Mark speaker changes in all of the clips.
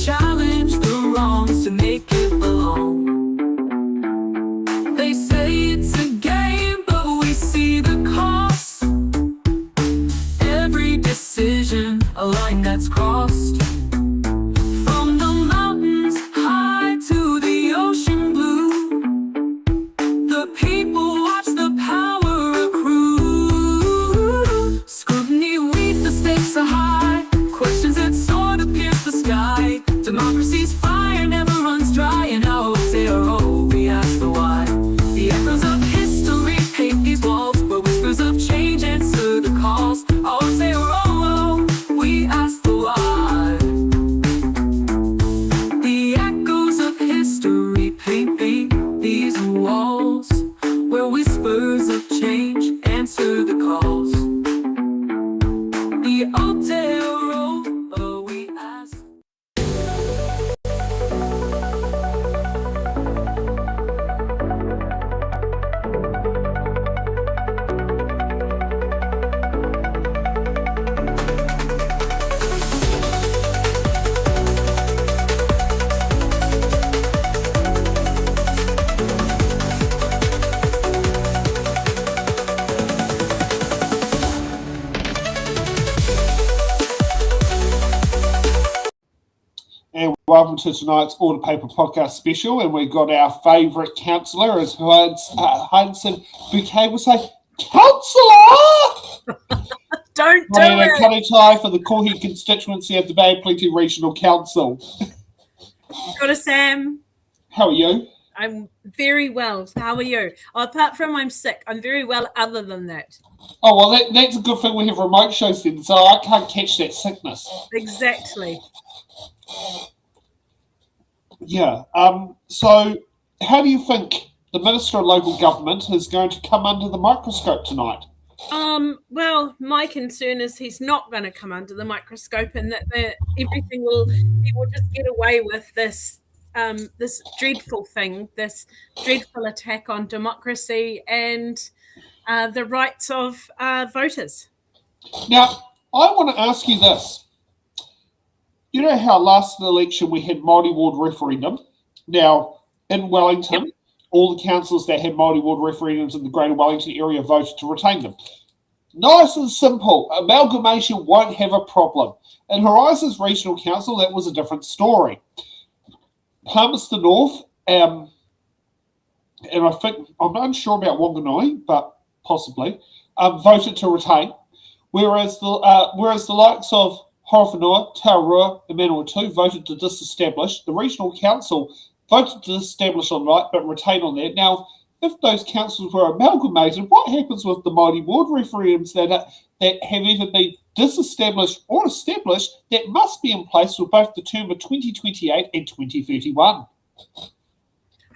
Speaker 1: challenge the wrongs to make it belong. They say it's a game, but we see the cost. Every decision, a line that's crossed. From the mountains high to the ocean blue, the people watch the power accrue. Scrutiny, read the stakes are high. Questions that soar to pierce the sky. Democracy's fire never runs dry. And our say, oh, we ask the why. The echoes of history paint these walls, where whispers of change answer the calls. Our say, oh, we ask the why. The echoes of history paint these walls, where whispers of change answer the calls. The Aotearoa, we ask.
Speaker 2: And welcome to tonight's Order Paper Podcast special. And we've got our favourite councillor, as Hudson Bouquet would say, Councillor!
Speaker 3: Don't do
Speaker 2: And a
Speaker 3: it.
Speaker 2: karatai for the Kohi constituency of the Bay Plenty Regional Council.
Speaker 3: Go to Sam.
Speaker 2: How are you?
Speaker 3: I'm very well. How are you? Apart from I'm sick, I'm very well other than that.
Speaker 2: Oh, well, that's a good thing we have remote shows then, so I can't catch that sickness.
Speaker 3: Exactly.
Speaker 2: Yeah. So how do you think the Minister of Local Government is going to come under the microscope tonight?
Speaker 3: Well, my concern is he's not going to come under the microscope, and that he will just get away with this this dreadful thing, this dreadful attack on democracy and the rights of voters.
Speaker 2: Now, I want to ask you this. You know how last election we had multi-ward referendum? Now, in Wellington,
Speaker 3: Yep.
Speaker 2: all the councils that had multi-ward referendums in the Greater Wellington area voted to retain them. Nice and simple. Amalgamation won't have a problem. In Horizons Regional Council, that was a different story. Palmerston North, and I think, I'm not unsure about Wanganui, but possibly, voted to retain, whereas the likes of Horowhenua, Taurua, and Manawatu voted to disestablish. The Regional Council voted to disestablish on right, but retain on that. Now, if those councils were amalgamated, what happens with the multi-ward referendums that have either been disestablished or established that must be in place for both the term of 2028 and 2031?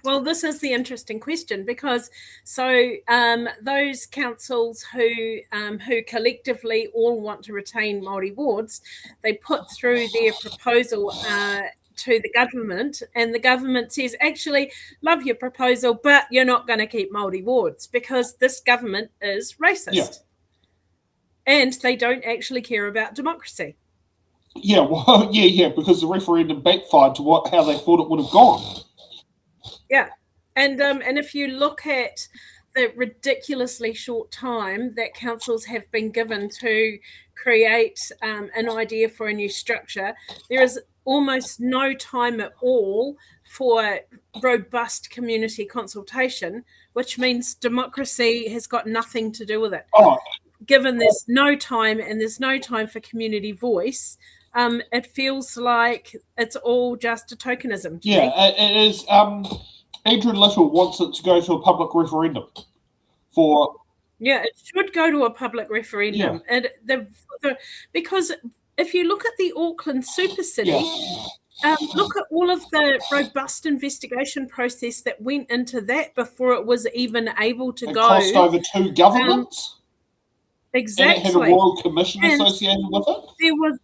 Speaker 3: Well, this is the interesting question, because those councils who collectively all want to retain Māori wards, they put through their proposal to the government, and the government says, actually, love your proposal, but you're not going to keep Māori wards because this government is racist.
Speaker 2: Yeah.
Speaker 3: And they don't actually care about democracy.
Speaker 2: Yeah, well, yeah, because the referendum backfired to how they thought it would have gone.
Speaker 3: Yeah, and if you look at the ridiculously short time that councils have been given to create an idea for a new structure, there is almost no time at all for robust community consultation, which means democracy has got nothing to do with it.
Speaker 2: Oh,
Speaker 3: Given there's no time and there's no time for community voice, it feels like it's all just a tokenism to me.
Speaker 2: it is. Andrew Little wants it to go to a public referendum for...
Speaker 3: Yeah, it should go to a public referendum.
Speaker 2: Yeah.
Speaker 3: And because if you look at the Auckland super city, look at all of the robust investigation process that went into that before it was even able to go.
Speaker 2: It cost over 2 governments.
Speaker 3: Exactly.
Speaker 2: And it had a royal commission associated with it.
Speaker 3: There was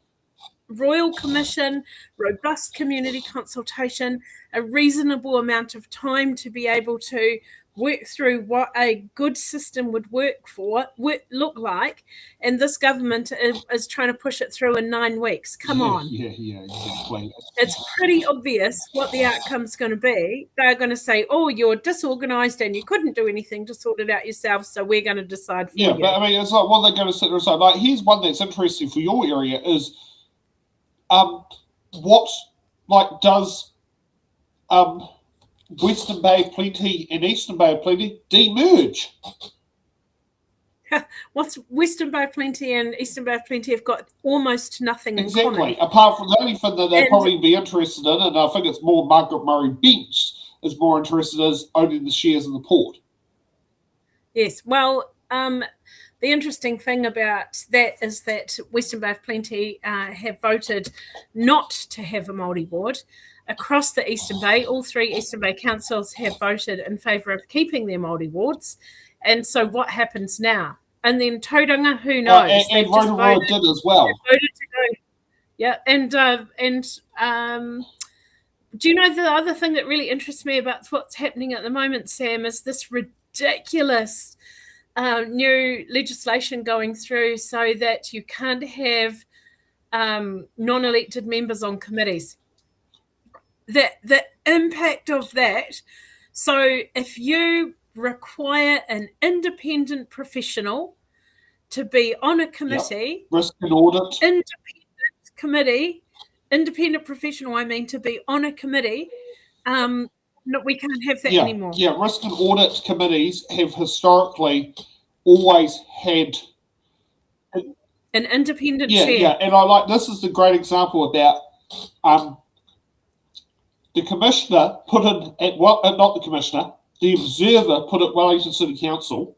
Speaker 3: Royal Commission, robust community consultation, a reasonable amount of time to be able to work through what a good system would look like, and this government is trying to push it through in 9 weeks. Come on.
Speaker 2: Yeah, exactly.
Speaker 3: It's pretty obvious what the outcome's going to be. They're going to say, oh, you're disorganised and you couldn't do anything to sort it out yourself, so we're going to decide for you.
Speaker 2: Yeah, but I mean, it's like what they're going to sit there and say. Like, here's one that's interesting for your area is, what, like, does Western Bay of Plenty and Eastern Bay of Plenty demerge?
Speaker 3: What's Western Bay of Plenty and Eastern Bay of Plenty have got almost nothing in common.
Speaker 2: Exactly. Apart from the only thing that they'd probably be interested in, and I think it's more Margaret Murray Bench is more interested in owning the shares in the port.
Speaker 3: Yes. Well, the interesting thing about that is that Western Bay of Plenty have voted not to have a Māori board. Across the Eastern Bay, all 3 Eastern Bay councils have voted in favour of keeping their Māori wards. And so what happens now? And then Tauranga, who knows?
Speaker 2: And Rotorua did as well.
Speaker 3: Voted to go. Yeah, and do you know the other thing that really interests me about what's happening at the moment, Sam, is this ridiculous new legislation going through so that you can't have non-elected members on committees. The impact of that. So if you require an independent professional to be on a committee,
Speaker 2: risk and audit,
Speaker 3: independent professional, to be on a committee, no, we can't have that anymore.
Speaker 2: Yeah, risk and audit committees have historically always had
Speaker 3: an independent chair.
Speaker 2: Yeah, and I like, this is the great example about the commissioner put in at not the commissioner, the observer put at Wellington City Council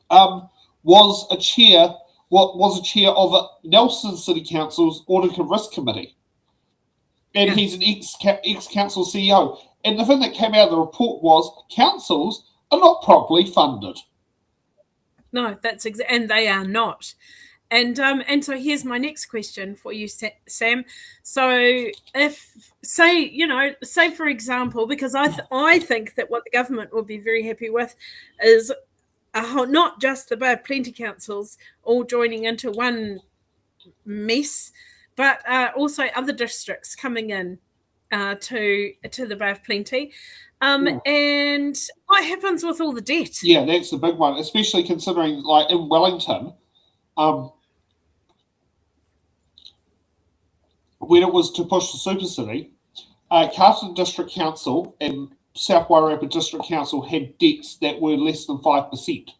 Speaker 2: was a chair of Nelson City Council's Audit and Risk Committee. And he's an ex-council CEO. And the thing that came out of the report was councils are not properly funded.
Speaker 3: No, that's and they are not. And so here's my next question for you, Sam. So say for example, because I think that what the government will be very happy with is not just the Bay of Plenty councils all joining into one mess, but also other districts coming in to the Bay of Plenty. And what happens with all the debt?
Speaker 2: Yeah, that's the big one, especially considering, like, in Wellington, when it was to push the Super City, Carlton District Council and South Wairarapa District Council had debts that were less than 5%.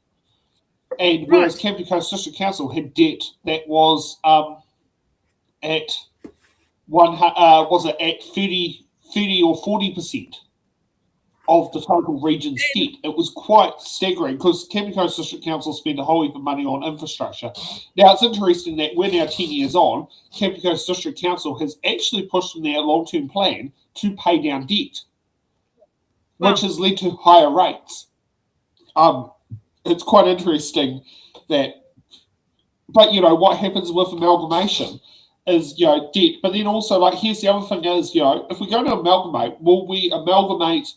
Speaker 2: And whereas Campbell Coast District Council had debt that was at 30 or 40% of the total region's debt. It was quite staggering because Campbell Coast District Council spent a whole heap of money on infrastructure. Now, it's interesting that we're now 10 years on, Campbell Coast District Council has actually pushed in their long-term plan to pay down debt, which has led to higher rates. It's quite interesting that, but, what happens with amalgamation is, debt. But then also, like, here's the other thing is, if we're going to amalgamate, will we amalgamate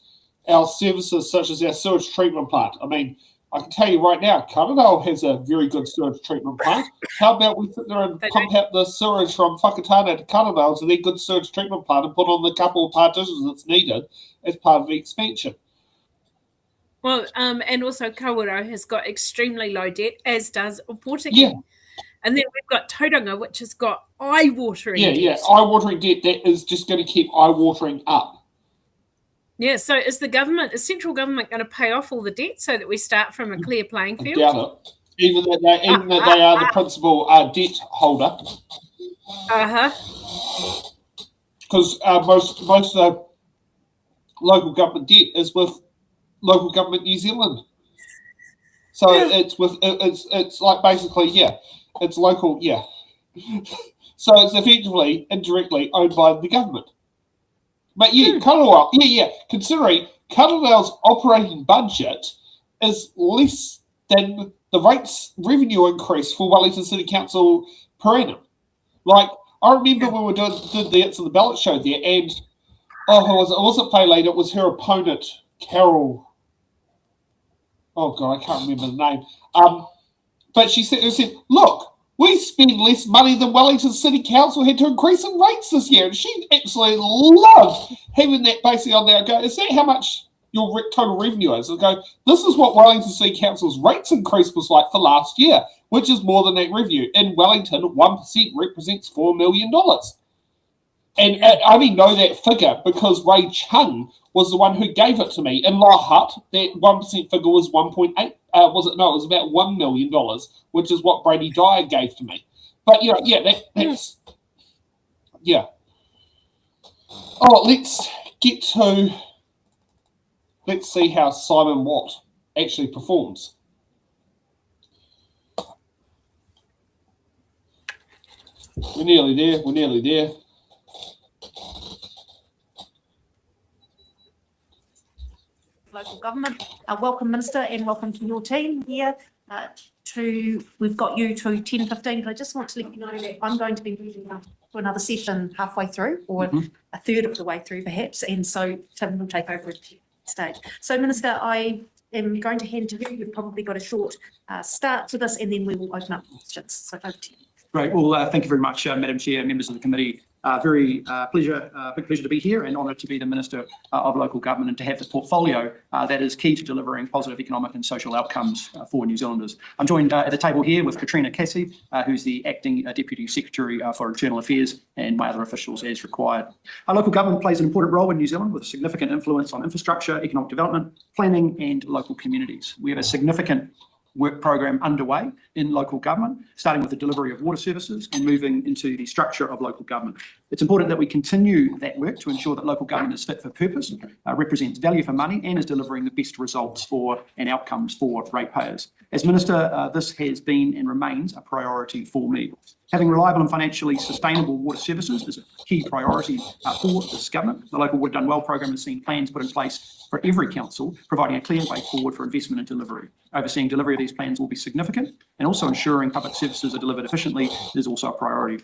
Speaker 2: our services such as our sewage treatment plant? I mean, I can tell you right now, Cannondale has a very good sewage treatment plant. How about we sit there and pump out the sewage from Whakatane to Cannondale to their good sewage treatment plant and put on the couple of partitions that's needed as part of the expansion?
Speaker 3: Well, and also Kawerau has got extremely low debt, as does Opotiki.
Speaker 2: Yeah.
Speaker 3: And then we've got Tauranga, which has got eye-watering debt.
Speaker 2: Yeah, eye-watering debt that is just going to keep eye-watering up.
Speaker 3: Yeah, so is central government going to pay off all the debt so that we start from a clear playing field?
Speaker 2: I doubt it. Even that they are the principal debt holder. Because most of the local government debt is with local government New Zealand. So it's like basically, it's local, So it's effectively indirectly owned by the government. But Cannondale, considering Cannondale's operating budget is less than the rates revenue increase for Wellington City Council per annum. Like, I remember when we did the It's on the Ballot show there, and who was it? It wasn't Faylene, it was her opponent, Carol oh God, I can't remember the name. But she said, look, we spend less money than Wellington City Council had to increase in rates this year. And she absolutely loved having that basically on there. I go, is that how much your total revenue is? I go, this is what Wellington City Council's rates increase was like for last year, which is more than that revenue. In Wellington, 1% represents $4 million. And I only know that figure because Ray Chung was the one who gave it to me. In La Hutt, that 1% figure was 1.8. Was it? No, it was about $1 million, which is what Brady Dyer gave to me. But, that's... Yeah. Oh, let's see how Simon Watt actually performs. We're nearly there.
Speaker 4: Local government. Welcome, Minister, and welcome to your team here. We've got you to 10:15, but I just want to let you know that I'm going to be moving up to another session halfway through, or a third of the way through, perhaps, and so Tim will take over at the stage. So, Minister, I am going to hand to you. You've probably got a short start to this, and then we will open up questions. So, over to you.
Speaker 5: Great. Well, thank you very much, Madam Chair, members of the committee. Big pleasure to be here and honoured to be the Minister of Local Government and to have the portfolio that is key to delivering positive economic and social outcomes for New Zealanders. I'm joined at the table here with Katrina Casey, who's the Acting Deputy Secretary for Internal Affairs, and my other officials as required. Our local government plays an important role in New Zealand with a significant influence on infrastructure, economic development, planning and local communities. We have a significant work program underway in local government, starting with the delivery of water services and moving into the structure of local government. It's important that we continue that work to ensure that local government is fit for purpose, represents value for money, and is delivering the best results for and outcomes for ratepayers. As Minister, this has been and remains a priority for me. Having reliable and financially sustainable water services is a key priority for this government. The Local Water Done Well program has seen plans put in place for every council, providing a clear way forward for investment and delivery. Overseeing delivery of these plans will be significant, and also ensuring public services are delivered efficiently is also a priority.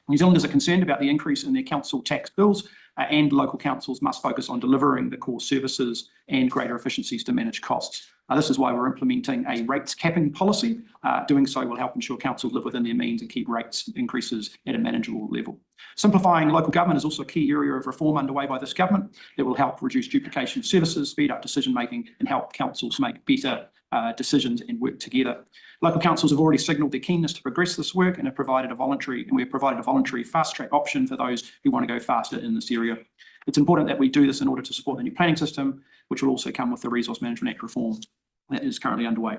Speaker 5: New Zealanders are concerned about the increase in their council tax bills, and local councils must focus on delivering the core services and greater efficiencies to manage costs. This is why we're implementing a rates capping policy. Doing so will help ensure councils live within their means and keep rates increases at a manageable level. Simplifying local government is also a key area of reform underway by this government. It will help reduce duplication of services, speed up decision making, and help councils make better decisions and work together. Local councils have already signalled their keenness to progress this work and we've provided a voluntary fast track option for those who want to go faster in this area. It's important that we do this in order to support the new planning system, which will also come with the Resource Management Act reform that is currently underway.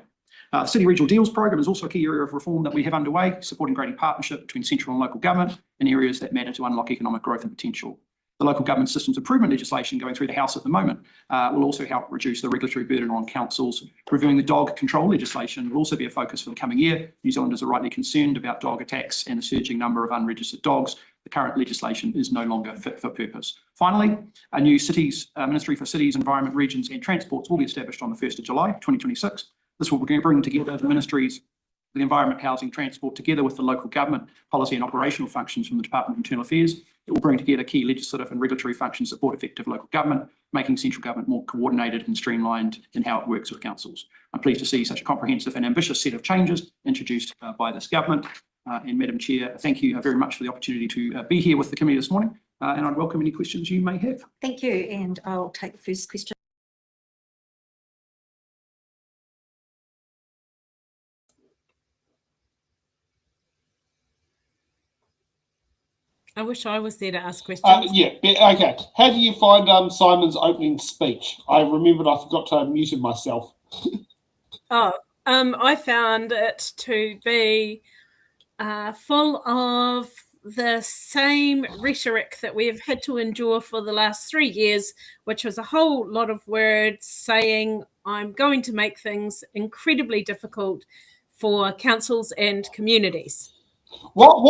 Speaker 5: The City Regional Deals program is also a key area of reform that we have underway, supporting greater partnership between central and local government in areas that matter to unlock economic growth and potential. The local government systems improvement legislation going through the House at the moment will also help reduce the regulatory burden on councils. Reviewing the dog control legislation will also be a focus for the coming year. New Zealanders are rightly concerned about dog attacks and the surging number of unregistered dogs. The current legislation is no longer fit for purpose. Finally, a new Ministry for Cities, Environment, Regions and Transports will be established on the 1st of July 2026. This will bring together the ministries, the environment, housing, transport, together with the local government policy and operational functions from the Department of Internal Affairs. It will bring together key legislative and regulatory functions to support effective local government, making central government more coordinated and streamlined in how it works with councils. I'm pleased to see such a comprehensive and ambitious set of changes introduced by this government. And Madam Chair, thank you very much for the opportunity to be here with the committee this morning, and I'd welcome any questions you may have.
Speaker 4: Thank you, and I'll take the first question.
Speaker 3: I wish I was there to ask questions.
Speaker 2: Okay. How do you find Simon's opening speech? I remembered I forgot to unmute myself.
Speaker 3: I found it to be full of the same rhetoric that we have had to endure for the last 3 years, which was a whole lot of words saying, I'm going to make things incredibly difficult for councils and communities. While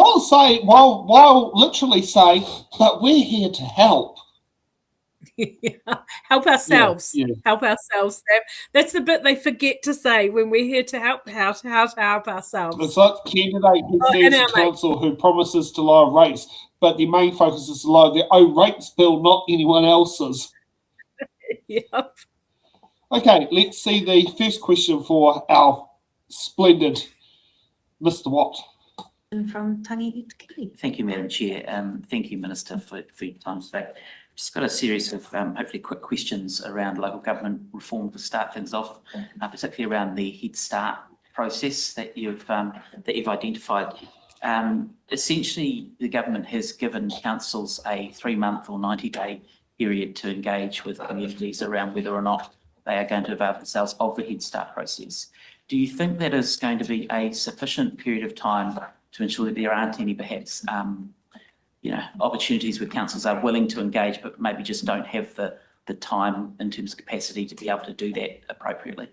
Speaker 3: literally say, but we're here to help. Help ourselves. Help ourselves. That's the bit they forget to say when we're here to help. How to help ourselves.
Speaker 2: It's like candidate who leads a council who promises to lower rates, but the main focus is to lower their own rates bill, not anyone else's.
Speaker 3: Yep.
Speaker 2: Okay, let's see the first question for our splendid Mr. Watt.
Speaker 4: And from Tangi Utakili.
Speaker 6: Thank you, Madam Chair. Thank you, Minister, for your time today. Just got a series of hopefully quick questions around local government reform to start things off, particularly around the Head Start process that you've identified. Essentially, the government has given councils a 3-month or 90-day period to engage with communities around whether or not they are going to avail themselves of the Head Start process. Do you think that is going to be a sufficient period of time to ensure that there aren't any perhaps opportunities where councils are willing to engage but maybe just don't have the time in terms of capacity to be able to do that appropriately?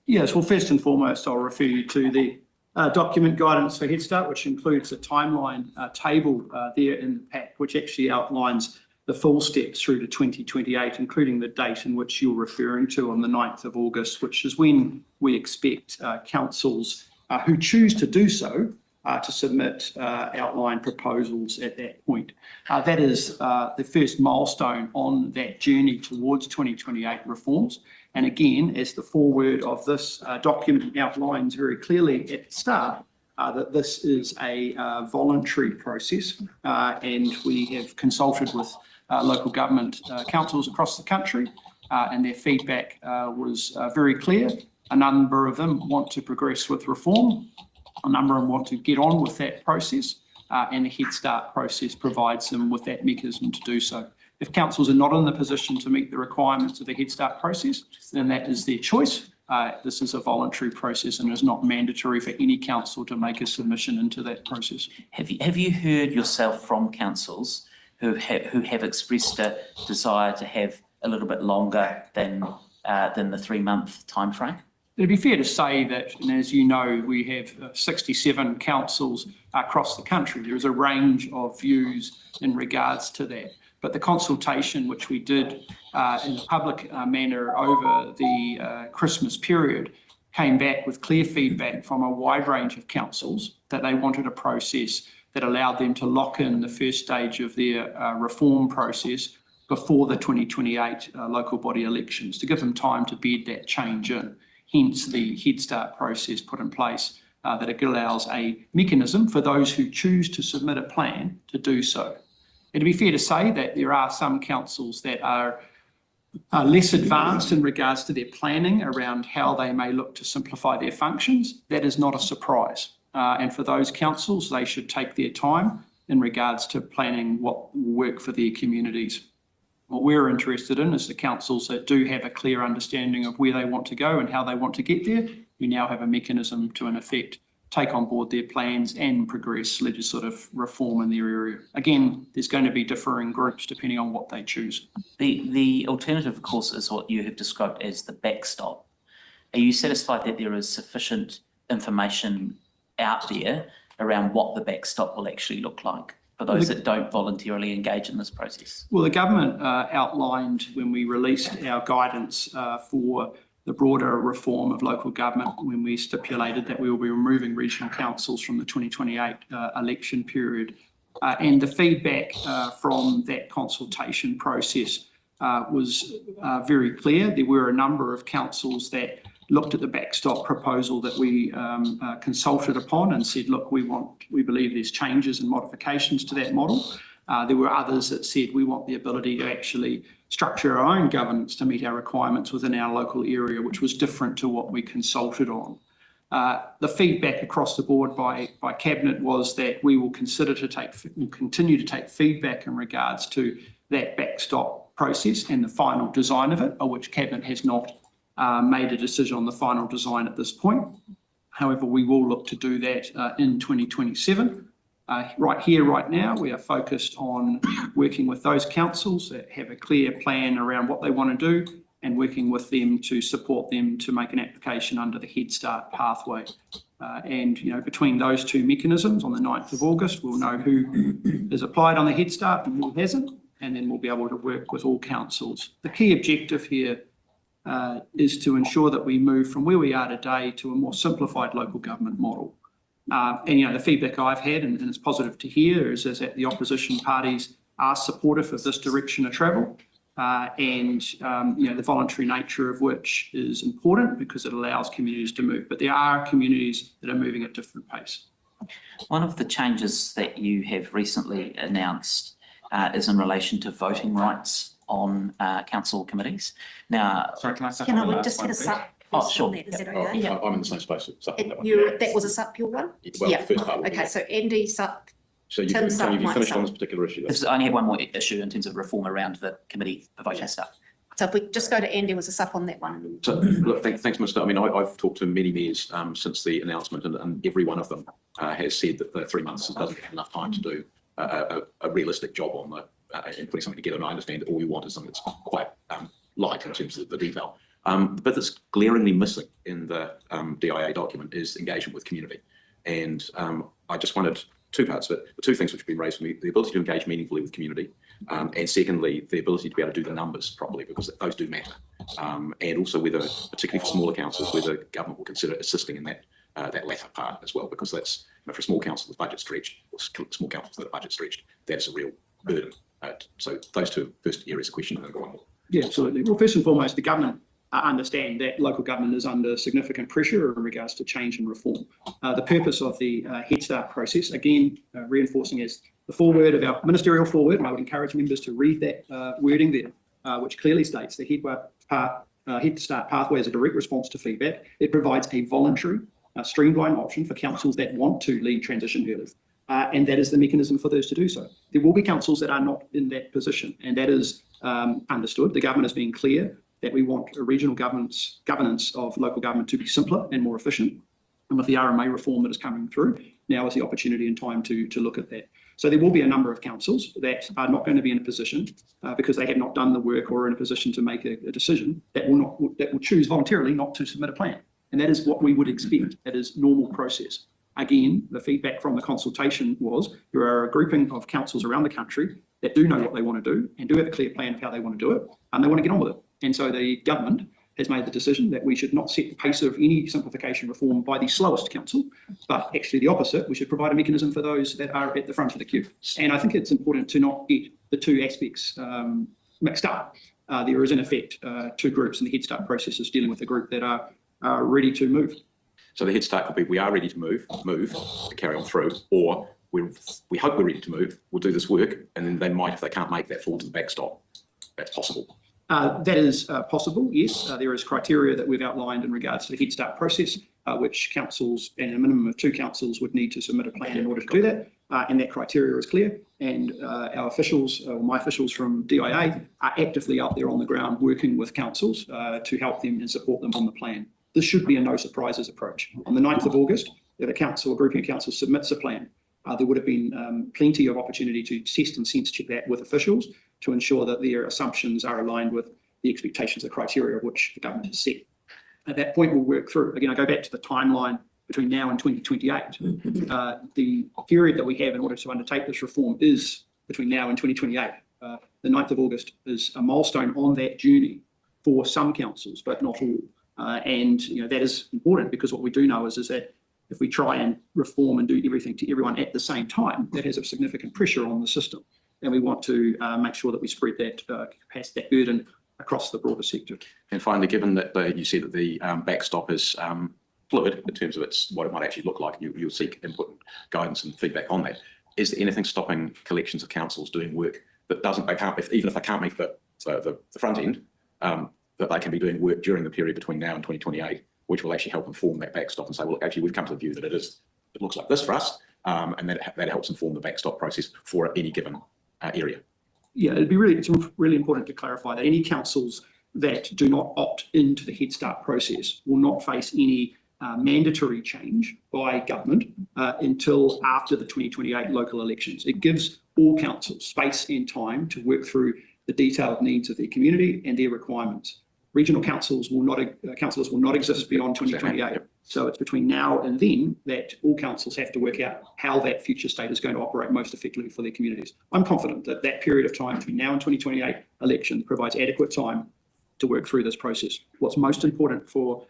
Speaker 5: Yes, well, first and foremost, I'll refer you to the document guidance for Head Start, which includes a timeline table there in the pack, which actually outlines the full steps through to 2028, including the date in which you're referring to on the 9th of August, which is when we expect councils who choose to do so to submit outline proposals at that point. That is the first milestone on that journey towards 2028 reforms. And again, as the foreword of this document outlines very clearly at the start, that this is a voluntary process, and we have consulted with local government councils across the country, and their feedback was very clear. A number of them want to progress with reform. A number of them want to get on with that process, and the Head Start process provides them with that mechanism to do so. If councils are not in the position to meet the requirements of the Head Start process, then that is their choice. This is a voluntary process and is not mandatory for any council to make a submission into that process.
Speaker 6: Have you heard yourself from councils who have expressed a desire to have a little bit longer than the 3-month timeframe?
Speaker 5: It'd be fair to say that, and as you know, we have 67 councils across the country. There is a range of views in regards to that. But the consultation which we did in a public manner over the Christmas period came back with clear feedback from a wide range of councils that they wanted a process that allowed them to lock in the first stage of their reform process before the 2028 local body elections, to give them time to bed that change in. Hence the Head Start process put in place that it allows a mechanism for those who choose to submit a plan to do so. It'd be fair to say that there are some councils that are less advanced in regards to their planning around how they may look to simplify their functions. That is not a surprise. And for those councils, they should take their time in regards to planning what will work for their communities. What we're interested in is the councils that do have a clear understanding of where they want to go and how they want to get there. We now have a mechanism to, in effect, take on board their plans and progress legislative reform in their area. Again, there's going to be differing groups depending on what they choose.
Speaker 6: The alternative, of course, is what you have described as the backstop. Are you satisfied that there is sufficient information out there around what the backstop will actually look like for those that don't voluntarily engage in this process?
Speaker 5: Well, the government outlined when we released our guidance for the broader reform of local government, when we stipulated that we will be removing regional councils from the 2028 election period. And the feedback from that consultation process was very clear. There were a number of councils that looked at the backstop proposal that we consulted upon and said, look, we believe there's changes and modifications to that model. There were others that said we want the ability to actually structure our own governance to meet our requirements within our local area, which was different to what we consulted on. The feedback across the board by Cabinet was that we will continue to take feedback in regards to that backstop process and the final design of it, of which Cabinet has not made a decision on the final design at this point. However, we will look to do that in 2027. Right here, right now, we are focused on working with those councils that have a clear plan around what they want to do and working with them to support them to make an application under the Head Start pathway. And between those two mechanisms on the 9th of August, we'll know who has applied on the Head Start and who hasn't, and then we'll be able to work with all councils. The key objective here is to ensure that we move from where we are today to a more simplified local government model. And the feedback I've had, and it's positive to hear, is that the opposition parties are supportive of this direction of travel. and the voluntary nature of which is important because it allows communities to move. But there are communities that are moving at different pace.
Speaker 6: One of the changes that you have recently announced is in relation to voting rights on council committees. Now,
Speaker 7: Sorry, can I say
Speaker 4: Can
Speaker 7: something
Speaker 4: I
Speaker 7: on
Speaker 4: just
Speaker 7: that
Speaker 4: get a
Speaker 7: one,
Speaker 4: sup?
Speaker 6: Oh, sure.
Speaker 4: Is that
Speaker 7: please?
Speaker 4: okay? Yeah.
Speaker 7: I'm in the same space.
Speaker 4: That was a sup, your one?
Speaker 7: Well,
Speaker 4: Yeah.
Speaker 7: the first part.
Speaker 4: Okay, so Andy, sup.
Speaker 7: So you
Speaker 4: Tim
Speaker 7: can
Speaker 4: Sup,
Speaker 7: you
Speaker 4: Mike
Speaker 7: finished
Speaker 4: Sup.
Speaker 7: on this particular issue?
Speaker 6: I only have one more issue in terms of reform around the committee for voting stuff.
Speaker 4: So if we just go to Andy, was a sup on that one?
Speaker 7: So look, thanks, Minister. I mean, I've talked to many mayors since the announcement, and every one of them has said that the 3 months doesn't have enough time to do a realistic job on in putting something together. And I understand that all you want is something that's quite light in terms of the detail. But that's glaringly missing in the DIA document is engagement with community. And I just wanted two parts of it. The two things which have been raised for me: the ability to engage meaningfully with community, and secondly, the ability to be able to do the numbers properly, because those do matter. And also whether, particularly for smaller councils, whether government will consider assisting in that latter part as well, because that's, for a small council with budget stretched, or small councils that are budget stretched, that's a real burden. So those two first areas of question, and I've got one more.
Speaker 5: Yeah, absolutely. Well, first and foremost, the government understand that local government is under significant pressure in regards to change and reform. The purpose of the Head Start process, again, reinforcing is the foreword of our ministerial foreword, and I would encourage members to read that wording there, which clearly states the Head Start pathway is a direct response to feedback. It provides a voluntary, streamlined option for councils that want to lead transition early. And that is the mechanism for those to do so. There will be councils that are not in that position, and that is understood. The government has been clear that we want a regional governance of local government to be simpler and more efficient. And with the RMA reform that is coming through, now is the opportunity and time to look at that. So there will be a number of councils that are not going to be in a position because they have not done the work or are in a position to make a decision that will choose voluntarily not to submit a plan. And that is what we would expect. That is normal process. Again, the feedback from the consultation was there are a grouping of councils around the country that do know what they want to do and do have a clear plan of how they want to do it, and they want to get on with it. And so the government has made the decision that we should not set the pace of any simplification reform by the slowest council, but actually the opposite. We should provide a mechanism for those that are at the front of the queue. And I think it's important to not get the two aspects mixed up. There is in effect two groups in the Head Start process is dealing with a group that are ready to move.
Speaker 7: So the Head Start could be, we are ready to move to carry on through, or we hope we're ready to move, we'll do this work, and then they might, if they can't make that, fall to the backstop. That's possible.
Speaker 5: That is possible, yes. There is criteria that we've outlined in regards to the Head Start process, which councils and a minimum of 2 councils would need to submit a plan in order to do that. And that criteria is clear. And our officials, or my officials from DIA, are actively out there on the ground working with councils to help them and support them on the plan. This should be a no surprises approach. On the 9th of August, if a council or grouping of councils submits a plan, there would have been plenty of opportunity to test and sense check that with officials to ensure that their assumptions are aligned with the expectations and criteria of which the government has set. At that point, we'll work through. Again, I go back to the timeline between now and 2028. The period that we have in order to undertake this reform is between now and 2028. The 9th of August is a milestone on that journey for some councils, but not all. And that is important because what we do know is that if we try and reform and do everything to everyone at the same time, that has a significant pressure on the system. And we want to make sure that we spread that capacity, that burden across the broader sector.
Speaker 7: And finally, given that you see that the backstop is fluid in terms of what it might actually look like, you'll seek input, and guidance and feedback on that. Is there anything stopping collections of councils doing work that even if they can't make the front end, that they can be doing work during the period between now and 2028, which will actually help inform that backstop and say, well, actually, we've come to the view that it looks like this for us, and that helps inform the backstop process for any given area.
Speaker 5: Yeah, it's really important to clarify that any councils that do not opt into the Head Start process will not face any mandatory change by government until after the 2028 local elections. It gives all councils space and time to work through the detailed needs of their community and their requirements. Regional councils councillors will not exist beyond 2028. So it's between now and then that all councils have to work out how that future state is going to operate most effectively for their communities. I'm confident that that period of time between now and 2028 election provides adequate time to work through this process. What's most important for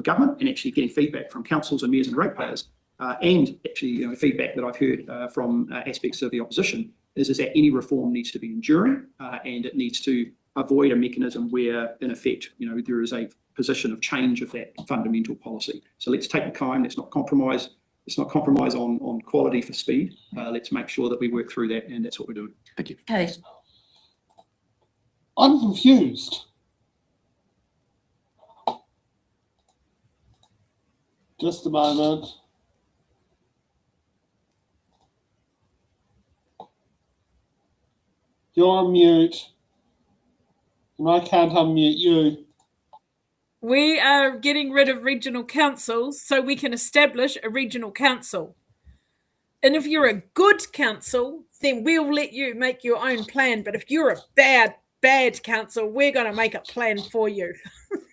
Speaker 5: government and actually getting feedback from councils and mayors and ratepayers, and actually feedback that I've heard from aspects of the opposition is that any reform needs to be enduring and it needs to avoid a mechanism where, in effect, there is a position of change of that fundamental policy. So let's take the time. Let's not compromise. Let's not compromise on quality for speed. Let's make sure that we work through that, and that's what we're doing.
Speaker 7: Thank you.
Speaker 4: Okay.
Speaker 2: I'm confused. Just a moment. You're on mute, and I can't unmute you.
Speaker 3: We are getting rid of regional councils so we can establish a regional council. And if you're a good council, then we'll let you make your own plan. But if you're a bad council, we're going to make a plan for you.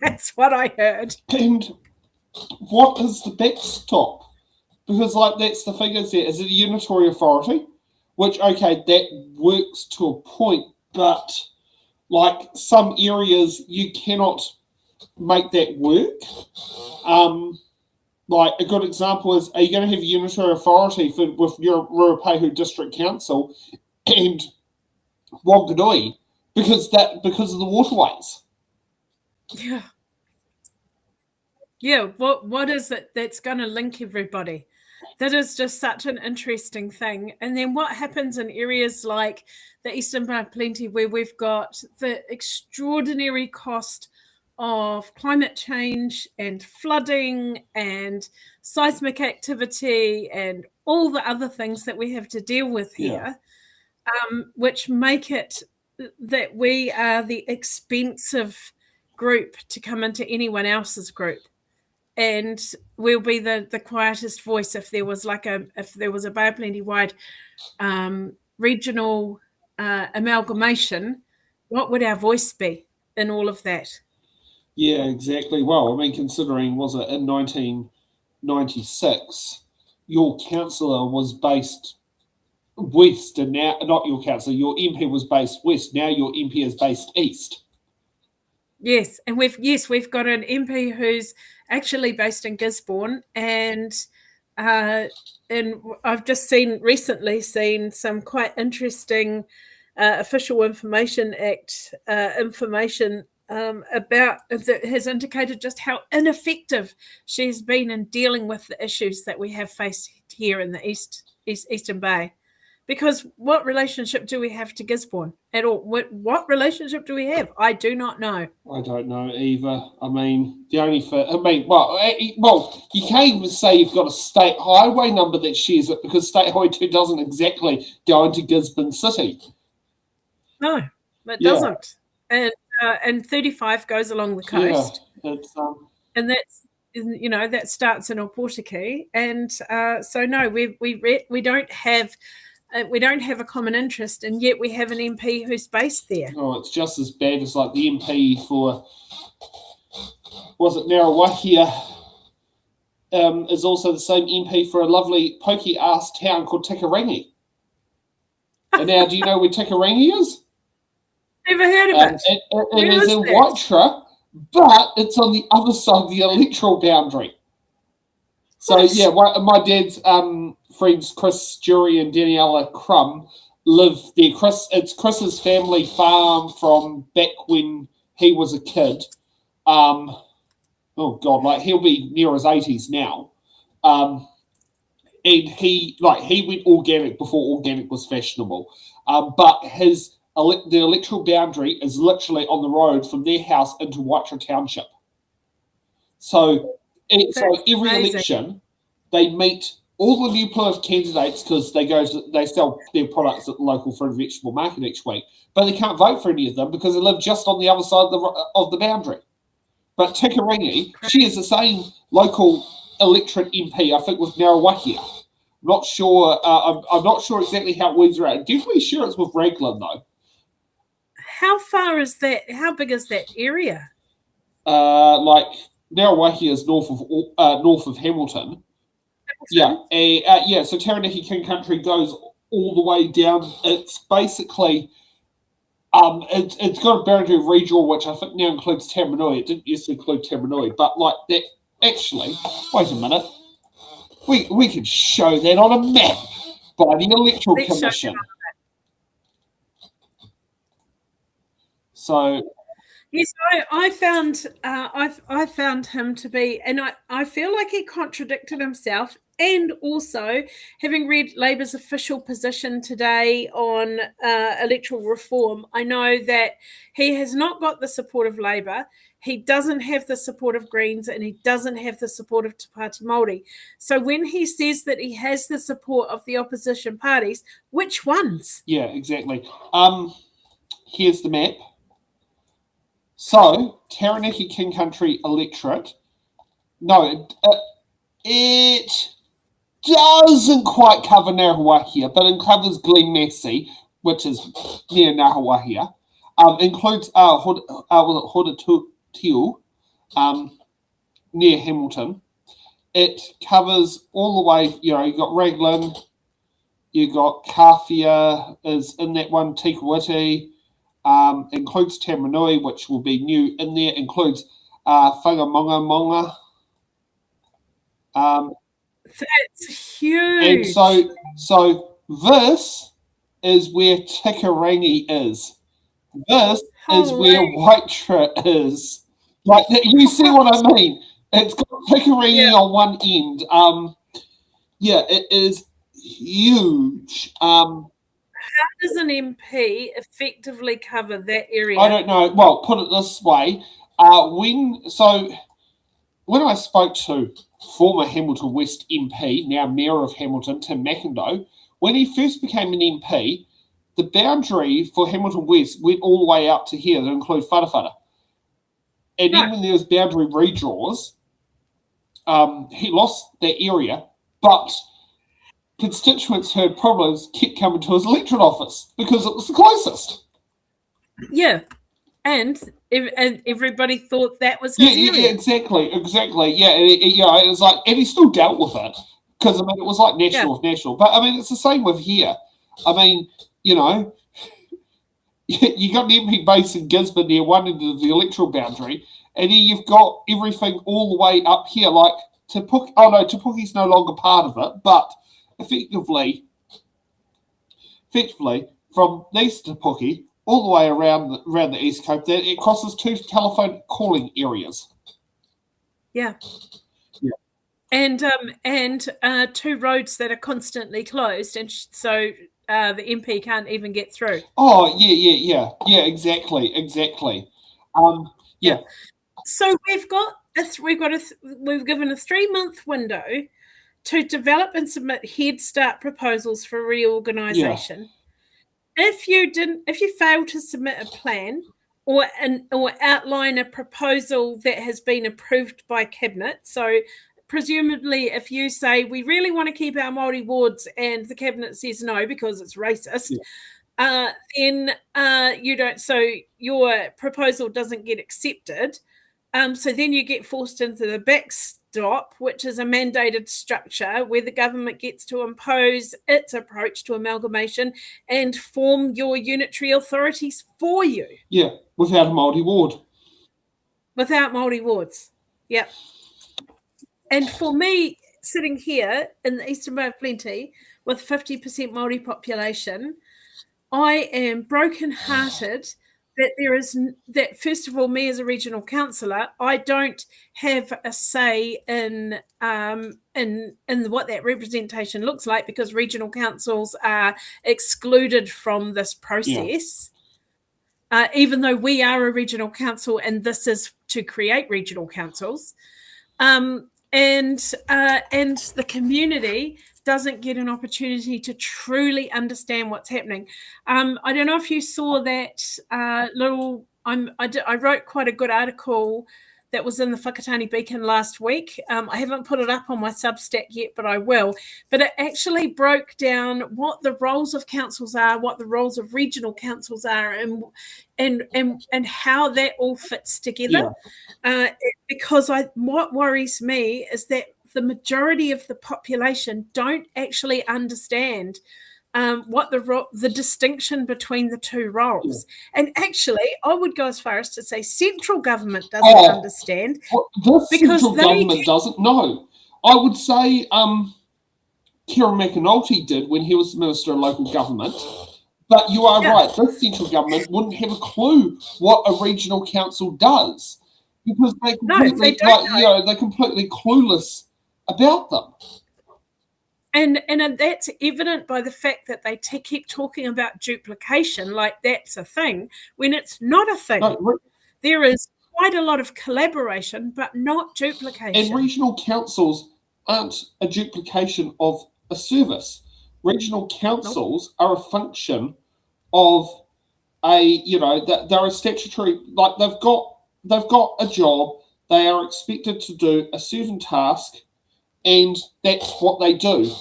Speaker 3: That's what I heard.
Speaker 2: And what is the backstop? Because, that's the thing, is it a unitary authority? Which, okay, that works to a point, but, some areas you cannot make that work. A good example is, are you going to have unitary authority with your Ruapehu District Council and Wanganui because of the waterways?
Speaker 3: Yeah. Yeah, what is it that's going to link everybody? That is just such an interesting thing. And then what happens in areas like the Eastern Bay of Plenty, where we've got the extraordinary cost of climate change and flooding and seismic activity and all the other things that we have to deal with here, which make it that we are the expensive group to come into anyone else's group. And we'll be the quietest voice if there was a Bay of Plenty wide regional amalgamation. What would our voice be in all of that?
Speaker 2: Yeah, exactly. Well, considering, was it in 1996, your councillor was based west, and now, not your councillor, your MP was based west. Now your MP is based east.
Speaker 3: Yes, and we've got an MP who's actually based in Gisborne, and I've just recently seen some quite interesting Official Information Act information about that has indicated just how ineffective she's been in dealing with the issues that we have faced here in the Eastern Bay. Because what relationship do we have to Gisborne at all? What relationship do we have? I do not know.
Speaker 2: I don't know either. The only thing, well, you can't even say you've got a state highway number that shares it, because State Highway 2 doesn't exactly go into Gisborne City.
Speaker 3: No, it doesn't. And 35 goes along the coast.
Speaker 2: Yeah, it's
Speaker 3: and that starts in Opotiki, and so no, we don't have a common interest, and yet we have an MP who's based there.
Speaker 2: Oh, it's just as bad as the MP for, was it Narrawahia, is also the same MP for a lovely pokey ass town called Tikarangi. And now, do you know where Tikarangi is?
Speaker 3: Never heard of it.
Speaker 2: It is in Waitra, but it's on the other side of the electoral boundary. So, my dad's friends, Chris Jury and Daniela Crum, live there. It's Chris's family farm from back when he was a kid. Oh, God, he'll be near his 80s now. And he went organic before organic was fashionable. But the electoral boundary is literally on the road from their house into Waitra Township. So every election, they meet all the new political candidates because they sell their products at the local fruit and vegetable market each week, but they can't vote for any of them because they live just on the other side of the boundary. But Tikarangi, she is the same local electorate MP, I think, with Narrawahia. Not sure. I'm not sure exactly how it weaves around. Definitely sure it's with Raglan though.
Speaker 3: How far is that? How big is that area?
Speaker 2: Narrawahia is north of Hamilton. Yeah. So Taranaki King Country goes all the way down. It's basically, it's got a boundary regional, which I think now includes Taranui. It didn't used to include Taranui, but that actually, wait a minute, we could show that on a map by the Electoral Commission. So
Speaker 3: Yes, I found I found him to be, and I feel like he contradicted himself. And also, having read Labor's official position today on electoral reform, I know that he has not got the support of Labor. He doesn't have the support of Greens, and he doesn't have the support of Te Pāti Māori. So when he says that he has the support of the opposition parties, which ones?
Speaker 2: yeah, exactly. Here's the map. So Taranaki King Country electorate. No, it doesn't quite cover Ngaruawahia, but it covers Glen Massey, which is near Ngaruawahia. Includes Hodatiu, near Hamilton. It covers all the way, you got Raglan, you got Kawhia is in that one, Tikawiti, includes Tamanui, which will be new in there, includes Whangamonga.
Speaker 3: That's huge.
Speaker 2: And so this is where Tikarangi is. This is where Waitara is. Like, you see what I mean? It's got Tikarangi on one end. Yeah, it is huge.
Speaker 3: How does an MP effectively cover that area?
Speaker 2: I don't know. Well, put it this way. When I spoke to former Hamilton West MP, now Mayor of Hamilton, Tim McIndoe, when he first became an MP, the boundary for Hamilton West went all the way out to here, that include Whanawhana. And then when there was boundary redraws, he lost that area, but constituents who had problems kept coming to his electorate office because it was the closest.
Speaker 3: Yeah. And everybody thought that was his area.
Speaker 2: Yeah, exactly. Yeah, it was like, and he still dealt with it because, I mean, it was like national. But, I mean, it's the same with here. I mean, you got the MP base in Gisborne near one end of the electoral boundary, and then you've got everything all the way up here, like Te Puke's no longer part of it, but effectively, from east to Te Puke, all the way around the East Coast, it crosses two telephone calling areas.
Speaker 3: Yeah. And two roads that are constantly closed, and so the MP can't even get through.
Speaker 2: Oh, yeah, exactly. Yeah.
Speaker 3: So we've given a 3-month window to develop and submit Head Start proposals for reorganisation. Yeah. If you fail to submit a plan or outline a proposal that has been approved by Cabinet, so presumably if you say we really want to keep our Māori wards and the Cabinet says no because it's racist, then you don't. So your proposal doesn't get accepted. So then you get forced into the backstop, which is a mandated structure where the government gets to impose its approach to amalgamation and form your unitary authorities for you.
Speaker 2: Yeah, without a Māori ward.
Speaker 3: Without Māori wards, yeah. And for me, sitting here in the Eastern Bay of Plenty with 50% Māori population, I am brokenhearted that first of all, me as a regional councillor, I don't have a say in what that representation looks like because regional councils are excluded from this process. Yeah. Even though we are a regional council and this is to create regional councils, and the community doesn't get an opportunity to truly understand what's happening. I don't know if you saw that I wrote quite a good article that was in the Whakatane Beacon last week. I haven't put it up on my Substack yet, but I will. But it actually broke down what the roles of councils are, what the roles of regional councils are, and how that all fits together. Yeah. Because what worries me is that the majority of the population don't actually understand what the distinction between the two roles. Yeah. And actually, I would go as far as to say central government doesn't understand.
Speaker 2: Because central government doesn't know. I would say Kieran McAnulty did when he was the Minister of Local Government, But you are
Speaker 3: Yeah.
Speaker 2: right. This central government wouldn't have a clue what a regional council does because they completely,
Speaker 3: they don't know.
Speaker 2: they're completely clueless about them.
Speaker 3: And that's evident by the fact that they keep talking about duplication like that's a thing when it's not a thing.
Speaker 2: No,
Speaker 3: There is quite a lot of collaboration, but not duplication.
Speaker 2: and regional councils aren't a duplication of a service. Regional councils are a function of they're a statutory, like they've got a job, they are expected to do a certain task, and that's what they do.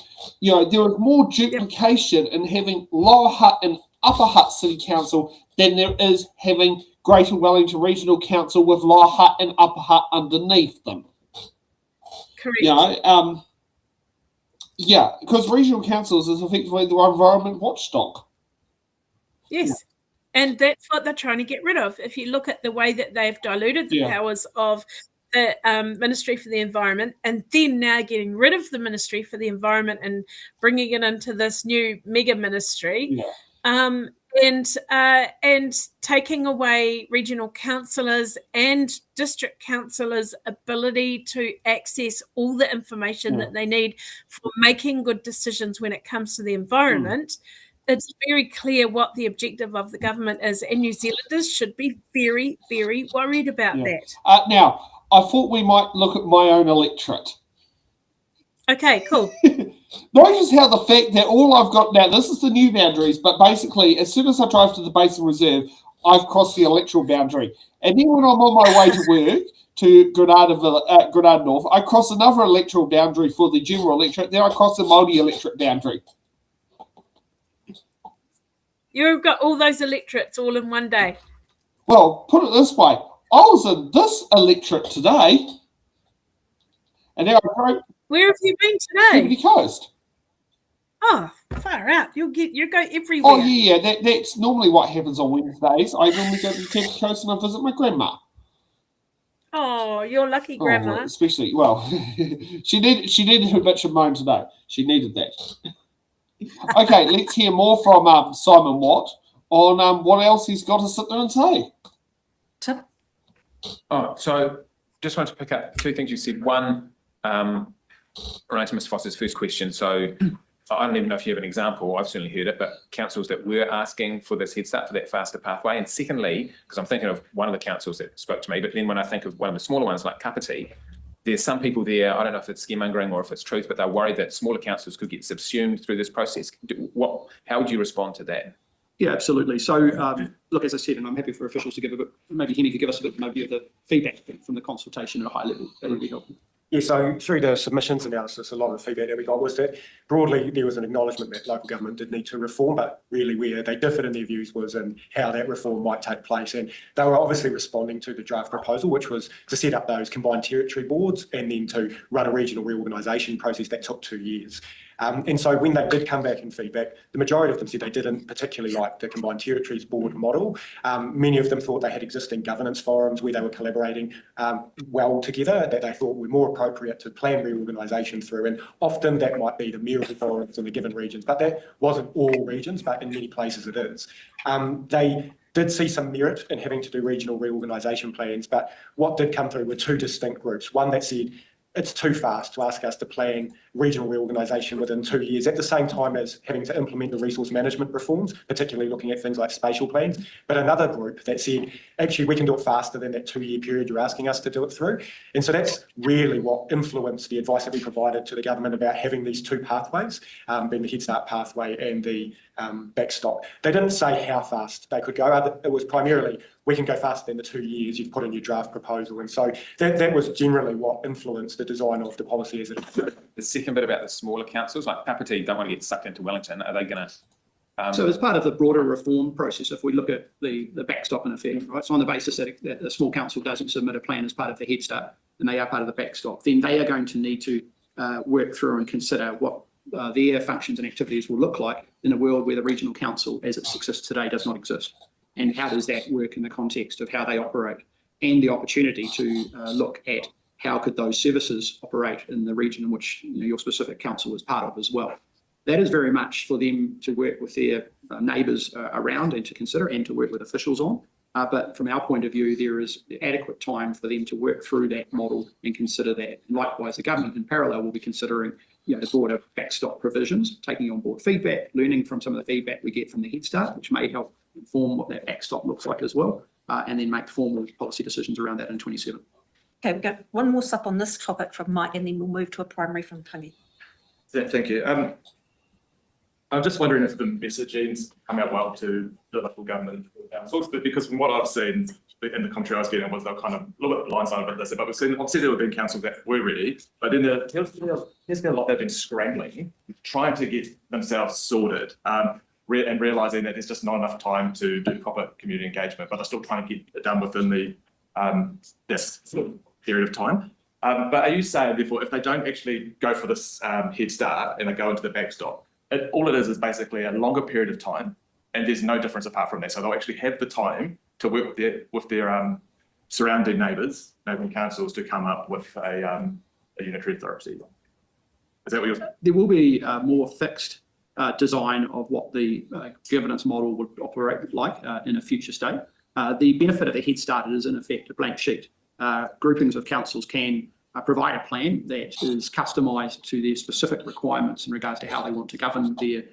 Speaker 2: There is more duplication in having Lower Hutt and Upper Hutt City Council than there is having Greater Wellington Regional Council with Lower Hutt and Upper Hutt underneath them.
Speaker 3: Correct.
Speaker 2: Because regional councils is effectively the environment watchdog.
Speaker 3: Yes. And that's what they're trying to get rid of. If you look at the way that they've diluted the powers of the Ministry for the Environment, and then now getting rid of the Ministry for the Environment and bringing it into this new mega ministry, and taking away regional councillors and district councillors' ability to access all the information that they need for making good decisions when it comes to the environment. It's very clear what the objective of the government is, and New Zealanders should be very, very worried about that.
Speaker 2: Now, I thought we might look at my own electorate.
Speaker 3: Okay, cool.
Speaker 2: Notice how the fact that all I've got now, this is the new boundaries, but basically, as soon as I drive to the Basin Reserve, I've crossed the electoral boundary. And then when I'm on my way to work to Grenada North, I cross another electoral boundary for the general electorate, then I cross the Māori electorate boundary.
Speaker 3: You've got all those electorates all in one day.
Speaker 2: Well, put it this way. I was in this electorate today, and now I go.
Speaker 3: Where have you been today?
Speaker 2: Givealittle Coast.
Speaker 3: Oh, far out. You go everywhere.
Speaker 2: Oh, yeah. That's normally what happens on Wednesdays. I normally go to Givealittle Coast and I visit my grandma.
Speaker 3: Oh, you're lucky, Grandma.
Speaker 2: Especially, she needed her bitch and moan today. She needed that. Okay, let's hear more from Simon Watt on what else he's got to sit there and say.
Speaker 4: Tim?
Speaker 8: Oh, so just wanted to pick up two things you said. One, related to Ms. Foster's first question. So I don't even know if you have an example. I've certainly heard it, but councils that were asking for this head start, for that faster pathway. And secondly, because I'm thinking of one of the councils that spoke to me, but then when I think of one of the smaller ones like Kapiti, there's some people there, I don't know if it's scaremongering or if it's truth, but they're worried that smaller councils could get subsumed through this process. How would you respond to that?
Speaker 5: Yeah, absolutely. So, look, as I said, and I'm happy for officials to give a bit, maybe Henny could give us a bit of an overview of the feedback from the consultation at a high level. That would be helpful.
Speaker 9: Yeah, so through the submissions analysis, a lot of the feedback that we got was that broadly there was an acknowledgement that local government did need to reform, but really where they differed in their views was in how that reform might take place. And they were obviously responding to the draft proposal, which was to set up those combined territory boards and then to run a regional reorganisation process that took 2 years. And so when they did come back in feedback, the majority of them said they didn't particularly like the combined territories board model. Many of them thought they had existing governance forums where they were collaborating well together, that they thought were more appropriate to plan reorganisation through. And often that might be the mayoral forums in the given regions, but that wasn't all regions, but in many places it is. They did see some merit in having to do regional reorganisation plans, but what did come through were two distinct groups. One that said, it's too fast to ask us to plan regional reorganisation within 2 years at the same time as having to implement the resource management reforms, particularly looking at things like spatial plans. But another group that said, actually, we can do it faster than that 2 year period you're asking us to do it through. And so that's really what influenced the advice that we provided to the government about having these two pathways, being the Head Start pathway and the backstop. They didn't say how fast they could go. It was primarily, we can go faster than the 2 years you've put in your draft proposal. And so that was generally what influenced the design of the policy as it is.
Speaker 8: The second bit about the smaller councils, like Kapiti don't want to get sucked into Wellington. Are they going to?
Speaker 5: So as part of the broader reform process, if we look at the backstop in effect, right, so on the basis that a small council doesn't submit a plan as part of the Head Start and they are part of the backstop, then they are going to need to work through and consider what their functions and activities will look like in a world where the regional council as it exists today does not exist. And how does that work in the context of how they operate and the opportunity to look at how could those services operate in the region in which your specific council is part of as well. that is very much for them to work with their neighbours around and to consider and to work with officials on. But from our point of view, there is adequate time for them to work through that model and consider that. Likewise, the government in parallel will be considering the broader backstop provisions, taking on board feedback, learning from some of the feedback we get from the Head Start, which may help inform what that backstop looks like as well, and then make formal policy decisions around that in 27.
Speaker 4: Okay, we've got one more sup on this topic from Mike, and then we'll move to a primary from Tangi.
Speaker 10: Thank you. I'm just wondering if the messaging's come out well to the local government councils, but because from what I've seen in the commentary I was getting was they're kind of a little bit blindsided about this, but we've seen obviously there have been councils that were ready, but then there's been a lot that have been scrambling, trying to get themselves sorted, and realising that there's just not enough time to do proper community engagement, but they're still trying to get it done within the this sort of period of time. But are you saying, therefore, if they don't actually go for this Head Start and they go into the backstop, all it is basically a longer period of time, and there's no difference apart from that. So they'll actually have the time to work with their surrounding neighbouring councils to come up with a unitary authority. Is that what you're saying?
Speaker 5: There will be a more fixed design of what the governance model would operate like in a future state. The benefit of the Head Start is in effect a blank sheet. Groupings of councils can provide a plan that is customised to their specific requirements in regards to how they want to govern their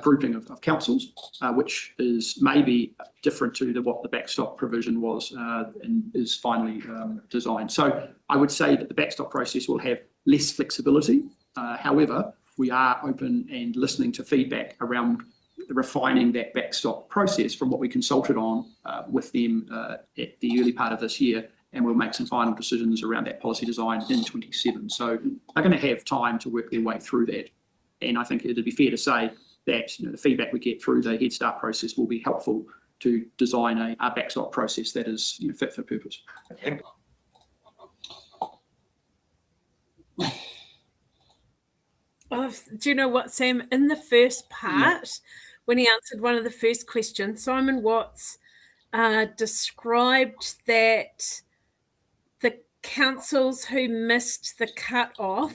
Speaker 5: grouping of councils, which is maybe different to what the backstop provision was and is finally designed. So I would say that the backstop process will have less flexibility. However, we are open and listening to feedback around refining that backstop process from what we consulted on with them at the early part of this year, and we'll make some final decisions around that policy design in 27. So they're going to have time to work their way through that. And I think it'd be fair to say that the feedback we get through the Head Start process will be helpful to design a backstop process that is fit for purpose.
Speaker 3: Oh, do you know what, Sam? In the first part, when he answered one of the first questions, Simon Watts described that the councils who missed the cut-off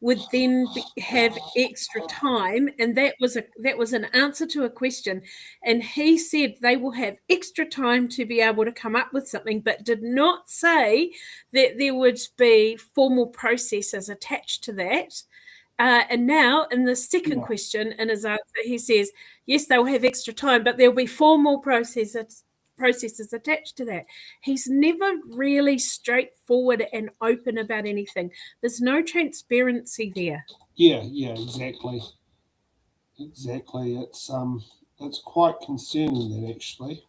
Speaker 3: would then have extra time, and that was an answer to a question, and he said they will have extra time to be able to come up with something, but did not say that there would be formal processes attached to that. And now in the second question in his answer, he says, yes, they'll have extra time, but there'll be formal processes attached to that. He's never really straightforward and open about anything. There's no transparency there.
Speaker 2: Yeah, exactly. It's quite concerning that actually.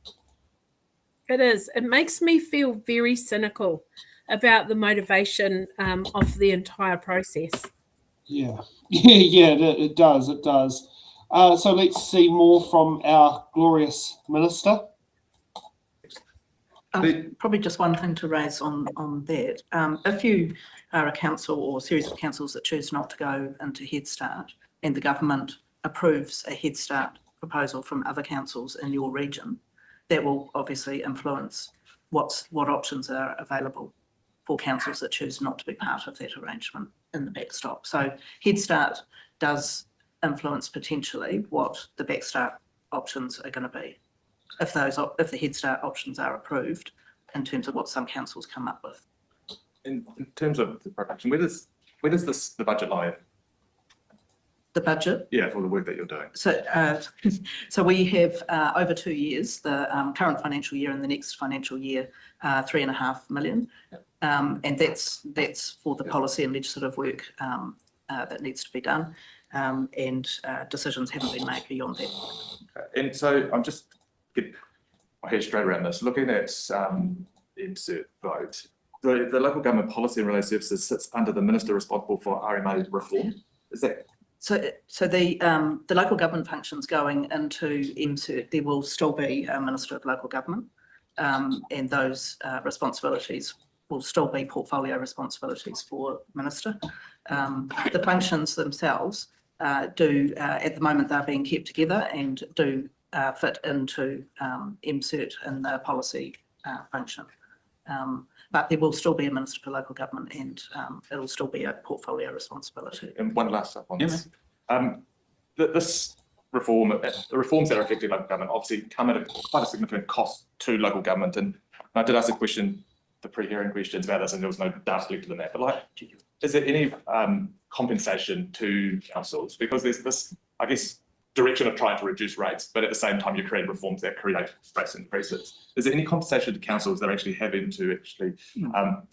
Speaker 3: It is. It makes me feel very cynical about the motivation of the entire process.
Speaker 2: Yeah, it does. So let's see more from our glorious minister.
Speaker 11: Probably just one thing to raise on that. If you are a council or series of councils that choose not to go into Head Start and the government approves a Head Start proposal from other councils in your region, that will obviously influence what options are available for councils that choose not to be part of that arrangement in the backstop. So Head Start does influence potentially what the backstop options are going to be, if the Head Start options are approved in terms of what some councils come up with.
Speaker 10: In terms of the production, where does the budget lie?
Speaker 11: The budget?
Speaker 10: Yeah, for the work that you're doing.
Speaker 11: So we have over 2 years, the current financial year and the next financial year, 3.5 million. And that's for the policy and legislative work that needs to be done. And decisions haven't been made beyond that.
Speaker 10: Okay. And so I'm just get my head straight around this. Looking at insert vote, the local government policy and related services sits under the minister responsible for RMA reform. Is that?
Speaker 11: So the local government functions going into insert, there will still be a Minister of Local Government, and those responsibilities will still be portfolio responsibilities for Minister. The functions themselves do, at the moment, they're being kept together and do fit into MCERT in the policy function. But there will still be a Minister for Local Government, and it'll still be a portfolio responsibility.
Speaker 10: And one last up on this. This reform, the reforms that are affecting local government obviously come at quite a significant cost to local government. And I did ask a question, the pre-hearing questions about this, and there was no data collected in that. But like, is there any compensation to councils? Because there's this, I guess, direction of trying to reduce rates, but at the same time, you're creating reforms that create rates increases. Is there any compensation to councils that are actually having to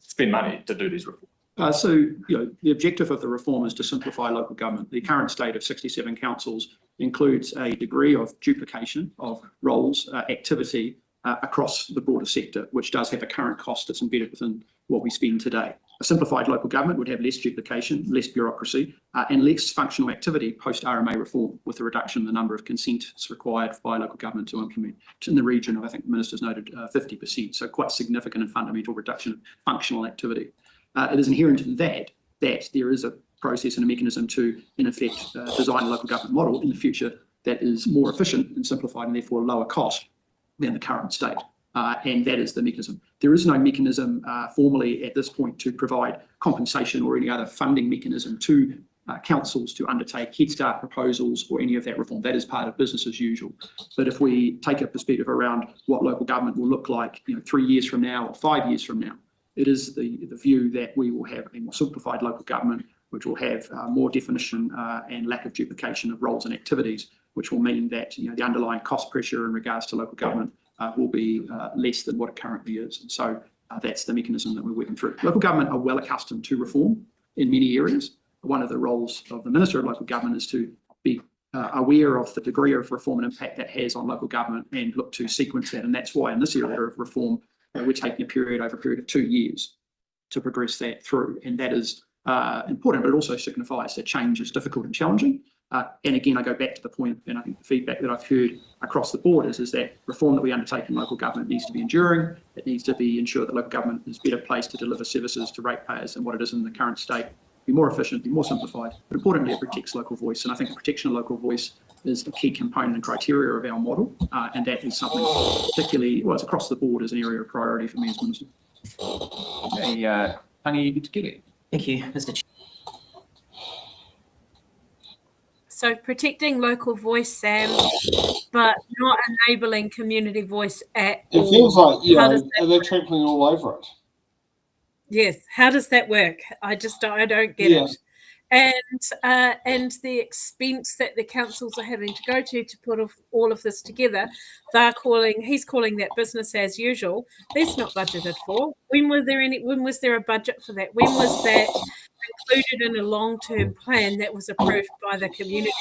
Speaker 10: spend money to do these reforms?
Speaker 5: The objective of the reform is to simplify local government. The current state of 67 councils includes a degree of duplication of roles, activity across the broader sector, which does have a current cost that's embedded within what we spend today. A simplified local government would have less duplication, less bureaucracy, and less functional activity post-RMA reform, with a reduction in the number of consents required by local government to implement. It's in the region of, I think the Minister's noted, 50%, so quite significant and fundamental reduction of functional activity. It is inherent in that there is a process and a mechanism to, in effect, design a local government model in the future that is more efficient and simplified and therefore lower cost than the current state. And that is the mechanism. There is no mechanism formally at this point to provide compensation or any other funding mechanism to councils to undertake Head Start proposals or any of that reform. That is part of business as usual. But if we take a perspective around what local government will look like 3 years from now or 5 years from now, it is the view that we will have a more simplified local government, which will have more definition and lack of duplication of roles and activities, which will mean that the underlying cost pressure in regards to local government will be less than what it currently is. And so that's the mechanism that we're working through. Local government are well accustomed to reform in many areas. One of the roles of the Minister of Local Government is to be aware of the degree of reform and impact that has on local government and look to sequence that. And that's why in this area of reform, we're taking over a period of 2 years to progress that through. And that is important, but it also signifies that change is difficult and challenging. And again, I go back to the point, and I think the feedback that I've heard across the board is that reform that we undertake in local government needs to be enduring. It needs to be ensured that local government is better placed to deliver services to ratepayers than what it is in the current state, be more efficient, be more simplified, but importantly, it protects local voice. And I think the protection of local voice is a key component and criteria of our model. And that is something particularly, well, it's across the board as an area of priority for me as Minister.
Speaker 8: Okay, Tangi,
Speaker 6: Thank you, Mr. Chair.
Speaker 3: So protecting local voice, Sam, but not enabling community voice at all.
Speaker 2: It feels like, they're
Speaker 3: work?
Speaker 2: trampling all over it.
Speaker 3: Yes. How does that work? I don't get it. And the expense that the councils are having to go to put all of this together, he's calling that business as usual. That's not budgeted for. When was there a budget for that? When was that included in a long-term plan that was approved by the community?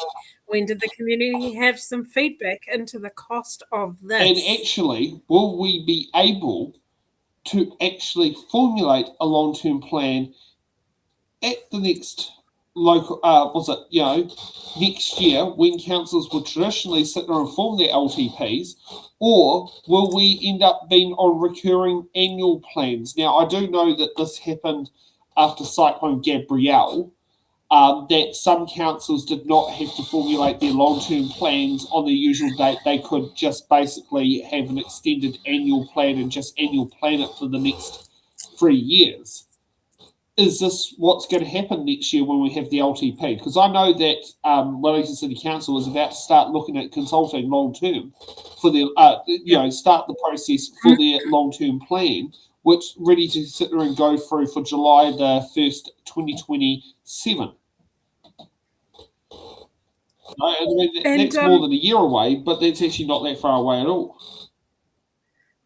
Speaker 3: When did the community have some feedback into the cost of this?
Speaker 2: And actually, will we be able to actually formulate a long-term plan at the next local, next year, when councils would traditionally sit there and form their LTPs, or will we end up being on recurring annual plans? Now, I do know that this happened after Cyclone Gabrielle, that some councils did not have to formulate their long-term plans on the usual date. They could just basically have an extended annual plan and just annual plan it for the next 3 years. Is this what's going to happen next year when we have the LTP? Because I know that Wellington City Council is about to start looking at consulting long-term for their, start the process for their long-term plan, which ready to sit there and go through for July the 1st, 2027. I mean, that's more than a year away, but that's actually not that far away at all.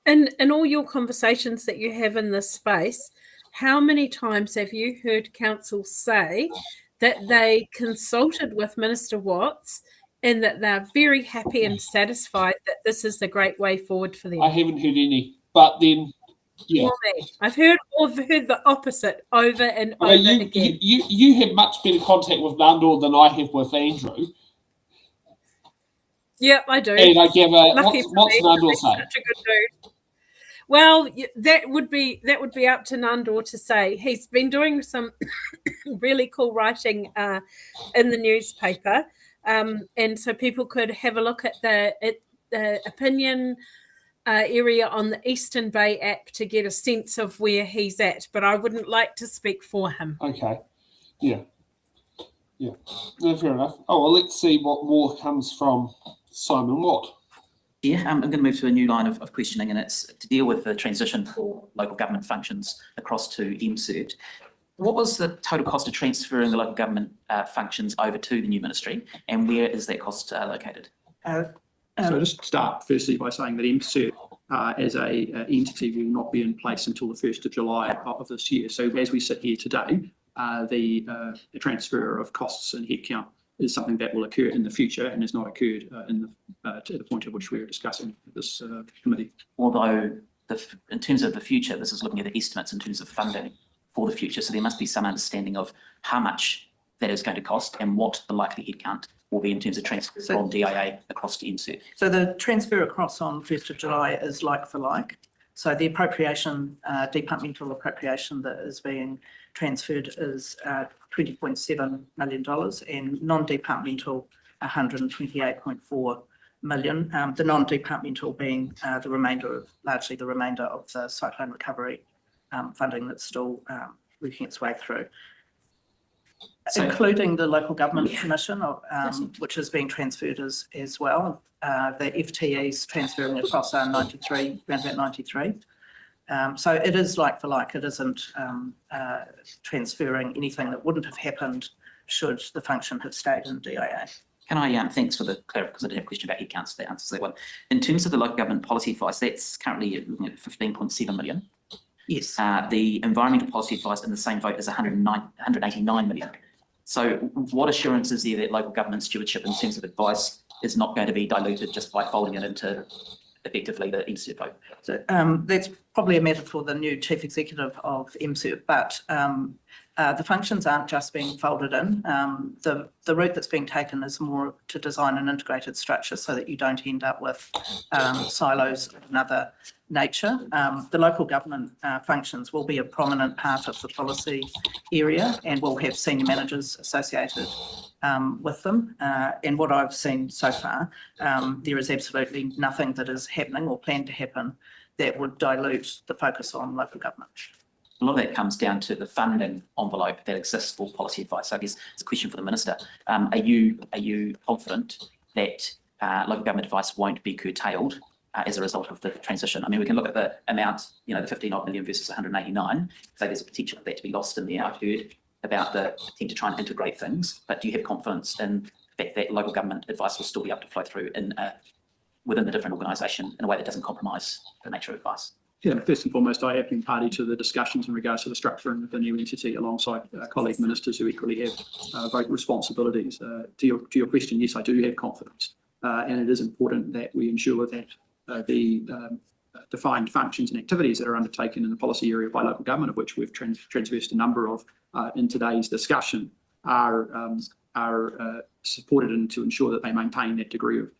Speaker 3: And in all your conversations that you have in this space, how many times have you heard council say that they consulted with Minister Watts and that they're very happy and satisfied that this is the great way forward for them?
Speaker 2: I haven't heard any, but then, yeah.
Speaker 3: I've heard the opposite over and over again.
Speaker 2: You have much better contact with Nandor than I have with Andrew.
Speaker 3: Yep, I do.
Speaker 2: And I gather, what's Nandor say?
Speaker 3: Such a good dude. Well, that would be up to Nandor to say. He's been doing some really cool writing in the newspaper, and so people could have a look at the opinion area on the Eastern Bay app to get a sense of where he's at. But I wouldn't like to speak for him.
Speaker 2: Okay, yeah. No, fair enough. Oh, well, let's see what more comes from Simon Watt.
Speaker 6: Yeah, I'm going to move to a new line of questioning, and it's to deal with the transition for local government functions across to MCERT. What was the total cost of transferring the local government functions over to the new ministry, and where is that cost located?
Speaker 5: So just start firstly by saying that MCERT as a entity will not be in place until the 1st of July of this year. So as we sit here today, the transfer of costs and headcount is something that will occur in the future and has not occurred to the point at which we're discussing this committee.
Speaker 6: Although in terms of the future, this is looking at the estimates in terms of funding for the future. So there must be some understanding of how much that is going to cost and what the likely headcount will be in terms of transfer from DIA across to MCERT.
Speaker 11: So the transfer across on 1st of July is like for like. So the appropriation, departmental appropriation that is being transferred is $20.7 million and non-departmental $128.4 million. The non-departmental being largely the remainder of the cyclone recovery funding that's still working its way through.
Speaker 6: So,
Speaker 11: including the local government commission, which is being transferred as well. The FTEs transferring across are 93, around about 93. So it is like for like. It isn't transferring anything that wouldn't have happened should the function have stayed in DIA.
Speaker 6: can I, thanks for the clarity, because I did have a question about headcounts, that answers that one. In terms of the local government policy advice, that's currently looking at 15.7 million.
Speaker 11: Yes.
Speaker 6: The environmental policy advice in the same vote is 189 million. So what assurance is there that local government stewardship in terms of advice is not going to be diluted just by folding it into effectively the MCERT vote?
Speaker 11: So that's probably a matter for the new chief executive of MCERT, but the functions aren't just being folded in. The route that's being taken is more to design an integrated structure so that you don't end up with silos of another nature. The local government functions will be a prominent part of the policy area and will have senior managers associated with them. And what I've seen so far, there is absolutely nothing that is happening or planned to happen that would dilute the focus on local government.
Speaker 6: A lot of that comes down to the funding envelope that exists for policy advice. So I guess it's a question for the Minister. Are you confident that local government advice won't be curtailed as a result of the transition? I mean, we can look at the amount, you know, the 15 million versus 189. So there's a potential for that to be lost in there. I've heard about the attempt to try and integrate things, but do you have confidence in the fact that local government advice will still be able to flow through in within the different organisation in a way that doesn't compromise the nature of advice?
Speaker 5: Yeah, first and foremost, I have been party to the discussions in regards to the structuring of the new entity alongside colleague ministers who equally have vote responsibilities. To your question, yes, I do have confidence. And it is important that we ensure that the defined functions and activities that are undertaken in the policy area by local government, of which we've transversed a number of in today's discussion, are supported and to ensure that they maintain that degree of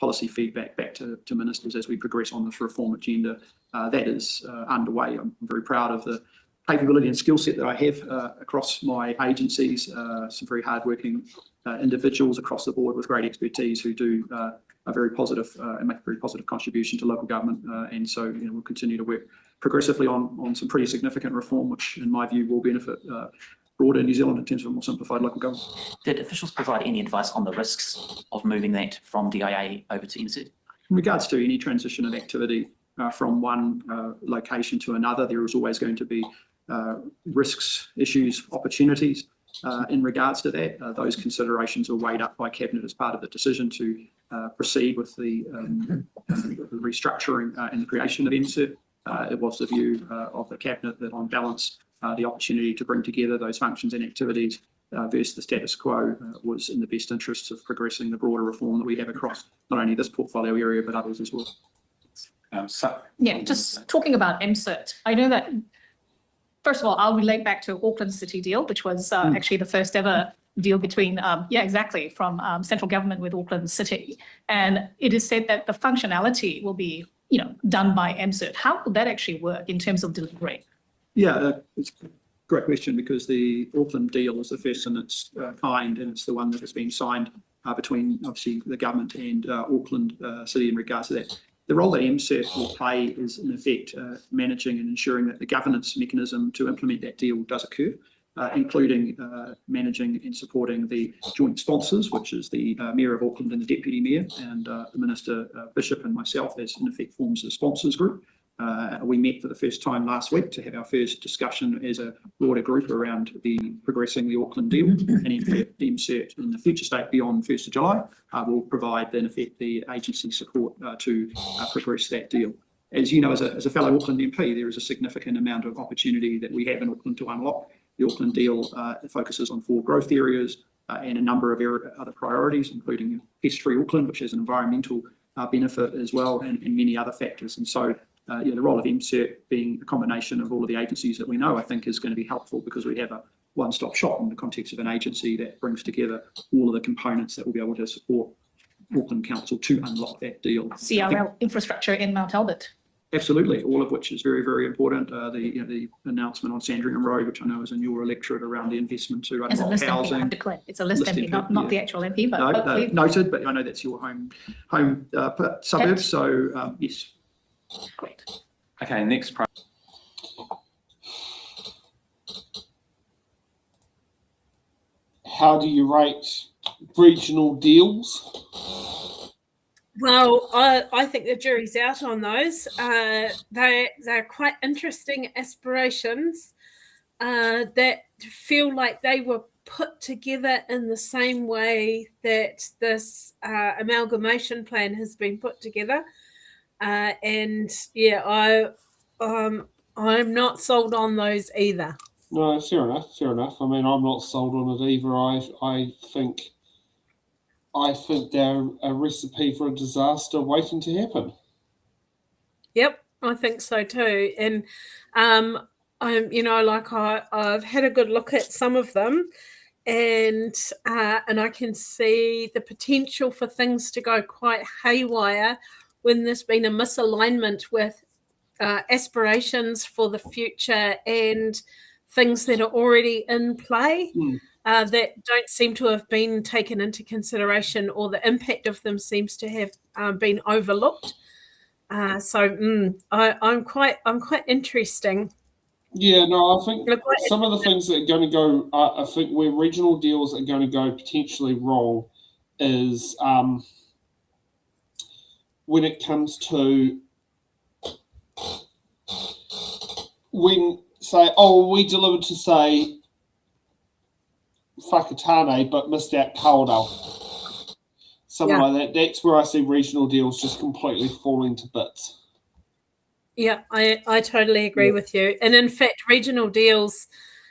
Speaker 5: policy feedback back to ministers as we progress on this reform agenda. That is underway. I'm very proud of the capability and skill set that I have across my agencies, some very hardworking individuals across the board with great expertise who do a very positive and make a very positive contribution to local government. And so, you know, we'll continue to work progressively on some pretty significant reform, which in my view will benefit broader New Zealand in terms of a more simplified local government.
Speaker 6: Did officials provide any advice on the risks of moving that from DIA over to MCERT?
Speaker 5: In regards to any transition of activity from one location to another, there is always going to be risks, issues, opportunities in regards to that. Those considerations are weighed up by Cabinet as part of the decision to proceed with the restructuring and the creation of MCERT. It was the view of the Cabinet that on balance, the opportunity to bring together those functions and activities versus the status quo was in the best interests of progressing the broader reform that we have across not only this portfolio area, but others as well.
Speaker 12: Yeah, just talking about MCERT, I know that, first of all, I'll relate back to Auckland City deal, which was actually the first ever deal between, from central government with Auckland City. And it is said that the functionality will be, you know, done by MCERT. How will that actually work in terms of delivery? Yeah,
Speaker 5: it's a great question because the Auckland deal is the first in its kind, and it's the one that has been signed between obviously the government and Auckland City in regards to that. The role that MCERT will play is in effect managing and ensuring that the governance mechanism to implement that deal does occur. including managing and supporting the joint sponsors, which is the Mayor of Auckland and the Deputy Mayor, and the Minister Bishop and myself, as in effect forms the sponsors group. We met for the first time last week to have our first discussion as a broader group around progressing the Auckland deal, and in fact, the MCERT in the future state beyond 1st of July will provide, in effect, the agency support to progress that deal. As you know, as a fellow Auckland MP, there is a significant amount of opportunity that we have in Auckland to unlock. The Auckland deal focuses on 4 growth areas and a number of other priorities, including pest-free Auckland, which has an environmental benefit as well, and many other factors. And so the role of MCERT being a combination of all of the agencies that we know, I think is going to be helpful, because we have a one-stop shop in the context of an agency that brings together all of the components that will be able to support Auckland Council to unlock that deal.
Speaker 12: CRL infrastructure in Mount Albert.
Speaker 5: Absolutely, all of which is very, very important. The announcement on Sandringham Road, which I know is in your electorate, around the investment to
Speaker 12: As a
Speaker 5: unlock
Speaker 12: list MP, I
Speaker 5: housing.
Speaker 12: have to clear. It's a list MP, not
Speaker 5: yeah.
Speaker 12: the actual MP, but
Speaker 5: No,
Speaker 12: hopefully.
Speaker 5: noted, but I know that's your home suburb, so yes.
Speaker 12: Great.
Speaker 8: Okay, next.
Speaker 2: How do you rate regional deals?
Speaker 3: Well, I think the jury's out on those. They're quite interesting aspirations that feel like they were put together in the same way that this amalgamation plan has been put together. And yeah, I'm not sold on those either.
Speaker 2: No, fair enough. I mean, I'm not sold on it either. I think they're a recipe for a disaster waiting to happen.
Speaker 3: Yep, I think so too. And I've had a good look at some of them, and I can see the potential for things to go quite haywire when there's been a misalignment with aspirations for the future and things that are already in play that don't seem to have been taken into consideration, or the impact of them seems to have been overlooked. I'm quite interesting.
Speaker 2: Yeah, no, I think some of the things that are going to go, I think where regional deals are going to go potentially wrong is when it comes to we delivered to, say, Whakatane, but missed out Kaurau. Something like that. That's where I see regional deals just completely falling to bits.
Speaker 3: Yeah, I totally agree with you. And in fact, regional deals,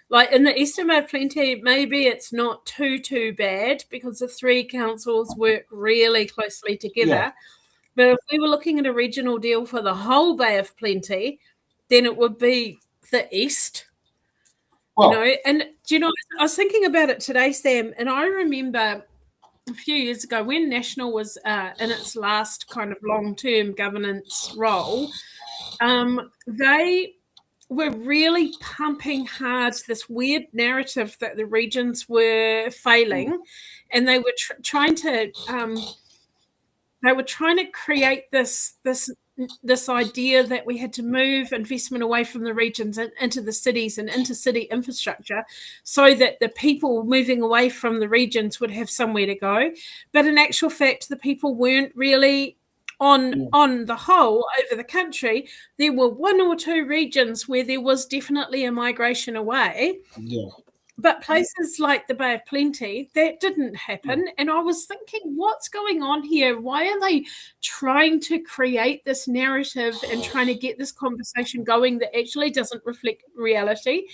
Speaker 3: like in the Eastern Bay of Plenty, maybe it's not too bad because the 3 councils work really closely together. Yeah. But if we were looking at a regional deal for the whole Bay of Plenty, then it would be the East. Well, and do you know, I was thinking about it today, Sam, and I remember a few years ago when National was in its last kind of long-term governance role, they were really pumping hard this weird narrative that the regions were failing, and they were trying to create this idea that we had to move investment away from the regions and into the cities and into city infrastructure so that the people moving away from the regions would have somewhere to go. But in actual fact, the people weren't really on the whole over the country. There were 1 or 2 regions where there was definitely a migration away. Yeah. But places like the Bay of Plenty, that didn't happen. And I was thinking, what's going on here? Why are they trying to create this narrative and trying to get this conversation going that actually doesn't reflect reality?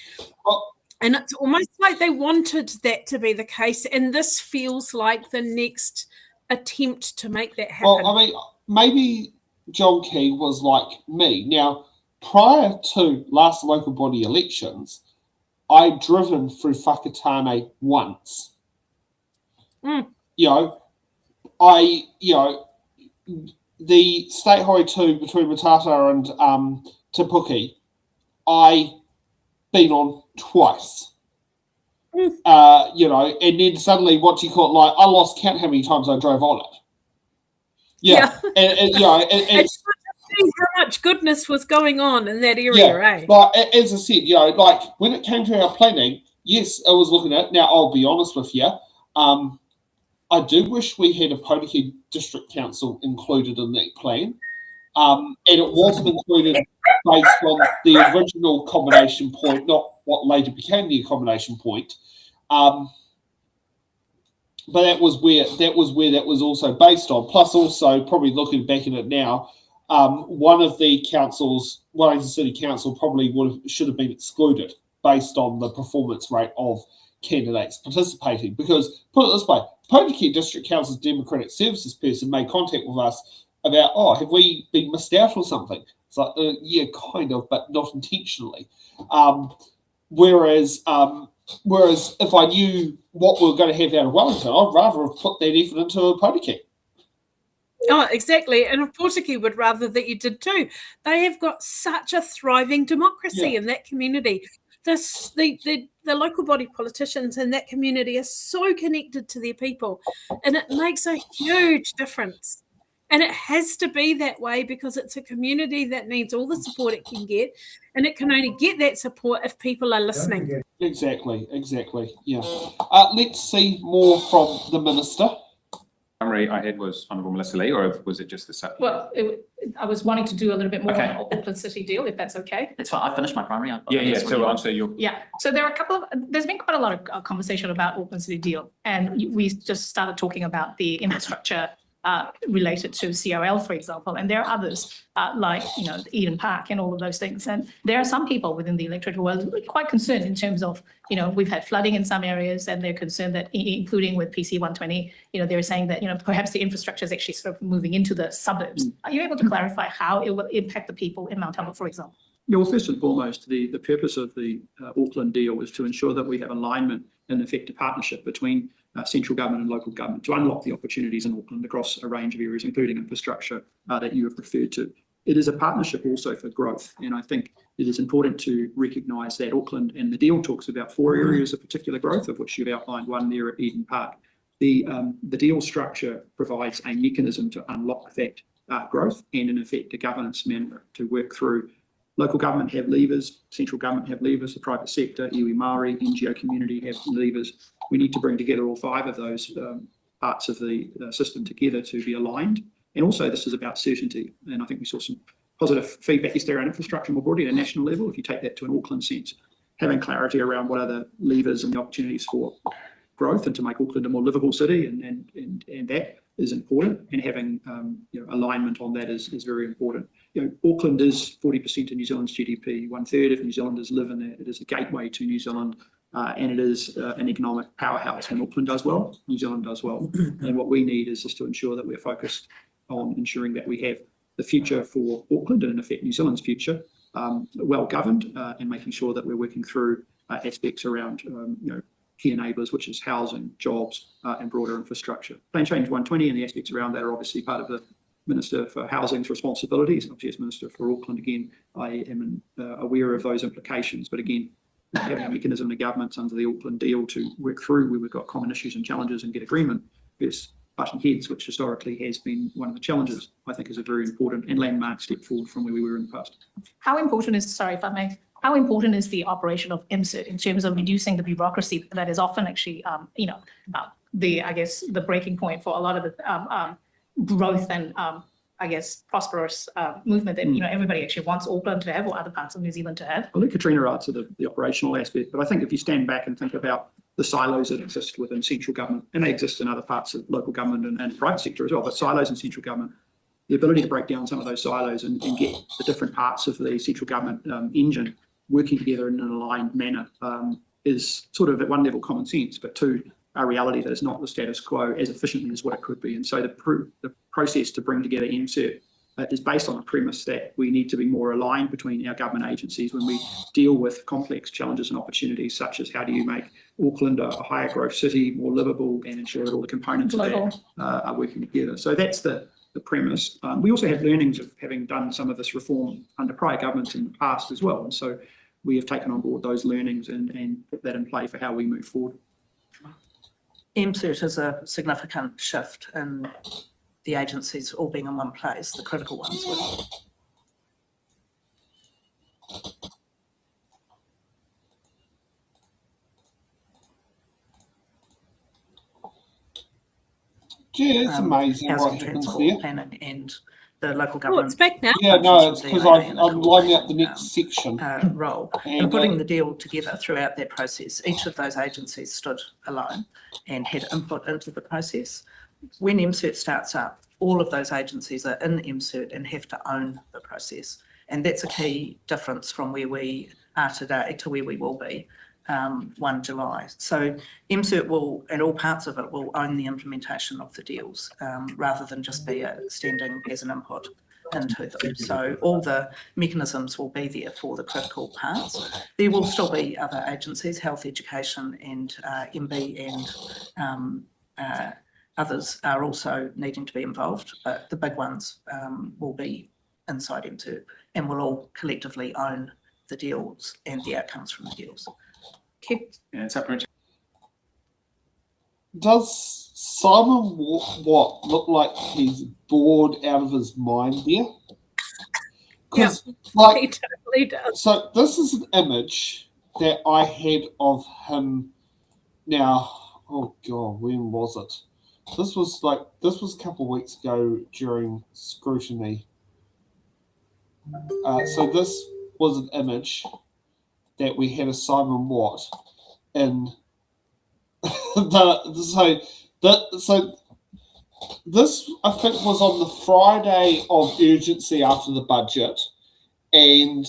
Speaker 3: And it's almost like they wanted that to be the case. And this feels like the next attempt to make that happen.
Speaker 2: Well, I mean, maybe John Key was like me. Now, prior to last local body elections, I'd driven through Whakatane once. The State Highway 2 between Matata and Te I been on twice. And then suddenly, I lost count how many times I drove on it.
Speaker 3: It's how much goodness was going on in that area,
Speaker 2: Like, as I said, when it came to our planning, Yes, I was looking at it. Now, I'll be honest with you. I do wish we had a Potiki District Council included in that plan. And it wasn't included based on the original combination point, not what later became the accommodation point. But that was where that was also based on. Plus, also probably looking back at it now, one of the councils, Wellington City Council, probably should have been excluded based on the performance rate of candidates participating. Because put it this way, Potiki District Council's Democratic Services person made contact with us about, have we been missed out or something? It's like, yeah, kind of, but not intentionally. Whereas if I knew what we were going to have out of Wellington, I'd rather have put that effort into a Potiki.
Speaker 3: Oh, exactly. And Potiki would rather that you did too. They have got such a thriving democracy in that community. The local body politicians in that community are so connected to their people, and it makes a huge difference. And it has to be that way because it's a community that needs all the support it can get, and it can only get that support if people are listening.
Speaker 2: Exactly. Yeah. Let's see more from the Minister.
Speaker 8: Summary I had was Honourable Melissa Lee, or was it just the
Speaker 12: Well, I was wanting to do a little bit more
Speaker 8: Okay.
Speaker 12: on the Auckland City deal, if that's okay.
Speaker 6: That's fine. I finished my primary.
Speaker 8: So answer your.
Speaker 12: Yeah, so there's been quite a lot of conversation about Auckland City deal, and we just started talking about the infrastructure related to CRL, for example, and there are others like, Eden Park and all of those things. And there are some people within the electorate who are quite concerned in terms of, we've had flooding in some areas, and they're concerned that, including with PC 120, they're saying that, perhaps the infrastructure is actually sort of moving into the suburbs. Are you able to clarify how it will impact the people in Mount Albert, for example?
Speaker 5: Yeah, well, first and foremost, the purpose of the Auckland deal was to ensure that we have alignment and effective partnership between central government and local government to unlock the opportunities in Auckland across a range of areas, including infrastructure that you have referred to. It is a partnership also for growth, and I think it is important to recognise that Auckland and the deal talks about 4 areas of particular growth, of which you've outlined one there at Eden Park. The deal structure provides a mechanism to unlock that growth and, in effect, a governance manner to work through. Local government have levers, central government have levers, the private sector, iwi Māori, NGO community have levers. We need to bring together all 5 of those parts of the system together to be aligned. And also this is about certainty. And I think we saw some positive feedback yesterday around infrastructure more broadly at a national level. If you take that to an Auckland sense, having clarity around what are the levers and the opportunities for growth and to make Auckland a more livable city, and that is important. And having alignment on that is very important. Auckland is 40% of New Zealand's GDP. 1/3 of New Zealanders live in it. It is a gateway to New Zealand, and it is an economic powerhouse. When Auckland does well, New Zealand does well. And what we need is just to ensure that we're focused on ensuring that we have the future for Auckland and, in effect, New Zealand's future well governed, and making sure that we're working through aspects around key enablers, which is housing, jobs, and broader infrastructure. Plan Change 120 and the aspects around that are obviously part of the Minister for Housing's responsibilities. Obviously, as Minister for Auckland, again, I am aware of those implications. But again, having a mechanism in the government under the Auckland deal to work through where we've got common issues and challenges and get agreement versus butting heads, which historically has been one of the challenges, I think is a very important and landmark step forward from where we were in the past.
Speaker 12: How important is the operation of MCERT in terms of reducing the bureaucracy that is often actually, the breaking point for a lot of the growth and, prosperous movement that, everybody actually wants Auckland to have or other parts of New Zealand to have?
Speaker 5: I'll let Katrina answer the operational aspect, but I think if you stand back and think about the silos that exist within central government, and they exist in other parts of local government and private sector as well, but silos in central government, the ability to break down some of those silos and get the different parts of the central government engine working together in an aligned manner is sort of at one level common sense, but two, a reality that is not the status quo as efficiently as what it could be. And so the process to bring together MCERT is based on the premise that we need to be more aligned between our government agencies when we deal with complex challenges and opportunities, such as how do you make Auckland a higher growth city, more livable, and ensure that all the components of that are working together. So that's the premise. We also have learnings of having done some of this reform under prior governments in the past as well. And so we have taken on board those learnings and put that in play for how we move forward.
Speaker 11: MCERT is a significant shift in the agencies all being in one place, the critical ones will.
Speaker 2: Yeah, it's amazing
Speaker 11: housing,
Speaker 2: what happens
Speaker 11: transport,
Speaker 2: there.
Speaker 11: planning and the local
Speaker 3: Oh,
Speaker 11: government.
Speaker 3: it's back now.
Speaker 2: Yeah, no, it's
Speaker 11: functions
Speaker 2: because
Speaker 11: of the DA
Speaker 2: I'm
Speaker 11: and
Speaker 2: lining up the
Speaker 11: coordinating,
Speaker 2: next section.
Speaker 11: role
Speaker 2: And,
Speaker 11: and putting the deal together throughout that process. Each of those agencies stood alone and had input into the process. When MCERT starts up, all of those agencies are in MCERT and have to own the process. And that's a key difference from where we are today to where we will be 1 July. So MCERT will, and all parts of it, will own the implementation of the deals rather than just be standing as an input into them. So all the mechanisms will be there for the critical parts. There will still be other agencies, health, education and MB and others are also needing to be involved, but the big ones will be inside MCERT and will all collectively own the deals and the outcomes from the deals.
Speaker 8: Yeah, supplementary.
Speaker 2: Does Simon Watt look like he's bored out of his mind there? Because,
Speaker 3: He
Speaker 2: like,
Speaker 3: totally does.
Speaker 2: so this is an image that I had of him now. Oh God, when was it? This was a couple of weeks ago during Scrutiny. So this was an image that we had of Simon Watt in so this I think was on the Friday of urgency after the budget, and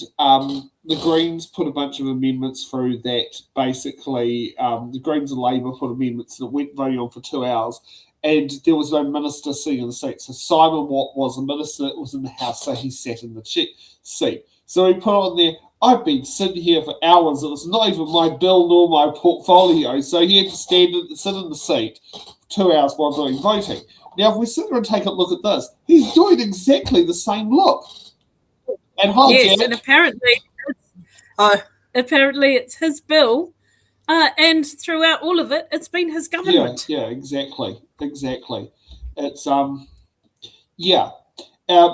Speaker 2: the Greens put a bunch of amendments through that basically the Greens and Labour put amendments that went voting on for 2 hours, and there was no minister sitting in the seat. So Simon Watt was a minister that was in the House, so he sat in the seat. So he put on there, I've been sitting here for hours, and it's not even my bill nor my portfolio, so he had to sit in the seat for 2 hours while doing voting. Now, if we sit there and take a look at this, he's doing exactly the same look. And hi,
Speaker 3: Yes,
Speaker 2: Janet.
Speaker 3: and apparently it's his bill, and throughout all of it, it's been his government.
Speaker 2: Yeah, exactly. It's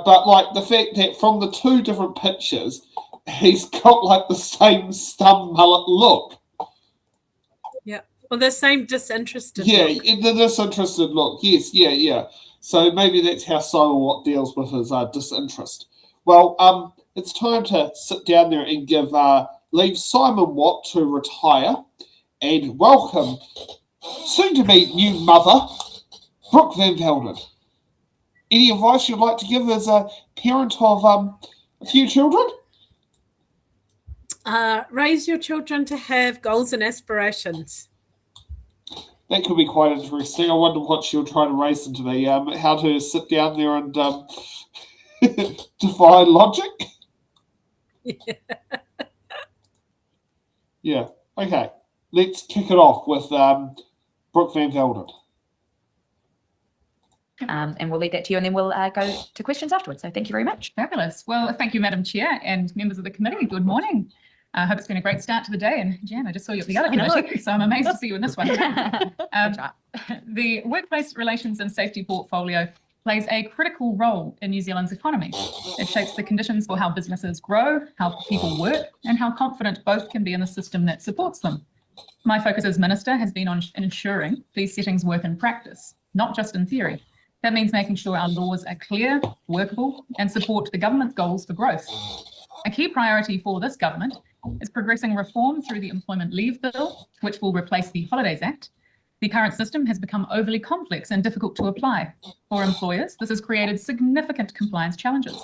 Speaker 2: but like the fact that from the two different pictures, he's got like the same stub mullet look.
Speaker 3: Yeah, well, the same disinterested
Speaker 2: Yeah,
Speaker 3: look.
Speaker 2: the disinterested look. Yes, yeah. So maybe that's how Simon Watt deals with his disinterest. Well, it's time to sit down there and leave Simon Watt to retire and welcome soon-to-be new mother, Brooke Van Velden. Any advice you'd like to give as a parent of a few children?
Speaker 3: Raise your children to have goals and aspirations.
Speaker 2: That could be quite interesting. I wonder what she'll try to raise them to be. How to sit down there and defy logic? Yeah. Okay. Let's kick it off with Brooke Van Velden.
Speaker 13: And we'll leave that to you, and then we'll go to questions afterwards. So thank you very much.
Speaker 12: Fabulous. Well, thank you, Madam Chair and members of the committee. Good morning. I hope it's been a great start to the day. And Jan, I just saw you at the other committee, so I'm amazed to see you in this one. The Workplace Relations and Safety portfolio plays a critical role in New Zealand's economy. It shapes the conditions for how businesses grow, how people work, and how confident both can be in the system that supports them. My focus as Minister has been on ensuring these settings work in practice, not just in theory. That means making sure our laws are clear, workable, and support the government's goals for growth. A key priority for this government is progressing reform through the Employment Leave Bill, which will replace the Holidays Act. The current system has become overly complex and difficult to apply. For employers, this has created significant compliance challenges.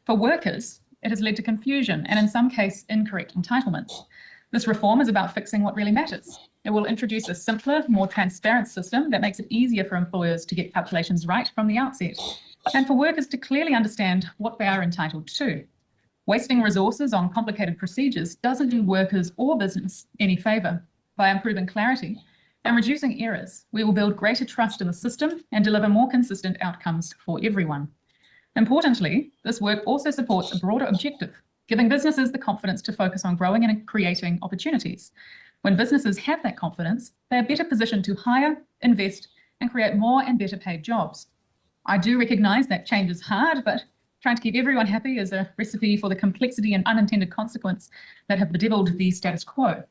Speaker 12: For workers, it has led to confusion and, in some cases, incorrect entitlements. This reform is about fixing what really matters. It will introduce a simpler, more transparent system that makes it easier for employers to get calculations right from the outset, and for workers to clearly understand what they are entitled to. Wasting resources on complicated procedures doesn't do workers or business any favour. By improving clarity and reducing errors, we will build greater trust in the system and deliver more consistent outcomes for everyone. Importantly, this work also supports a broader objective, giving businesses the confidence to focus on growing and creating opportunities. When businesses have that confidence, they are better positioned to hire, invest, and create more and better paid jobs. I do recognise that change is hard, but trying to keep everyone happy is a recipe for the complexity and unintended consequence that have bedeviled the status quo.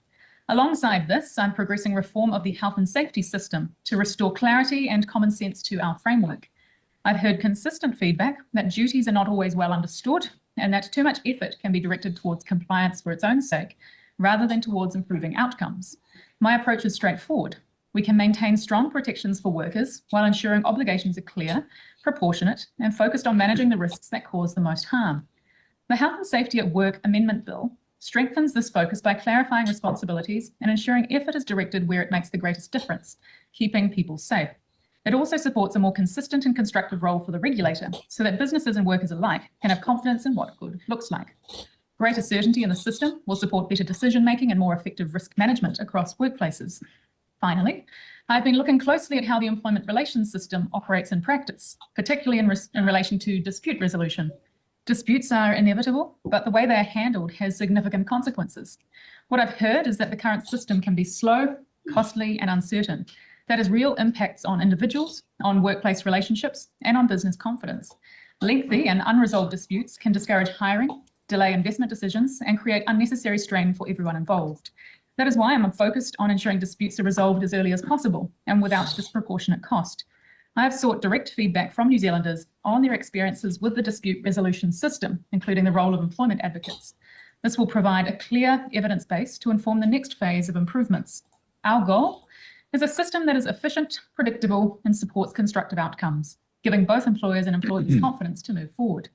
Speaker 12: Alongside this, I'm progressing reform of the health and safety system to restore clarity and common sense to our framework. I've heard consistent feedback that duties are not always well understood and that too much effort can be directed towards compliance for its own sake, rather than towards improving outcomes. My approach is straightforward. We can maintain strong protections for workers while ensuring obligations are clear, proportionate, and focused on managing the risks that cause the most harm. The Health and Safety at Work Amendment Bill strengthens this focus by clarifying responsibilities and ensuring effort is directed where it makes the greatest difference, keeping people safe. It also supports a more consistent and constructive role for the regulator so that businesses and workers alike can have confidence in what good looks like. Greater certainty in the system will support better decision-making and more effective risk management across workplaces. Finally, I've been looking closely at how the employment relations system operates in practice, particularly in relation to dispute resolution. Disputes are inevitable, but the way they are handled has significant consequences. What I've heard is that the current system can be slow, costly, and uncertain. That has real impacts on individuals, on workplace relationships, and on business confidence. Lengthy and unresolved disputes can discourage hiring, delay investment decisions, and create unnecessary strain for everyone involved. That is why I'm focused on ensuring disputes are resolved as early as possible and without disproportionate cost. I have sought direct feedback from New Zealanders on their experiences with the dispute resolution system, including the role of employment advocates. This will provide a clear evidence base to inform the next phase of improvements. Our goal is a system that is efficient, predictable, and supports constructive outcomes, giving both employers and employees confidence to move forward.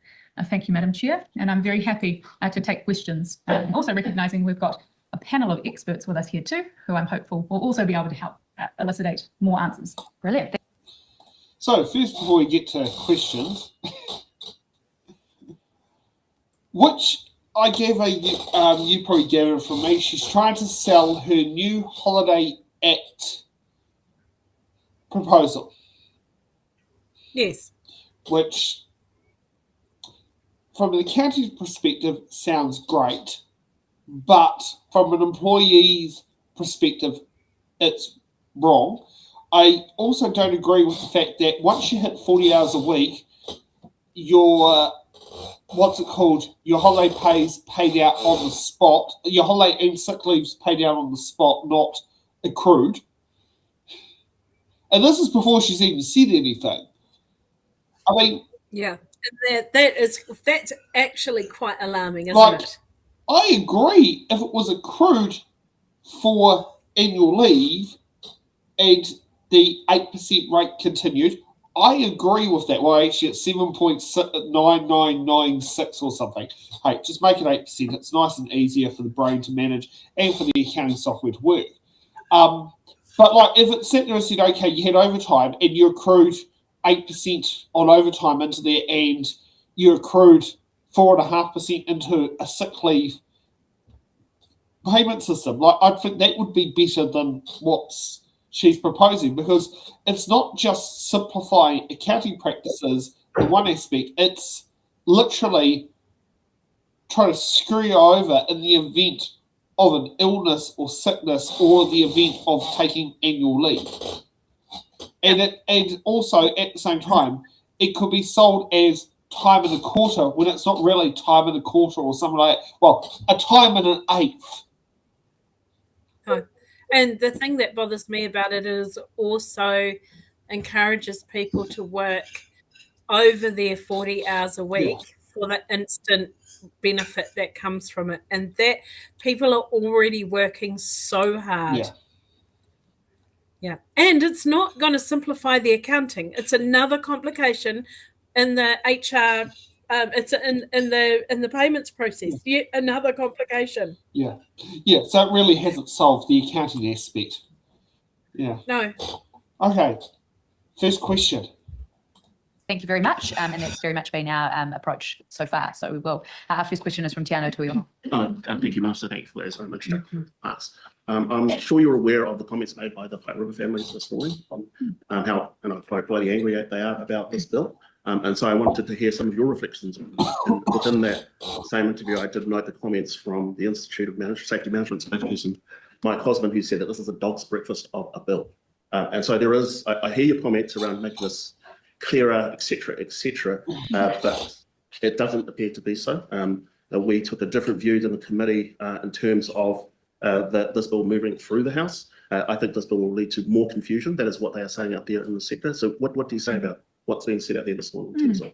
Speaker 12: Thank you, Madam Chair, and I'm very happy to take questions. Also recognising we've got a panel of experts with us here too, who I'm hopeful will also be able to help elucidate more answers.
Speaker 13: Brilliant.
Speaker 2: So first, before we get to questions, which I gather you probably gathered from me, she's trying to sell her new Holiday Act proposal.
Speaker 3: Yes.
Speaker 2: Which, from an accounting perspective, sounds great, but from an employee's perspective, it's wrong. I also don't agree with the fact that once you hit 40 hours a week, your your holiday pay's paid out on the spot. Your holiday and sick leave's paid out on the spot, not accrued. And this is before she's even said anything. I mean,
Speaker 3: yeah, that's actually quite alarming, isn't it?
Speaker 2: I agree if it was accrued for annual leave and the 8% rate continued, I agree with that. Well, actually, it's 7.9996 or something. Hey, just make it 8%. It's nice and easier for the brain to manage and for the accounting software to work. But like, if it sat there and said, okay, you had overtime and you accrued 8% on overtime into there, and you accrued 4.5% into a sick leave payment system, like I think that would be better than what's she's proposing, because it's not just simplifying accounting practices in one aspect, it's literally trying to screw you over in the event of an illness or sickness or the event of taking annual leave. And also at the same time, it could be sold as time and a quarter when it's not really time and a quarter or something like that. Well, a time and an eighth.
Speaker 3: Oh. And the thing that bothers me about it is also encourages people to work over their 40 hours a week for the instant benefit that comes from it. And that people are already working so hard. Yeah. And it's not going to simplify the accounting. It's another complication in the HR. It's in the payments process. Yet another complication.
Speaker 2: Yeah. So it really hasn't solved the accounting aspect. Yeah.
Speaker 3: No.
Speaker 2: Okay. First question.
Speaker 13: Thank you very much, and that's very much been our approach so far. So we will. Our first question is from Tiano Tuio.
Speaker 14: Thank you, Minister. Thank you for that. Much I'm sure you're aware of the comments made by the White River families this morning on how quite bloody angry they are about this bill. And so I wanted to hear some of your reflections. And within that same interview, I did note the comments from the Institute of Safety Management spokesperson, Mike Hosman, who said that this is a dog's breakfast of a bill. And so there is, I hear your comments around making this clearer, etc., but it doesn't appear to be so. We took a different view than the committee in terms of this bill moving through the House. I think this bill will lead to more confusion. That is what they are saying out there in the sector. So what do you say about what's being said out there this morning in terms of?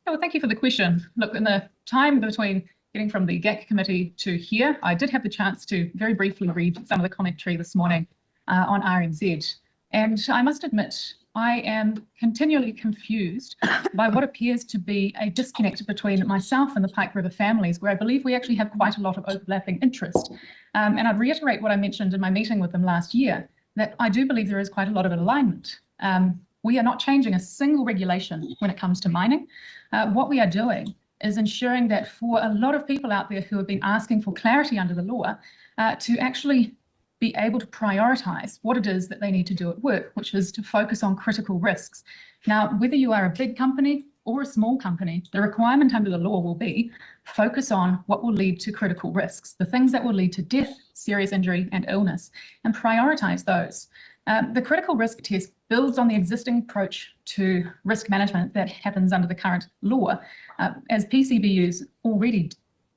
Speaker 12: Well, thank you for the question. Look, in the time between getting from the GAC committee to here, I did have the chance to very briefly read some of the commentary this morning on RMZ. And I must admit, I am continually confused by what appears to be a disconnect between myself and the Pike River families, where I believe we actually have quite a lot of overlapping interest. And I'd reiterate what I mentioned in my meeting with them last year, that I do believe there is quite a lot of alignment. We are not changing a single regulation when it comes to mining. What we are doing is ensuring that for a lot of people out there who have been asking for clarity under the law, to actually be able to prioritize what it is that they need to do at work, which is to focus on critical risks. Now, whether you are a big company or a small company, the requirement under the law will be focus on what will lead to critical risks, the things that will lead to death, serious injury, and illness, and prioritize those. The critical risk test builds on the existing approach to risk management that happens under the current law. As PCBUs already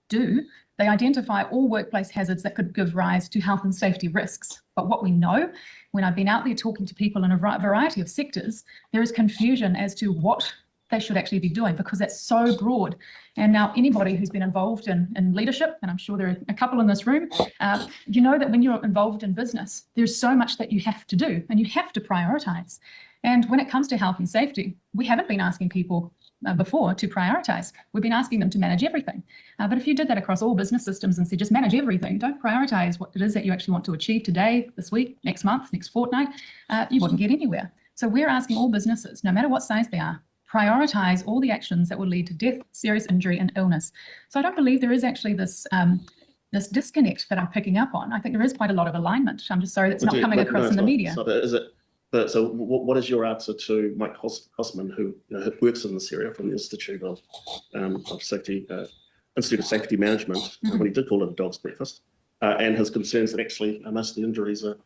Speaker 12: do, they identify all workplace hazards that could give rise to health and safety risks. But what we know, when I've been out there talking to people in a variety of sectors, there is confusion as to what they should actually be doing, because that's so broad. And now anybody who's been involved in leadership, and I'm sure there are a couple in this room, you know that when you're involved in business, there's so much that you have to do and you have to prioritize. And when it comes to health and safety, we haven't been asking people before to prioritize. We've been asking them to manage everything. But if you did that across all business systems and said, just manage everything, don't prioritize what it is that you actually want to achieve today, this week, next month, next fortnight, you wouldn't get anywhere. So we're asking all businesses, no matter what size they are, prioritize all the actions that will lead to death, serious injury, and illness. So I don't believe there is actually this this disconnect that I'm picking up on. I think there is quite a lot of alignment. I'm just sorry that's not coming across in the media.
Speaker 14: So what is your answer to Mike Hosman, who works in this area from the Institute of Safety, Institute of Safety Management, when he did call it a dog's breakfast, and his concerns that actually most of the injuries are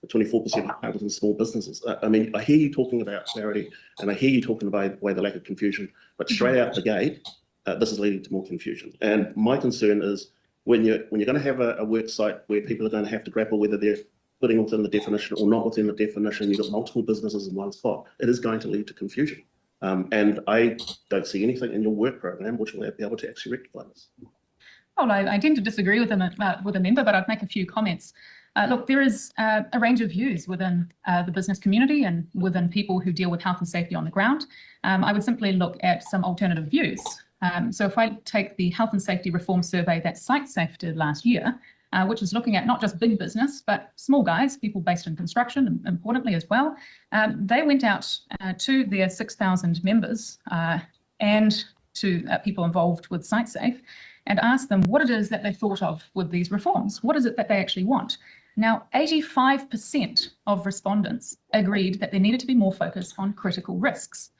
Speaker 14: 24% are within small businesses. I mean, I hear you talking about clarity, and I hear you talking about the lack of confusion, but straight out the gate, this is leading to more confusion. And my concern is when you're going to have a work site where people are going to have to grapple whether they're putting within the definition or not within the definition, you've got multiple businesses in one spot, it is going to lead to confusion. And I don't see anything in your work program which will be able to actually rectify this.
Speaker 12: Well, I tend to disagree with a member, but I'd make a few comments. Look, there is a range of views within the business community and within people who deal with health and safety on the ground. I would simply look at some alternative views. So if I take the health and safety reform survey that SiteSafe did last year, which is looking at not just big business, but small guys, people based in construction, importantly as well. They went out to their 6,000 members and to people involved with SiteSafe and asked them what it is that they thought of with these reforms. What is it that they actually want? Now, 85% of respondents agreed that there needed to be more focus on critical risks.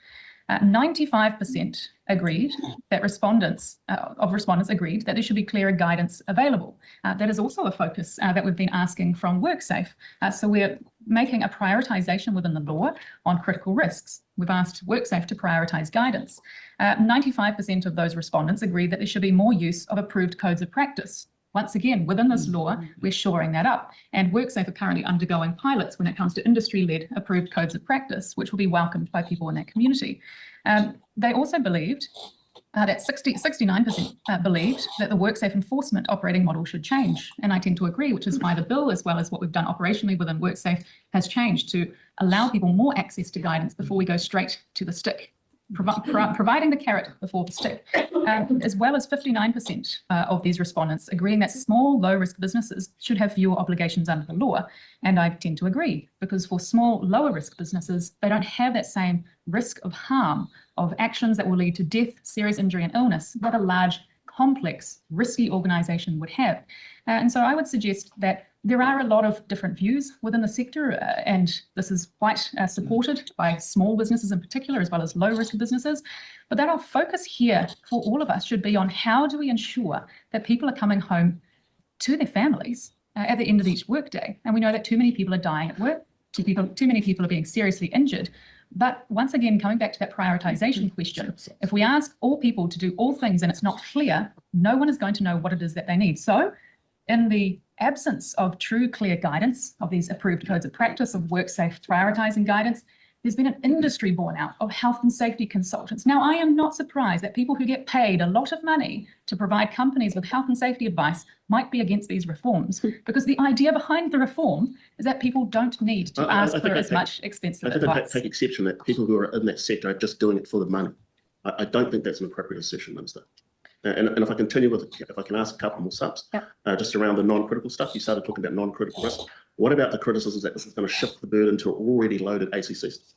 Speaker 12: 95% agreed that respondents agreed that there should be clearer guidance available. That is also a focus that we've been asking from WorkSafe. So we're making a prioritisation within the law on critical risks. We've asked WorkSafe to prioritise guidance. 95% of those respondents agreed that there should be more use of approved codes of practice. Once again, within this law, we're shoring that up. And WorkSafe are currently undergoing pilots when it comes to industry-led approved codes of practice, which will be welcomed by people in that community. They also believed that 69% believed that the WorkSafe enforcement operating model should change. And I tend to agree, which is why the bill, as well as what we've done operationally within WorkSafe, has changed to allow people more access to guidance before we go straight to the stick. Providing the carrot before the stick, as well as 59% of these respondents agreeing that small, low-risk businesses should have fewer obligations under the law. And I tend to agree, because for small, lower-risk businesses, they don't have that same risk of harm, of actions that will lead to death, serious injury, and illness that a large, complex, risky organisation would have. And so I would suggest that there are a lot of different views within the sector, and this is quite supported by small businesses in particular, as well as low-risk businesses. But that our focus here for all of us should be on how do we ensure that people are coming home to their families at the end of each workday. And we know that too many people are dying at work, too many people are being seriously injured. But once again, coming back to that prioritisation question, if we ask all people to do all things and it's not clear, no one is going to know what it is that they need. So in the
Speaker 13: absence of true clear guidance of these approved codes of practice of WorkSafe prioritising guidance, there's been an industry born out of health and safety consultants. Now, I am not surprised that people who get paid a lot of money to provide companies with health and safety advice might be against these reforms, because the idea behind the reform is that people don't need to ask for as much expensive advice.
Speaker 14: I take exception that people who are in that sector are just doing it for the money. I don't think that's an appropriate assertion, Minister. And if I continue with, if I can ask a couple more subs, just around the non-critical stuff, you started talking about non-critical risk. What about the criticisms that this is going to shift the burden to already loaded ACCs?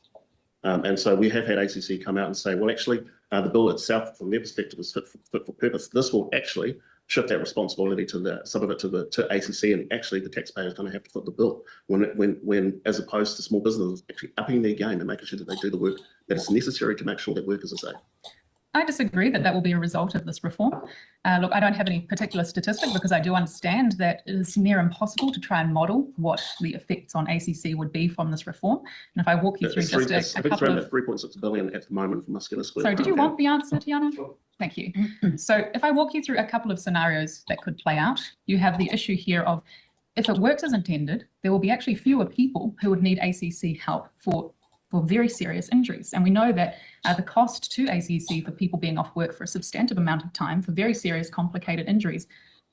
Speaker 14: And so we have had ACC come out and say, well, actually, the bill itself, from their perspective, is fit for purpose. This will actually shift that responsibility to some of it to ACC, and actually the taxpayer is going to have to foot the bill when as opposed to small businesses actually upping their game and making sure that they do the work that is necessary to make sure that workers are safe.
Speaker 13: I disagree that that will be a result of this reform. Look, I don't have any particular statistic because I do understand that it is near impossible to try and model what the effects on ACC would be from this reform. And if I walk you through just a couple of...
Speaker 14: 3.6 billion at the moment for musculoskeletal.
Speaker 13: Sorry, did you want the answer, Tiana? Thank you. So if I walk you through a couple of scenarios that could play out, you have the issue here of if it works as intended, there will be actually fewer people who would need ACC help for very serious injuries. And we know that the cost to ACC for people being off work for a substantive amount of time for very serious complicated injuries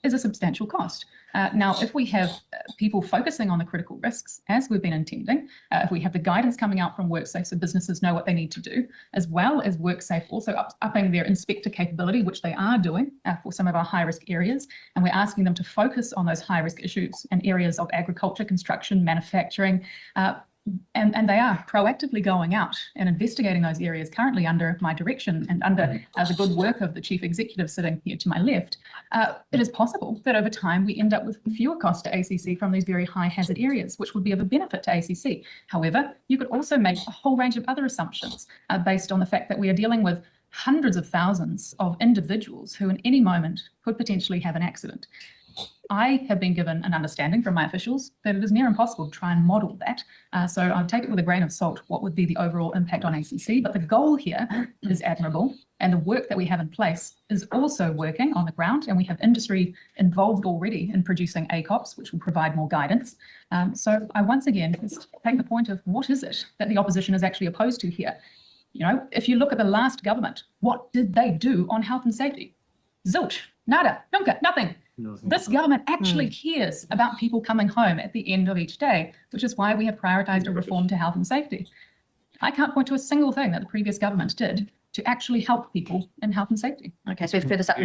Speaker 13: is a substantial cost. Now, if we have people focusing on the critical risks, as we've been intending, if we have the guidance coming out from WorkSafe so businesses know what they need to do, as well as WorkSafe also upping their inspector capability, which they are doing for some of our high-risk areas, and we're asking them to focus on those high-risk issues and areas of agriculture, construction, manufacturing, and they are proactively going out and investigating those areas currently under my direction and under the good work of the chief executive sitting here to my left. It is possible that over time we end up with fewer costs to ACC from these very high hazard areas, which would be of a benefit to ACC. However, you could also make a whole range of other assumptions based on the fact that we are dealing with hundreds of thousands of individuals who in any moment could potentially have an accident. I have been given an understanding from my officials that it is near impossible to try and model that. So I'll take it with a grain of salt, what would be the overall impact on ACC. But the goal here is admirable. And the work that we have in place is also working on the ground. And we have industry involved already in producing ACOPs, which will provide more guidance. So I once again just take the point of what is it that the opposition is actually opposed to here? You know, if you look at the last government, what did they do on health and safety? Zilch, nada, nunca, nothing. This government actually cares about people coming home at the end of each day, which is why we have prioritised a reform to health and safety. I can't point to a single thing that the previous government did to actually help people in health and safety. Okay, so we've further up.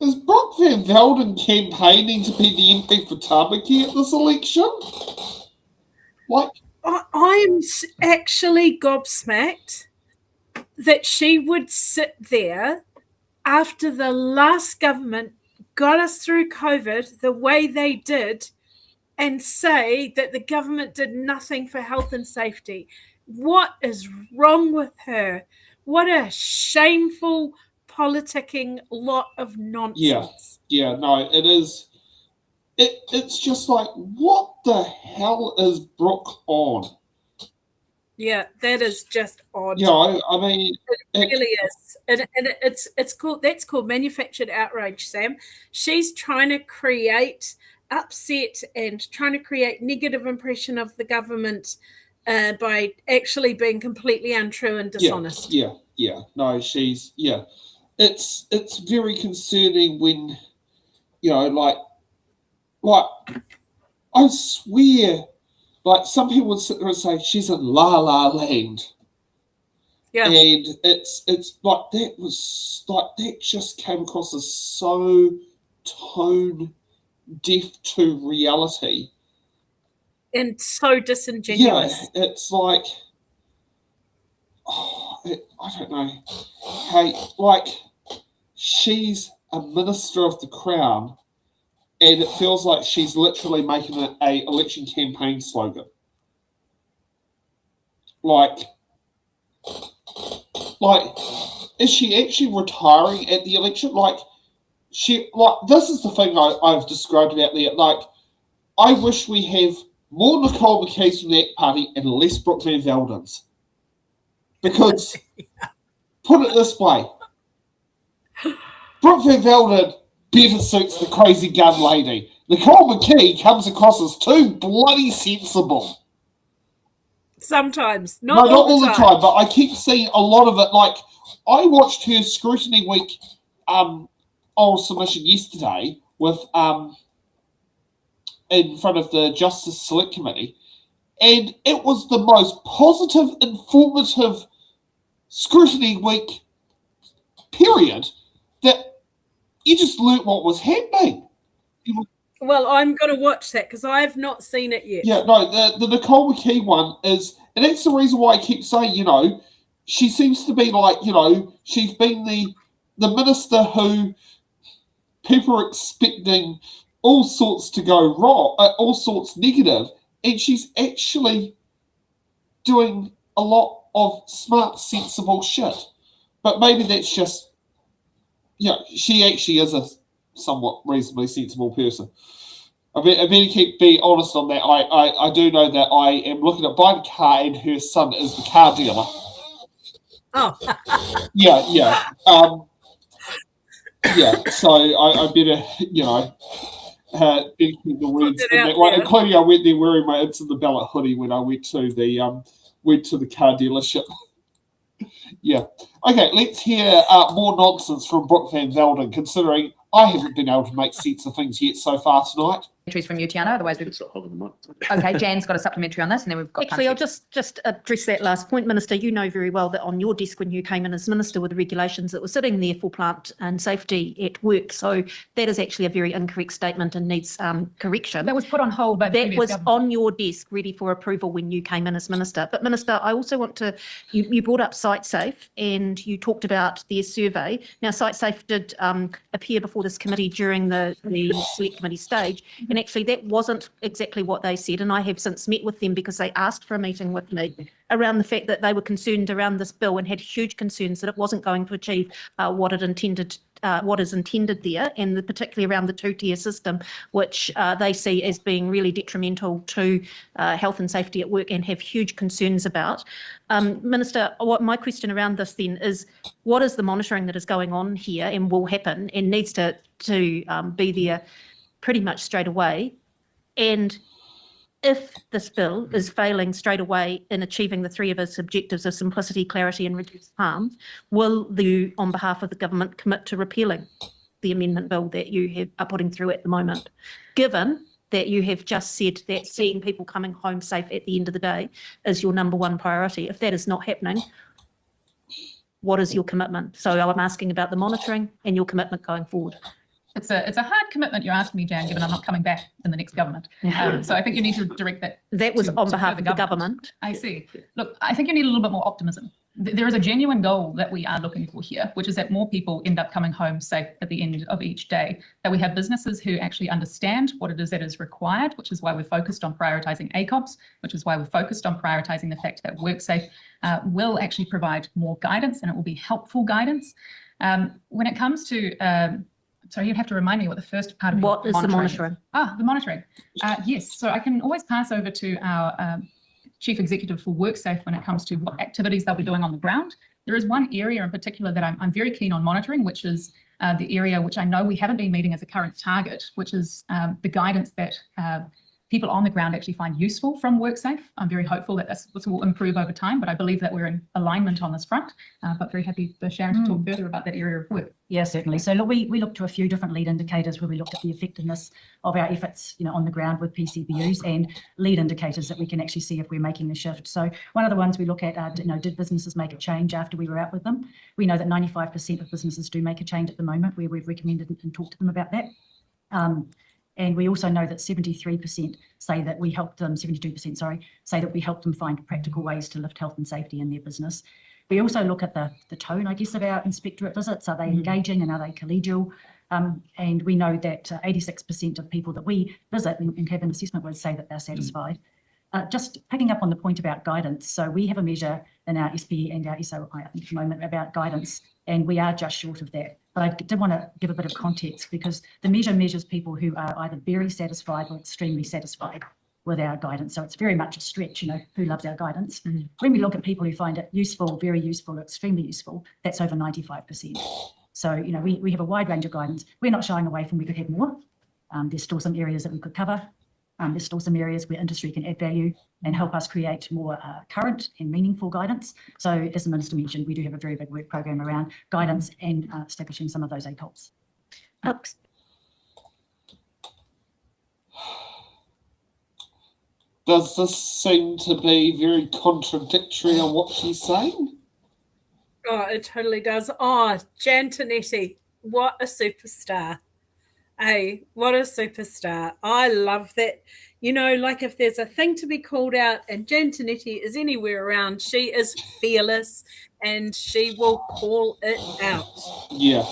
Speaker 2: Is Brock Van Velden campaigning to be the MP for Tamaki at this election? Like,
Speaker 3: I'm actually gobsmacked that she would sit there after the last government got us through COVID the way they did and say that the government did nothing for health and safety. What is wrong with her? What a shameful politicking lot of nonsense.
Speaker 2: Yeah, no, it is. It's just like, what the hell is Brooke on?
Speaker 3: Yeah, that is just odd.
Speaker 2: Yeah, I mean,
Speaker 3: it really is, and it's called, that's called manufactured outrage, Sam. She's trying to create upset and trying to create negative impression of the government by actually being completely untrue and dishonest.
Speaker 2: Yeah. No, it's very concerning when, you know, like I swear. Like, some people would sit there and say, she's in La La Land. Yeah. And it's like, that just came across as so tone deaf to reality.
Speaker 3: And so disingenuous.
Speaker 2: Yeah, it's like, I don't know. Hey, like, she's a minister of the Crown, and it feels like she's literally making an election campaign slogan. Like, is she actually retiring at the election? This is the thing I've described about there. Like, I wish we have more Nicole McKays from the ACT Party and less Brooke Van Veldens. Because, put it this way, Brooke Van Velden better suits the crazy gun lady. Nicole McKee comes across as too bloody sensible.
Speaker 3: Sometimes,
Speaker 2: No,
Speaker 3: not
Speaker 2: not
Speaker 3: all the time.
Speaker 2: but I keep seeing a lot of it. Like, I watched her Scrutiny Week oral submission yesterday with in front of the Justice Select Committee, and it was the most positive, informative Scrutiny Week period that you just learnt what was happening.
Speaker 3: Well, I'm going to watch that because I've not seen it yet.
Speaker 2: Yeah, no, the Nicole McKee one is, and that's the reason why I keep saying, you know, she seems to be like, you know, she's been the minister who people are expecting all sorts to go wrong, all sorts negative, and she's actually doing a lot of smart, sensible shit. But maybe that's just, you know, she actually is a somewhat reasonably sensible person. I better be honest on that. I do know that I am looking at buying a car, and her son is the car dealer.
Speaker 3: Oh.
Speaker 2: Yeah. Yeah, so I better, you know, keep the words in that one. Including, I went there wearing my It's in the Ballot hoodie when I went to the car dealership. Yeah. Okay, let's hear more nonsense from Brooke Van Velden, considering I haven't been able to make sense of things yet so far tonight.
Speaker 15: From you, Tiana. Otherwise, okay, Jan's got a supplementary on this, and then we've got.
Speaker 4: Actually, I'll just address that last point, Minister. You know very well that on your desk when you came in as Minister were the regulations that were sitting there for plant and safety at work. So that is actually a very incorrect statement and needs correction.
Speaker 13: That was put on hold by the
Speaker 4: That was
Speaker 13: government.
Speaker 4: on your desk, ready for approval when you came in as Minister. But Minister, I also want to, you brought up SiteSafe and you talked about their survey. Now, SiteSafe did appear before this committee during the Select Committee stage, and actually that wasn't exactly what they said, and I have since met with them because they asked for a meeting with me around the fact that they were concerned around this bill and had huge concerns that it wasn't going to achieve what is intended there, and particularly around the two-tier system, which they see as being really detrimental to health and safety at work and have huge concerns about. Minister, my question around this then is, what is the monitoring that is going on here and will happen and needs to be there pretty much straight away? And if this bill is failing straight away in achieving the three of its objectives of simplicity, clarity and reduced harm, will you, on behalf of the government, commit to repealing the amendment bill that you are putting through at the moment, given that you have just said that seeing people coming home safe at the end of the day is your number one priority? If that is not happening, what is your commitment? So I'm asking about the monitoring and your commitment going forward.
Speaker 13: It's a hard commitment you're asking me, Jan, given I'm not coming back in the next government. So I think you need to direct that.
Speaker 4: That was on behalf of the government.
Speaker 13: I see. Look, I think you need a little bit more optimism. There is a genuine goal that we are looking for here, which is that more people end up coming home safe at the end of each day, that we have businesses who actually understand what it is that is required, which is why we're focused on prioritising ACOPs, which is why we're focused on prioritising the fact that WorkSafe will actually provide more guidance, and it will be helpful guidance. When it comes to sorry, you'd have to remind me what the first part of
Speaker 4: what is the monitoring?
Speaker 13: The monitoring. Yes, so I can always pass over to our Chief Executive for WorkSafe when it comes to what activities they'll be doing on the ground. There is one area in particular that I'm very keen on monitoring, which is the area which I know we haven't been meeting as a current target, which is the guidance that people on the ground actually find useful from WorkSafe. I'm very hopeful that this will improve over time, but I believe that we're in alignment on this front, but very happy for Sharon to talk further about that area of work.
Speaker 16: Yeah, certainly. So look, we looked to a few different lead indicators where we looked at the effectiveness of our efforts, on the ground with PCBUs, and lead indicators that we can actually see if we're making the shift. So one of the ones we look at are, did businesses make a change after we were out with them? We know that 95% of businesses do make a change at the moment, where we've recommended and talked to them about that. And we also know that 73% say that we helped them, 72%, sorry, say that we helped them find practical ways to lift health and safety in their business. We also look at the tone, I guess, of our inspectorate visits. Are they engaging and are they collegial? And we know that 86% of people that we visit and have an assessment with say that they're satisfied. Just picking up on the point about guidance. So we have a measure in our SPE and our SOI at the moment about guidance, and we are just short of that. But I did want to give a bit of context, because the measure measures people who are either very satisfied or extremely satisfied with our guidance. So it's very much a stretch, who loves our guidance. When we look at people who find it useful, very useful, or extremely useful, that's over 95%. So, we have a wide range of guidance. We're not shying away from we could have more. There's still some areas that we could cover. There's still some areas where industry can add value and help us create more current and meaningful guidance. So as the Minister mentioned, we do have a very big work program around guidance and establishing some of those ACOPs.
Speaker 2: Does this seem to be very contradictory on what she's saying?
Speaker 3: Oh, it totally does. Oh, Jan Tonetti, what a superstar. Hey, what a superstar. I love that. Like if there's a thing to be called out and Jan Tonetti is anywhere around, she is fearless and she will call it out.
Speaker 2: Yeah.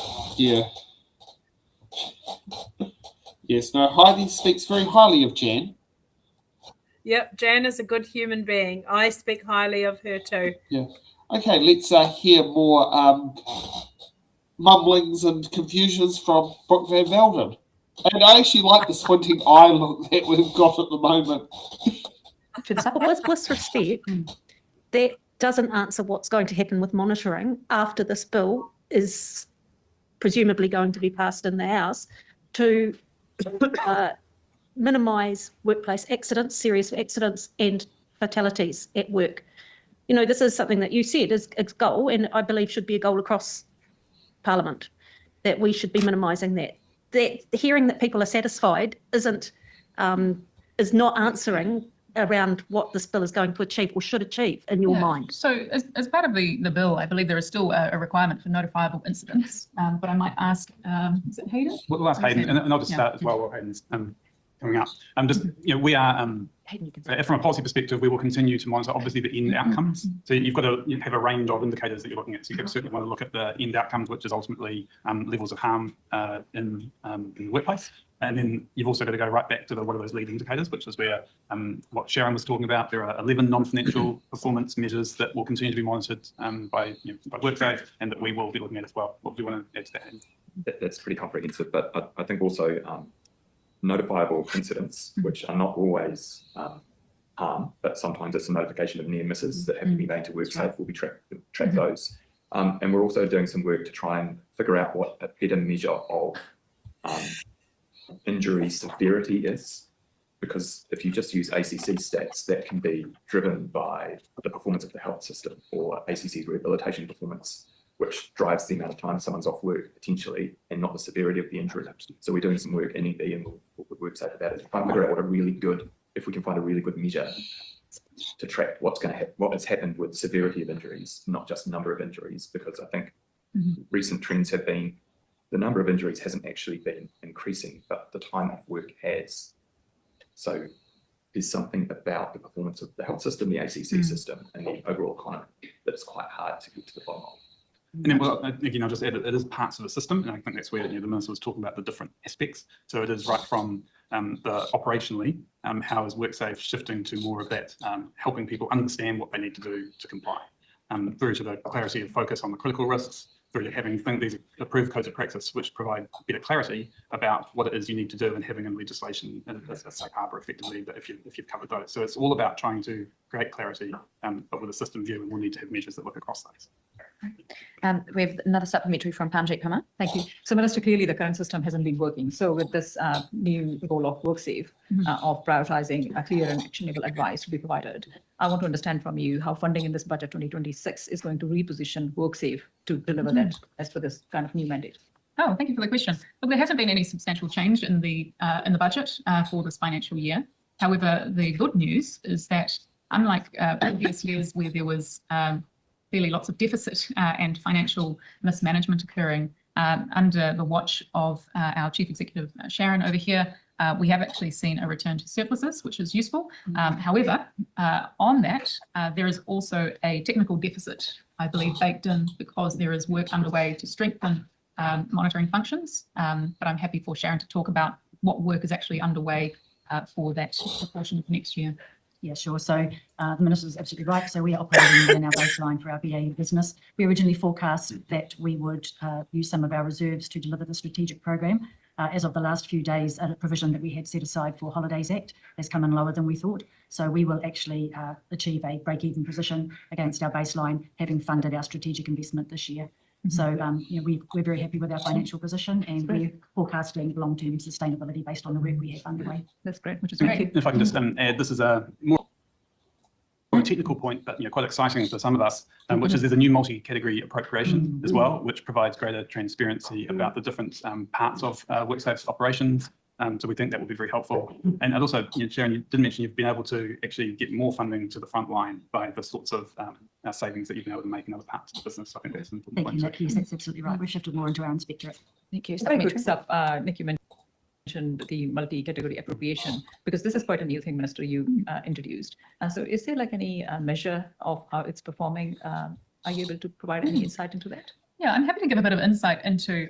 Speaker 2: Yes, no, Heidi speaks very highly of Jan.
Speaker 3: Yep, Jan is a good human being. I speak highly of her too.
Speaker 2: Yeah. Okay, let's hear more mumblings and confusions from Brooke Van Velden. And I actually like the squinting eye look that we've got at the moment.
Speaker 4: With respect, that doesn't answer what's going to happen with monitoring after this bill is presumably going to be passed in the House to minimise workplace accidents, serious accidents and fatalities at work. This is something that you said is its goal, and I believe should be a goal across Parliament, that we should be minimising that. That hearing that people are satisfied is not answering around what this bill is going to achieve or should achieve in your mind.
Speaker 13: So as part of the bill, I believe there is still a requirement for notifiable incidents, but I might ask, is it Hayden?
Speaker 17: Well, ask Hayden, and I'll just start as well while Hayden's coming up. We are, from a policy perspective, we will continue to monitor obviously the end outcomes. So you've got to have a range of indicators that you're looking at. So you certainly want to look at the end outcomes, which is ultimately levels of harm in the workplace. And then you've also got to go right back to what are those lead indicators, which is where what Sharon was talking about. There are 11 non-financial performance measures that will continue to be monitored by WorkSafe and that we will be looking at as well. What do you want to add to that?
Speaker 10: That's pretty comprehensive, but I think also notifiable incidents, which are not always harm, but sometimes it's a notification of near misses that have to be made to WorkSafe. Will be track those, and we're also doing some work to try and figure out what a better measure of injury severity is, because if you just use ACC stats, that can be driven by the performance of the health system or ACC's rehabilitation performance, which drives the amount of time someone's off work potentially, and not the severity of the injury. So we're doing some work in EB and we'll WorkSafe about it to try and figure out if we can find a really good measure to track what has happened with severity of injuries, not just number of injuries, because I think recent trends have been the number of injuries hasn't actually been increasing, but the time off work has. So there's something about the performance of the health system, the ACC system, and the overall economy that is quite hard to get to the bottom of.
Speaker 17: And then, again, I'll just add it is parts of the system, and I think that's where the Minister was talking about the different aspects. So it is right from the operationally, how is WorkSafe shifting to more of that, helping people understand what they need to do to comply, through to the clarity of focus on the critical risks, through to having these approved codes of practice which provide better clarity about what it is you need to do, and having in legislation a safe harbour effectively that if you've covered those. So it's all about trying to create clarity, but with a system view, and we'll need to have measures that look across those.
Speaker 15: We have another supplementary from Panjit Kumar.
Speaker 11: Thank you. So, Minister, clearly the current system hasn't been working. So with this new goal of WorkSafe, of prioritising a clear and actionable advice to be provided, I want to understand from you how funding in this budget 2026 is going to reposition WorkSafe to deliver that as per this kind of new mandate.
Speaker 13: Oh, thank you for the question. Look, there hasn't been any substantial change in the budget for this financial year. However, the good news is that unlike previous years where there was clearly lots of deficit and financial mismanagement occurring under the watch of our Chief Executive, Sharon, over here, we have actually seen a return to surpluses, which is useful. However, on that, there is also a technical deficit, I believe, baked in because there is work underway to strengthen monitoring functions. But I'm happy for Sharon to talk about what work is actually underway for that proportion for next year.
Speaker 16: Yeah, sure. So the Minister is absolutely right. So we are operating within our baseline for our BAU business. We originally forecast that we would use some of our reserves to deliver the strategic program. As of the last few days, a provision that we had set aside for Holidays Act has come in lower than we thought. So we will actually achieve a break-even position against our baseline, having funded our strategic investment this year. So, we're very happy with our financial position, and we're forecasting long-term sustainability based on the work we have underway.
Speaker 13: That's great, which is great.
Speaker 17: If I can just add, this is a more a technical point, but quite exciting for some of us, which is there's a new multi-category appropriation as well, which provides greater transparency about the different parts of WorkSafe's operations. So we think that will be very helpful. And also, Sharon, you did mention you've been able to actually get more funding to the front line by the sorts of savings that you've been able to make in other parts of the business. I think that's an important point.
Speaker 16: Thank you, Nick. Yes, that's absolutely right. We've shifted more into our inspectorate.
Speaker 13: Thank you.
Speaker 15: Very quick stuff, Nick, you mentioned the multi-category appropriation, because this is quite a new thing, Minister, you introduced. So is there like any measure of how it's performing? Are you able to provide any insight into that?
Speaker 13: Yeah, I'm happy to give a bit of insight into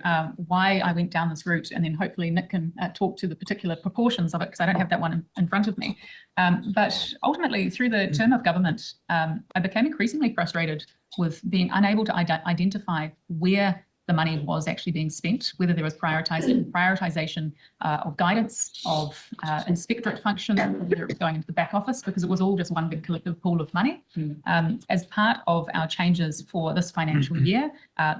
Speaker 13: why I went down this route, and then hopefully Nick can talk to the particular proportions of it, because I don't have that one in front of me. But ultimately, through the term of government, I became increasingly frustrated with being unable to identify where the money was actually being spent, whether there was prioritization of guidance, of inspectorate function, whether it was going into the back office, because it was all just one big collective pool of money. As part of our changes for this financial year,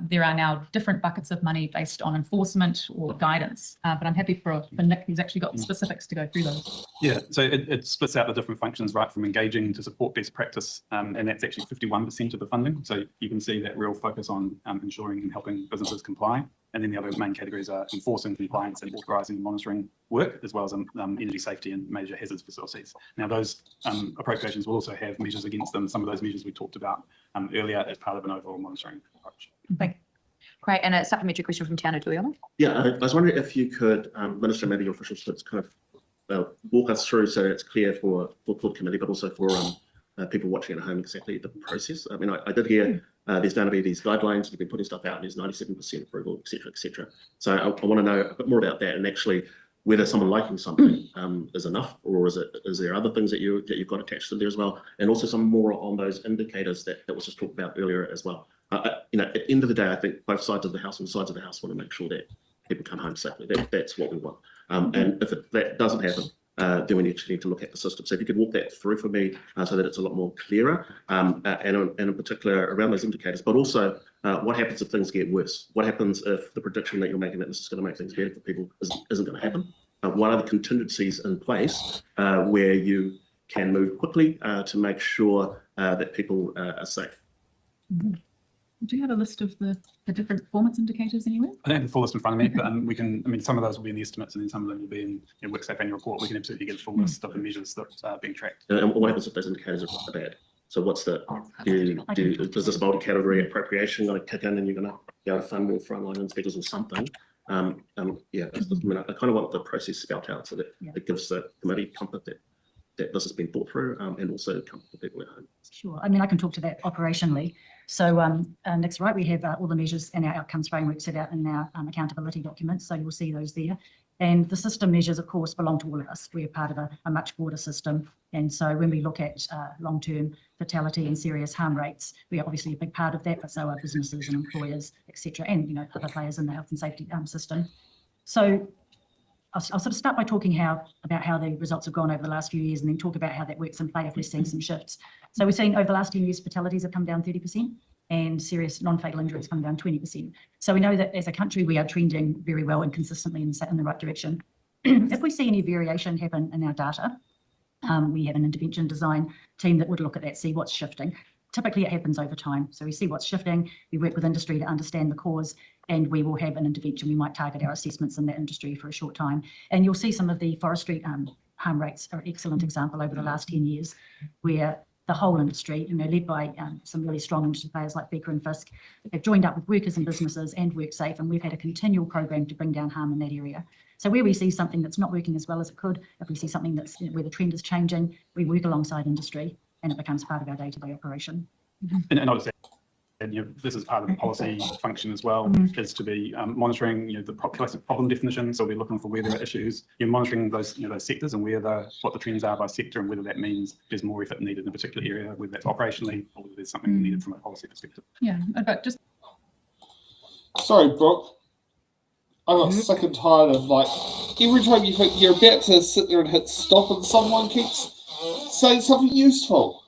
Speaker 13: there are now different buckets of money based on enforcement or guidance. But I'm happy for Nick, who's actually got the specifics, to go through those.
Speaker 17: Yeah, so it splits out the different functions, right, from engaging to support best practice, and that's actually 51% of the funding. So you can see that real focus on ensuring and helping businesses comply. And then the other main categories are enforcing compliance and authorising and monitoring work, as well as energy safety and major hazards facilities. Now, those appropriations will also have measures against them, some of those measures we talked about earlier as part of an overall monitoring approach.
Speaker 15: Thank you. Great, and a supplementary question from Tiana Givealittle.
Speaker 14: Yeah, I was wondering if you could, Minister, maybe your officials could kind of walk us through so it's clear for the committee, but also for people watching at home exactly the process. I mean, I did hear there's going to be these guidelines, you've been putting stuff out, and there's 97% approval, et cetera, et cetera. So I want to know a bit more about that, and actually whether someone liking something is enough, or is there other things that you've got attached to there as well, and also some more on those indicators that was just talked about earlier as well. At the end of the day, I think both sides of the house and sides of the house want to make sure that people come home safely. That's what we want. And if that doesn't happen, then we actually need to look at the system. So if you could walk that through for me so that it's a lot more clearer, and in particular around those indicators, but also what happens if things get worse? What happens if the prediction that you're making that this is going to make things better for people isn't going to happen? What are the contingencies in place where you can move quickly to make sure that people are safe?
Speaker 13: Do you have a list of the different performance indicators anywhere?
Speaker 17: I don't have the full list in front of me, but we can, I mean, some of those will be in the estimates, and then some of them will be in WorkSafe annual report. We can absolutely get a full list of the measures that are being tracked.
Speaker 14: And what happens if those indicators are bad? So what's the, does this multi-category appropriation going to kick in and you're going to be able to fund more frontline inspectors or something? Yeah, I kind of want the process spelled out so that it gives the committee comfort that this has been thought through, and also comfort for people at home.
Speaker 16: Sure. I mean, I can talk to that operationally. So Nick's right, we have all the measures and our outcomes framework set out in our accountability documents. So you'll see those there. And the system measures, of course, belong to all of us. We're part of a much broader system. And so when we look at long-term fatality and serious harm rates, we are obviously a big part of that, but so are businesses and employers, et cetera, and other players in the health and safety system. So I'll sort of start by talking about how the results have gone over the last few years, and then talk about how that works in play if we're seeing some shifts. So we're seeing over the last 10 years, fatalities have come down 30%, and serious non-fatal injuries come down 20%. So we know that as a country, we are trending very well and consistently in the right direction. If we see any variation happen in our data, we have an intervention design team that would look at that, see what's shifting. Typically, it happens over time. So we see what's shifting, we work with industry to understand the cause, and we will have an intervention. We might target our assessments in that industry for a short time. And you'll see some of the forestry harm rates are an excellent example over the last 10 years, where the whole industry, led by some really strong industry players like Beaker and Fisk, have joined up with workers and businesses and WorkSafe, and we've had a continual program to bring down harm in that area. So where we see something that's not working as well as it could, if we see something that's where the trend is changing, we work alongside industry, and it becomes part of our day-to-day operation.
Speaker 17: And obviously, this is part of the policy function as well, is to be monitoring the classic problem definition. So we're looking for where there are issues, monitoring those those sectors and what the trends are by sector, and whether that means there's more effort needed in a particular area, whether that's operationally or whether there's something needed from a policy perspective.
Speaker 13: Yeah, but just
Speaker 2: sorry, Brooke. I got sick and tired of every time you think you're about to sit there and hit stop and someone keeps saying something useful.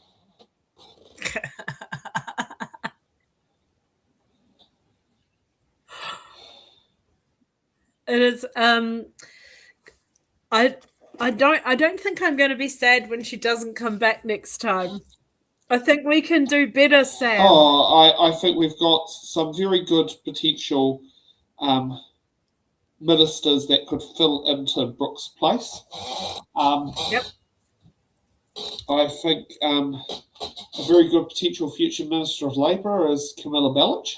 Speaker 3: It is. I don't think I'm going to be sad when she doesn't come back next time. I think we can do better, Sam.
Speaker 2: I think we've got some very good potential ministers that could fill into Brooke's place.
Speaker 3: Yep.
Speaker 2: I think a very good potential future Minister of Labour is Camilla Bellich.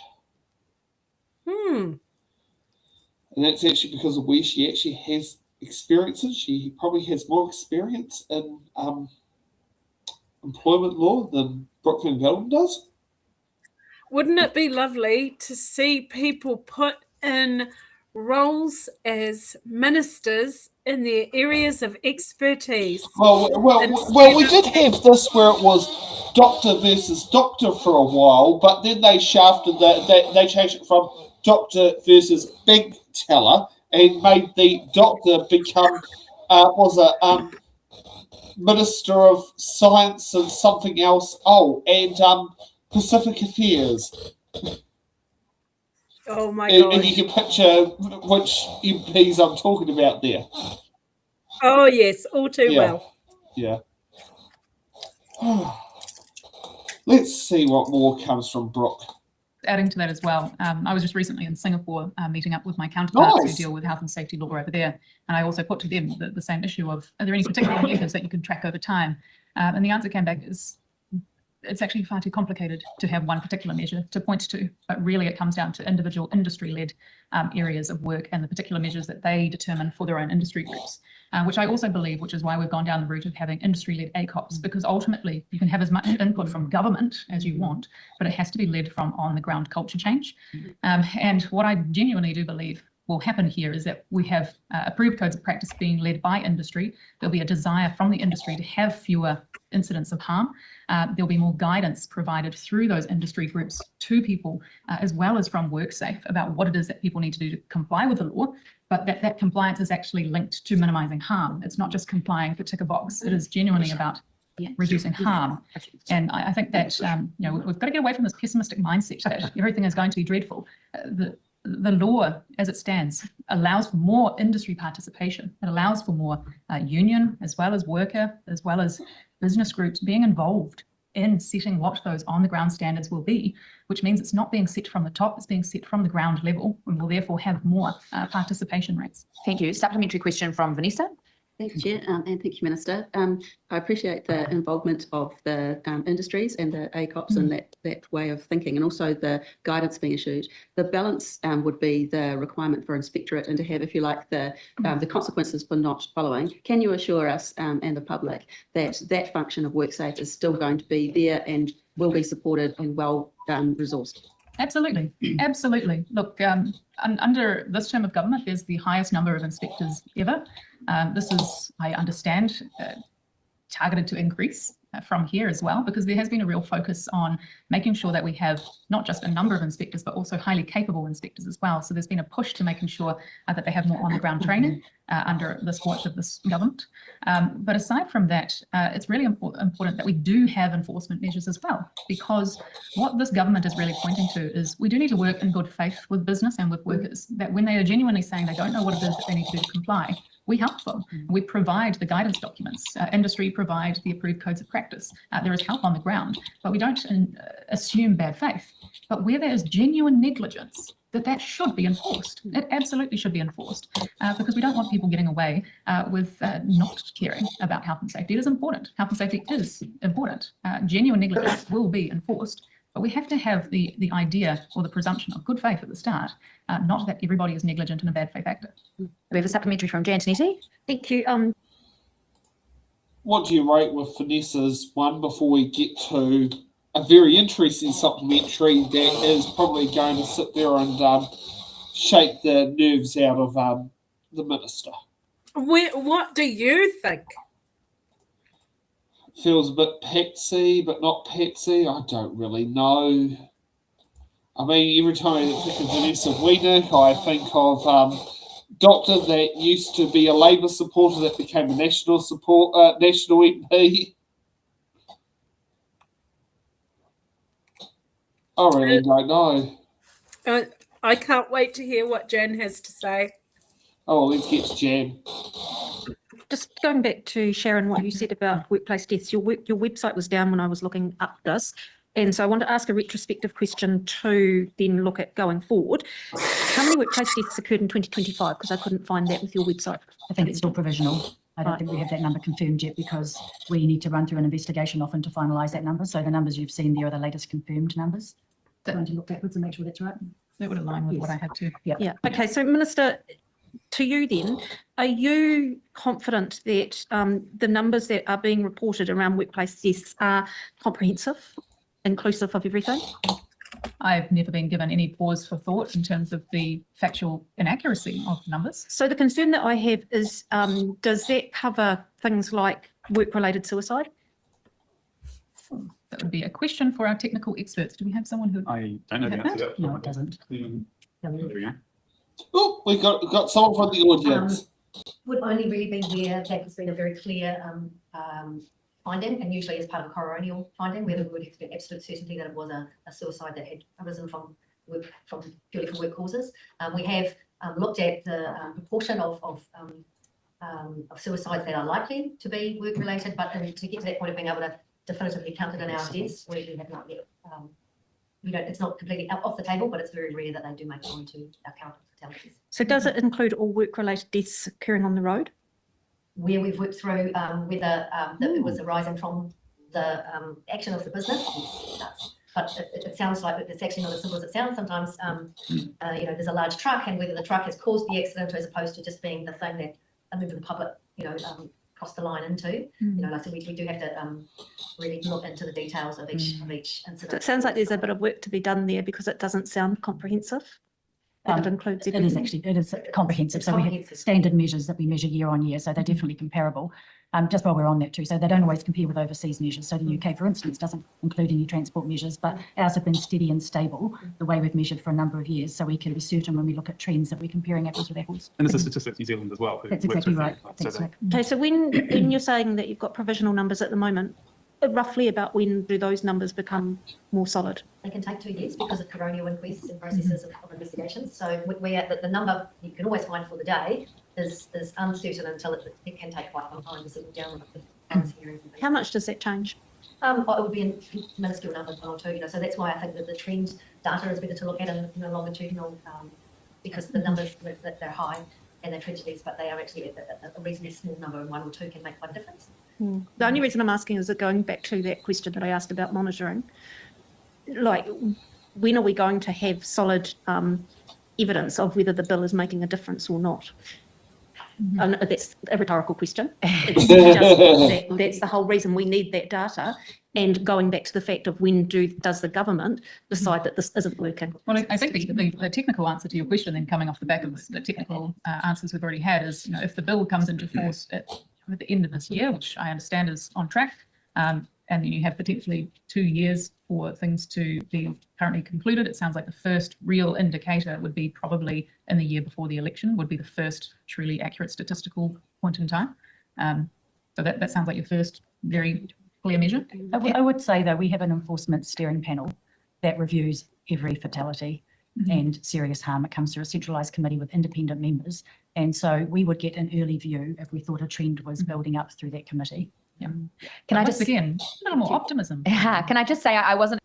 Speaker 2: And that's actually because of where she actually has experiences. She probably has more experience in employment law than Brooke Van Velden does.
Speaker 3: Wouldn't it be lovely to see people put in roles as ministers in their areas of expertise?
Speaker 2: Well, we did have this where it was doctor versus doctor for a while, but then they shafted they changed it from doctor versus big teller and made the doctor become Minister of Science and something else. And Pacific Affairs.
Speaker 3: Oh my god!
Speaker 2: And you can picture which MPs I'm talking about there.
Speaker 3: Oh yes, all too well.
Speaker 2: Yeah. Let's see what more comes from Brooke.
Speaker 13: Adding to that as well, I was just recently in Singapore meeting up with my counterparts
Speaker 2: Nice.
Speaker 13: who deal with health and safety law over there. And I also put to them the same issue of, are there any particular measures that you can track over time? And the answer came back is, it's actually far too complicated to have one particular measure to point to, but really it comes down to individual industry-led areas of work and the particular measures that they determine for their own industry groups, which I also believe, which is why we've gone down the route of having industry-led ACOPs, because ultimately you can have as much input from government as you want, but it has to be led from on-the-ground culture change. And what I genuinely do believe will happen here is that we have approved codes of practice being led by industry. There'll be a desire from the industry to have fewer incidents of harm. There'll be more guidance provided through those industry groups to people, as well as from WorkSafe, about what it is that people need to do to comply with the law, but that compliance is actually linked to minimising harm. It's not just complying to tick a box. It is genuinely about reducing harm. And I think that we've got to get away from this pessimistic mindset that everything is going to be dreadful. The law, as it stands, allows for more industry participation. It allows for more union, as well as worker, as well as business groups being involved in setting what those on-the-ground standards will be, which means it's not being set from the top, it's being set from the ground level, and will therefore have more participation rates.
Speaker 18: Thank you. Supplementary question from Vanessa.
Speaker 19: Thank you, Chair, and thank you, Minister. I appreciate the involvement of the industries and the ACOPs and that way of thinking, and also the guidance being issued. The balance would be the requirement for inspectorate and to have, if you like, the consequences for not following. Can you assure us and the public that that function of WorkSafe is still going to be there and will be supported and well resourced?
Speaker 13: Absolutely, absolutely. Look, under this term of government, there's the highest number of inspectors ever. This is, I understand, targeted to increase from here as well, because there has been a real focus on making sure that we have not just a number of inspectors, but also highly capable inspectors as well. So there's been a push to making sure that they have more on-the-ground training under this watch of this government. But aside from that, it's really important that we do have enforcement measures as well, because what this government is really pointing to is we do need to work in good faith with business and with workers, that when they are genuinely saying they don't know what it is that they need to do to comply, we help them. We provide the guidance documents. Industry provide the approved codes of practice. There is help on the ground, but we don't assume bad faith. But where there is genuine negligence, that should be enforced. It absolutely should be enforced, because we don't want people getting away with not caring about health and safety. It is important. Health and safety is important. Genuine negligence will be enforced. But we have to have the idea or the presumption of good faith at the start, not that everybody is negligent and a bad faith actor.
Speaker 18: We have a supplementary from Jan Tanetti.
Speaker 19: Thank you.
Speaker 2: What do you rate with Vanessa's one before we get to a very interesting supplementary that is probably going to sit there and shake the nerves out of the minister?
Speaker 3: What do you think?
Speaker 2: Feels a bit Patsy, but not Patsy. I don't really know. I mean, every time I think of Vanessa Wienick, I think of doctor that used to be a Labour supporter that became a national MP. I really don't know.
Speaker 3: I can't wait to hear what Jen has to say.
Speaker 2: Oh, let's get to Jan.
Speaker 4: Just going back to Sharon, what you said about workplace deaths, your website was down when I was looking up this. And so I want to ask a retrospective question to then look at going forward. How many workplace deaths occurred in 2025? Because I couldn't find that with your website.
Speaker 16: I think it's still provisional. I don't think we have that number confirmed yet because we need to run through an investigation often to finalise that number. So the numbers you've seen there are the latest confirmed numbers. Going to look backwards and make sure that's right.
Speaker 13: That would align with what I have to.
Speaker 4: Yeah. Okay. So Minister, to you then, are you confident that the numbers that are being reported around workplace deaths are comprehensive, inclusive of everything?
Speaker 13: I've never been given any pause for thought in terms of the factual inaccuracy of the numbers.
Speaker 4: So the concern that I have is, does that cover things like work-related suicide?
Speaker 13: That would be a question for our technical experts. Do we have someone who?
Speaker 17: I don't know the answer to that.
Speaker 16: No, it doesn't.
Speaker 17: There we go.
Speaker 2: Oh, we've got someone from the audience.
Speaker 20: Would only really be where that has been a very clear finding, and usually as part of a coronial finding, where we would expect absolute certainty that it was a suicide that had arisen from purely from work causes. We have looked at the proportion of suicides that are likely to be work related, but to get to that point of being able to definitively count it in our deaths, we have not yet. It's not completely off the table, but it's very rare that they do make it onto our count of fatalities.
Speaker 4: So does it include all work-related deaths occurring on the road?
Speaker 20: Where we've worked through whether it was arising from the action of the business, yes, it does. But it sounds like it's actually not as simple as it sounds. Sometimes, there's a large truck, and whether the truck has caused the accident as opposed to just being the thing that a member of the public, crossed the line into. So we do have to really look into the details of each incident.
Speaker 4: So it sounds like there's a bit of work to be done there because it doesn't sound comprehensive. It includes
Speaker 16: It
Speaker 4: everything.
Speaker 16: is comprehensive. So we have standard measures that we measure year on year, so they're definitely comparable. Just while we're on that too, so they don't always compare with overseas measures. So the UK, for instance, doesn't include any transport measures, but ours have been steady and stable the way we've measured for a number of years. So we can be certain when we look at trends that we're comparing apples with apples.
Speaker 17: And this is Statistics New Zealand as well.
Speaker 16: That's exactly right. Thanks, Nick.
Speaker 4: Okay, so when you're saying that you've got provisional numbers at the moment, roughly about when do those numbers become more solid?
Speaker 20: They can take 2 years because of coronial inquests and processes of investigations. So the number you can always find for the day is uncertain until it can take quite some time to settle down with the hearing.
Speaker 4: How much does that change?
Speaker 20: It would be in minuscule numbers, 1 or 2. So that's why I think that the trend data is better to look at in a longitudinal, because the numbers that they're high and they're tragedies, but they are actually a reasonably small number, and 1 or 2 can make quite a difference.
Speaker 4: The only reason I'm asking is that going back to that question that I asked about monitoring, like when are we going to have solid evidence of whether the bill is making a difference or not? And that's a rhetorical question. It's just that's the whole reason we need that data. And going back to the fact of when does the government decide that this isn't working?
Speaker 13: Well, I think the technical answer to your question, then coming off the back of the technical answers we've already had, is if the bill comes into force at the end of this year, which I understand is on track, and you have potentially 2 years for things to be currently concluded. It sounds like the first real indicator would be probably in the year before the election, would be the first truly accurate statistical point in time. So that sounds like your first very clear measure.
Speaker 16: I would say, though, we have an enforcement steering panel that reviews every fatality and serious harm. It comes through a centralised committee with independent members. And so we would get an early view if we thought a trend was building up through that committee.
Speaker 13: Yeah.
Speaker 15: Can I just
Speaker 13: again a little more optimism?
Speaker 15: Can I just say I wasn't.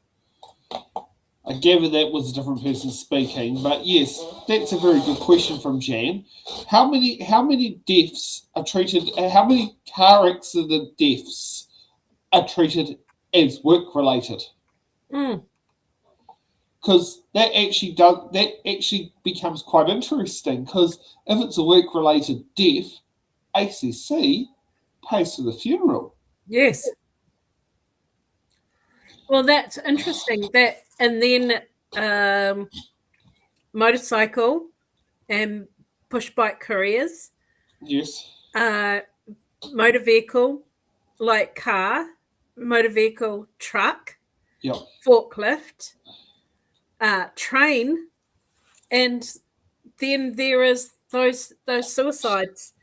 Speaker 2: I gather that was a different person speaking, but yes, that's a very good question from Jan. How many deaths are treated? How many car accident deaths are treated as work related? Because that actually becomes quite interesting. Because if it's a work related death, ACC pays for the funeral.
Speaker 3: Yes. Well, that's interesting. That and then motorcycle and push bike couriers.
Speaker 2: Yes.
Speaker 3: Motor vehicle, like car, motor vehicle, truck.
Speaker 2: Yep.
Speaker 3: Forklift, train, and then there is those suicides.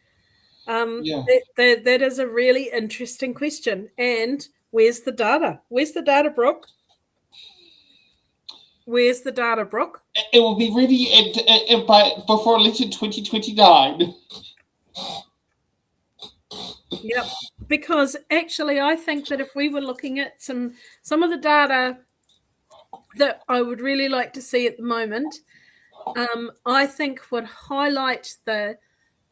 Speaker 3: That is a really interesting question. And where's the data? Where's the data, Brooke? Where's the data, Brooke?
Speaker 2: it will be ready before election 2029.
Speaker 3: Yep, because actually I think that if we were looking at some of the data that I would really like to see at the moment, I think would highlight the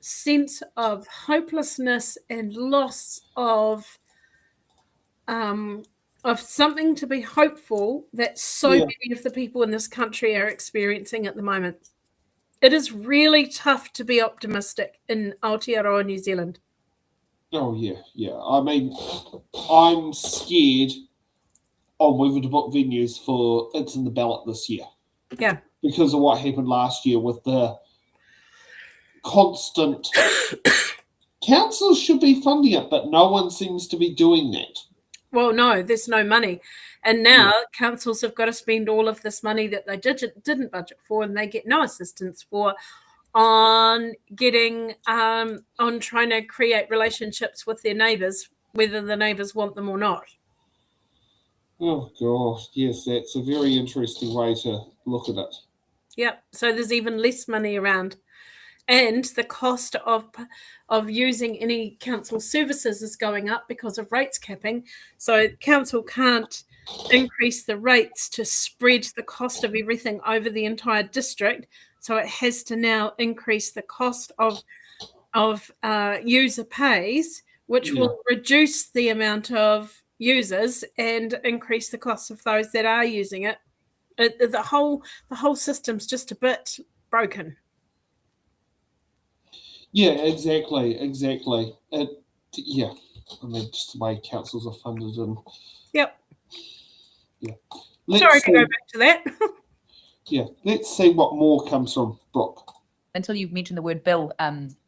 Speaker 3: sense of hopelessness and loss of something to be hopeful that so many of the people in this country are experiencing at the moment. It is really tough to be optimistic in Aotearoa, New Zealand.
Speaker 2: Oh, yeah. I mean, I'm scared of whether to book venues for It's in the Ballot this year.
Speaker 3: Yeah.
Speaker 2: Because of what happened last year with the constant... Councils should be funding it, but no one seems to be doing that.
Speaker 3: Well, no, there's no money. And now councils have got to spend all of this money that they didn't budget for, and they get no assistance for, on getting on trying to create relationships with their neighbours, whether the neighbours want them or not.
Speaker 2: Oh gosh, yes, that's a very interesting way to look at it.
Speaker 3: Yep. So there's even less money around, and the cost of using any council services is going up because of rates capping. So council can't increase the rates to spread the cost of everything over the entire district. So it has to now increase the cost of user pays, which will reduce the amount of users and increase the cost of those that are using it. The whole system's just a bit broken.
Speaker 2: Yeah, exactly. I mean, just the way councils are funded and...
Speaker 3: Yep.
Speaker 2: Yeah.
Speaker 3: Sorry to go back to that.
Speaker 2: Yeah, let's see what more comes from Brooke.
Speaker 18: Until you mentioned the word bill,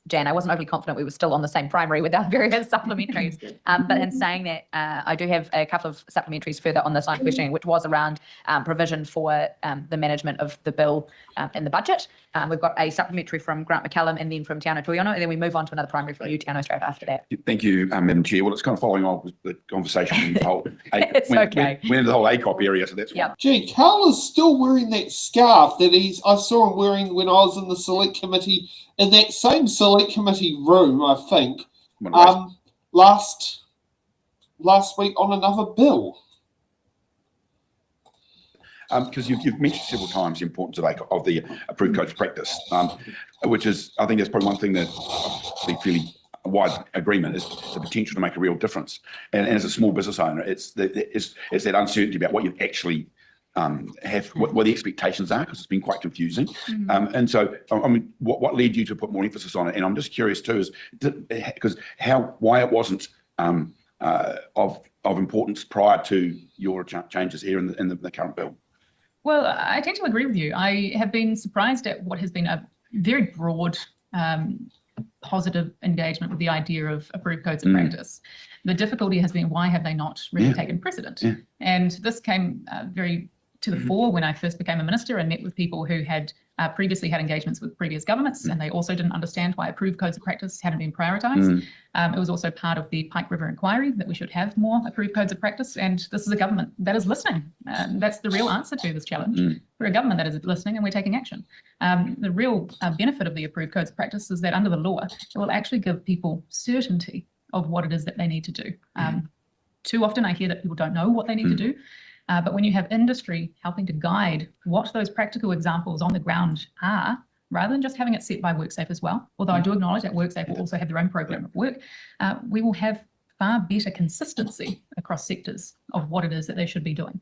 Speaker 18: Jan, I wasn't overly confident we were still on the same primary with our various supplementaries. But in saying that, I do have a couple of supplementaries further on this line of questioning, which was around provision for the management of the bill in the budget. We've got a supplementary from Grant McCallum and then from Te Anau Tuiono, and then we move on to another primary from you, Te Anau, straight after that.
Speaker 19: Thank you, Madam Chair. Well, it's kind of following on with the conversation. The whole
Speaker 18: okay.
Speaker 19: We're in the whole ACOP area, so that's
Speaker 18: why.
Speaker 2: Gee, Carl is still wearing that scarf that I saw him wearing when I was in the select committee, in that same select committee room, I think, last week on another bill.
Speaker 19: Because you've mentioned several times the importance of the approved codes of practice, which is, I think that's probably one thing that I fairly wide agreement is the potential to make a real difference. And as a small business owner, it's that uncertainty about what you actually have, what the expectations are, because it's been quite confusing. And so, I mean, what led you to put more emphasis on it? And I'm just curious too, why it wasn't of importance prior to your changes here in the current bill.
Speaker 13: Well, I tend to agree with you. I have been surprised at what has been a very broad, positive engagement with the idea of approved codes of practice. The difficulty has been, why have they not really taken precedent? And this came very to the fore when I first became a minister and met with people who had previously had engagements with previous governments, and they also didn't understand why approved codes of practice hadn't been prioritised. It was also part of the Pike River inquiry that we should have more approved codes of practice, and this is a government that is listening. That's the real answer to this challenge. We're a government that is listening and we're taking action. The real benefit of the approved codes of practice is that under the law, it will actually give people certainty of what it is that they need to do. Too often I hear that people don't know what they need to do. But when you have industry helping to guide what those practical examples on the ground are, rather than just having it set by WorkSafe as well, although I do acknowledge that WorkSafe will also have their own program of work, we will have far better consistency across sectors of what it is that they should be doing.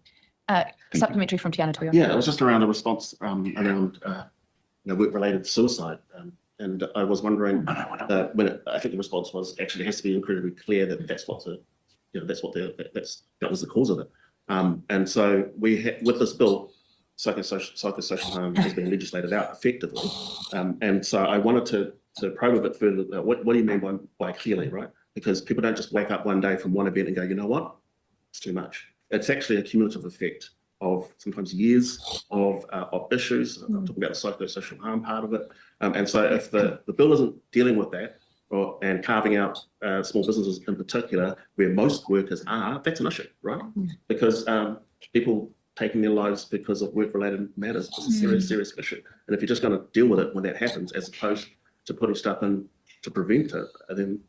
Speaker 18: Supplementary from Te Anau Tuiono.
Speaker 14: Yeah, it was just around a response around work-related suicide. And I was wondering I think the response was actually it has to be incredibly clear that that was the cause of it. And so with this bill, psychosocial harm has been legislated out effectively. And so I wanted to probe a bit further. What do you mean by clearly, right? Because people don't just wake up one day from one event and go, you know what, it's too much. It's actually a cumulative effect of sometimes years of issues. I'm talking about the psychosocial harm part of it. And so if the bill isn't dealing with that, and carving out small businesses in particular, where most workers are, that's an issue, right? Because people taking their lives because of work-related matters. It's a serious, serious issue. And if you're just going to deal with it when that happens, as opposed to putting stuff in to prevent it, then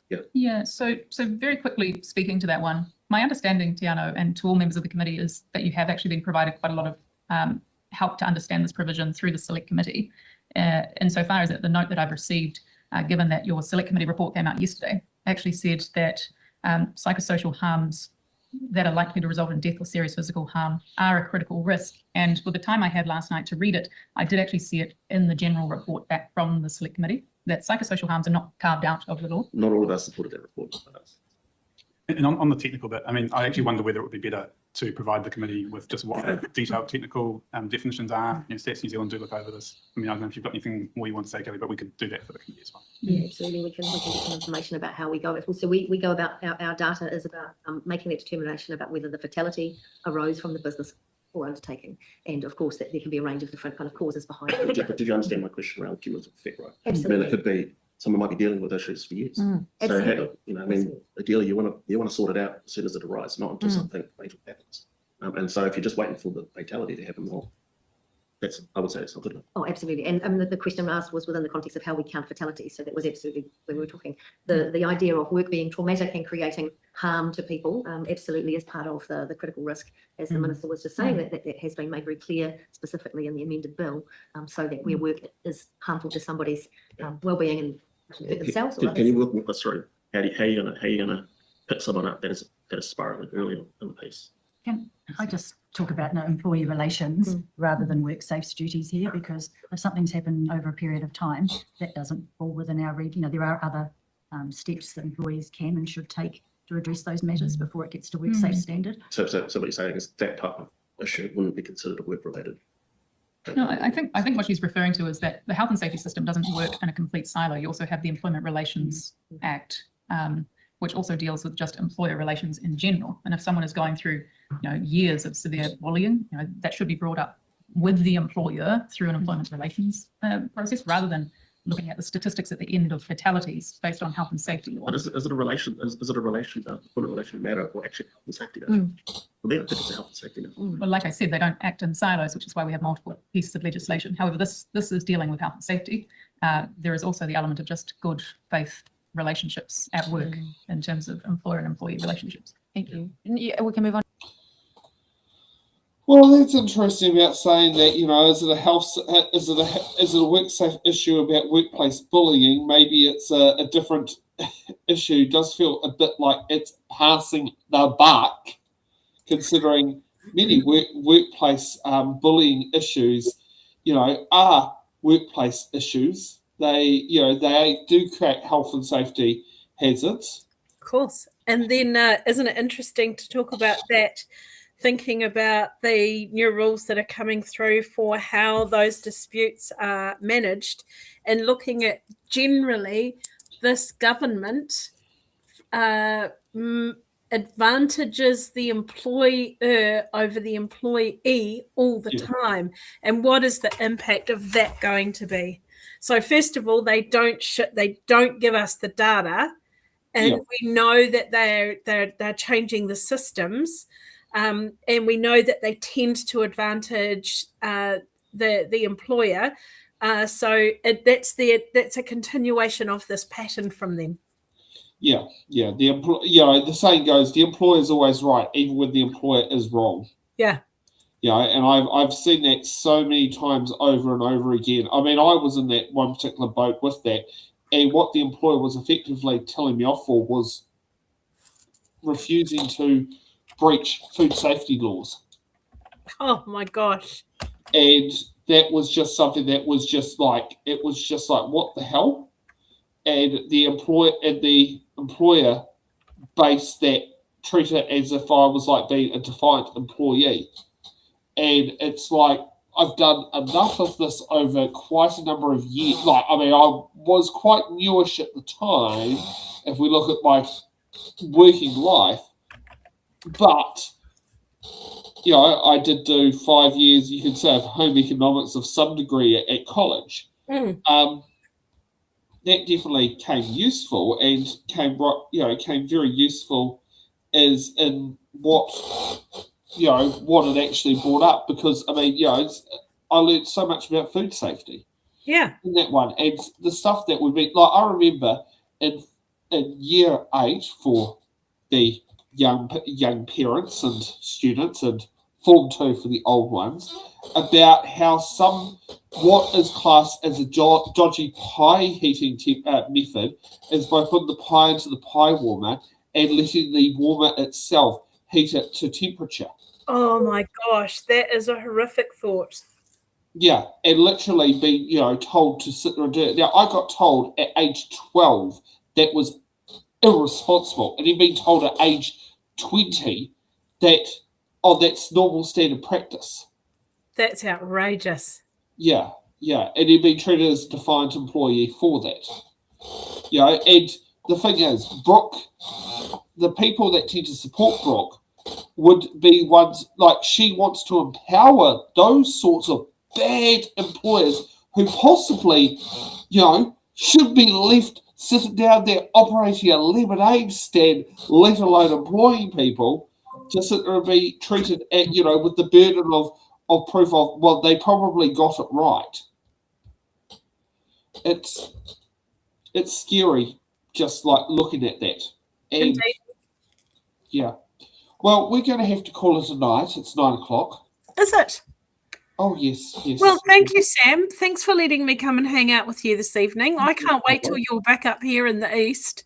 Speaker 14: yeah.
Speaker 13: Yeah, so very quickly speaking to that one, my understanding, Tiano, and to all members of the committee, is that you have actually been provided quite a lot of help to understand this provision through the select committee. Insofar as that the note that I've received, given that your select committee report came out yesterday, actually said that psychosocial harms that are likely to result in death or serious physical harm are a critical risk. And with the time I had last night to read it, I did actually see it in the general report back from the select committee, that psychosocial harms are not carved out of the law.
Speaker 14: Not all of us supported that report.
Speaker 17: And on the technical bit, I mean, I actually wonder whether it would be better to provide the committee with just what the detailed technical definitions are. You know, Stats New Zealand do look over this. I mean, I don't know if you've got anything more you want to say, Kelly, but we could do that for the committee as well.
Speaker 20: Yeah, absolutely. We can get some information about how we go. So we go about our data is about making that determination about whether the fatality arose from the business or undertaking, and of course that there can be a range of different kind of causes behind it.
Speaker 14: Did you understand my question around cumulative effect, right?
Speaker 20: Absolutely.
Speaker 14: I mean, it could be someone might be dealing with issues for years. So,
Speaker 20: Absolutely.
Speaker 14: you know, I mean, ideally you want to sort it out as soon as it arises, not until something fatal happens. And so if you're just waiting for the fatality to happen, well, that's, I would say it's not good enough.
Speaker 20: Oh, absolutely. And the question asked was within the context of how we count fatalities. So that was absolutely when we were talking. The idea of work being traumatic and creating harm to people absolutely is part of the critical risk, as the Minister was just saying, that has been made very clear specifically in the amended bill, so that where work is harmful to somebody's well-being and themselves. Or
Speaker 14: Can you walk us through how you gonna pick someone up that is spiraling earlier in the piece?
Speaker 16: Can I just talk about employee relations rather than work safety duties here? Because if something's happened over a period of time, that doesn't fall within our read. You know, there are other steps that employees can and should take to address those matters before it gets to work safe standard.
Speaker 14: So what you're saying is that type of issue wouldn't be considered a work-related.
Speaker 13: No, I think what she's referring to is that the health and safety system doesn't work in a complete silo. You also have the Employment Relations Act, which also deals with just employer relations in general. And if someone is going through, years of severe bullying, that should be brought up with the employer through an employment relations process, rather than looking at the statistics at the end of fatalities based on health and safety law.
Speaker 14: But is it a relation? Is it a relation matter or actually health and safety matter? Well, then I think it's a health and safety matter.
Speaker 13: Well, like I said, they don't act in silos, which is why we have multiple pieces of legislation. However, this is dealing with health and safety. There is also the element of just good faith relationships at work in terms of employer and employee relationships.
Speaker 18: Thank you. Yeah, we can move on.
Speaker 2: Well, that's interesting about saying that, is it a work safe issue about workplace bullying? Maybe it's a different issue. It does feel a bit like it's passing the buck, considering many workplace bullying issues, are workplace issues. They do create health and safety hazards.
Speaker 3: Of course. And then isn't it interesting to talk about that, thinking about the new rules that are coming through for how those disputes are managed, and looking at generally this government advantages the employer over the employee all the time. And what is the impact of that going to be? So first of all, they don't give us the data, and we know that they're changing the systems, and we know that they tend to advantage the employer. So that's a continuation of this pattern from them.
Speaker 2: Yeah. The saying goes, the employer is always right, even when the employer is wrong.
Speaker 3: Yeah.
Speaker 2: And I've seen that so many times over and over again. I mean, I was in that one particular boat with that, and what the employer was effectively telling me off for was refusing to breach food safety laws.
Speaker 3: Oh my gosh.
Speaker 2: And that was just something that was just like, what the hell? And the employer based that, treated it as if I was like being a defiant employee. And it's like, I've done enough of this over quite a number of years. I was quite newish at the time, if we look at my working life. But, I did do 5 years, you could say, of home economics of some degree at college. That definitely came useful, and came very useful as in what you know, what it actually brought up, because I mean, you know, I learned so much about food safety.
Speaker 3: Yeah.
Speaker 2: In that one, and the stuff that would be like, I remember in year 8 for the young parents and students, and Form 2 for the old ones, about how what is classed as a dodgy pie heating method is by putting the pie into the pie warmer and letting the warmer itself heat it to temperature.
Speaker 3: Oh my gosh, that is a horrific thought.
Speaker 2: Yeah, and literally being, you know, told to sit there and do it. Now, I got told at age 12 that was irresponsible, and then being told at age 20 that, oh, that's normal standard practice.
Speaker 3: That's outrageous.
Speaker 2: Yeah, and he'd been treated as a defiant employee for that. You know, and the thing is, Brooke, the people that tend to support Brooke would be ones, like, she wants to empower those sorts of bad employers who possibly, you know, should be left sitting down there operating a lemonade stand, let alone employing people, to sit there and be treated, you know, with the burden of proof of, well, they probably got it right. It's scary, just like looking at that. And
Speaker 3: indeed.
Speaker 2: Yeah. Well, we're going to have to call it a night. It's 9 o'clock.
Speaker 3: Is it?
Speaker 2: Oh, yes.
Speaker 3: Well, thank you, Sam. Thanks for letting me come and hang out with you this evening. I can't wait till you're back up here in the east.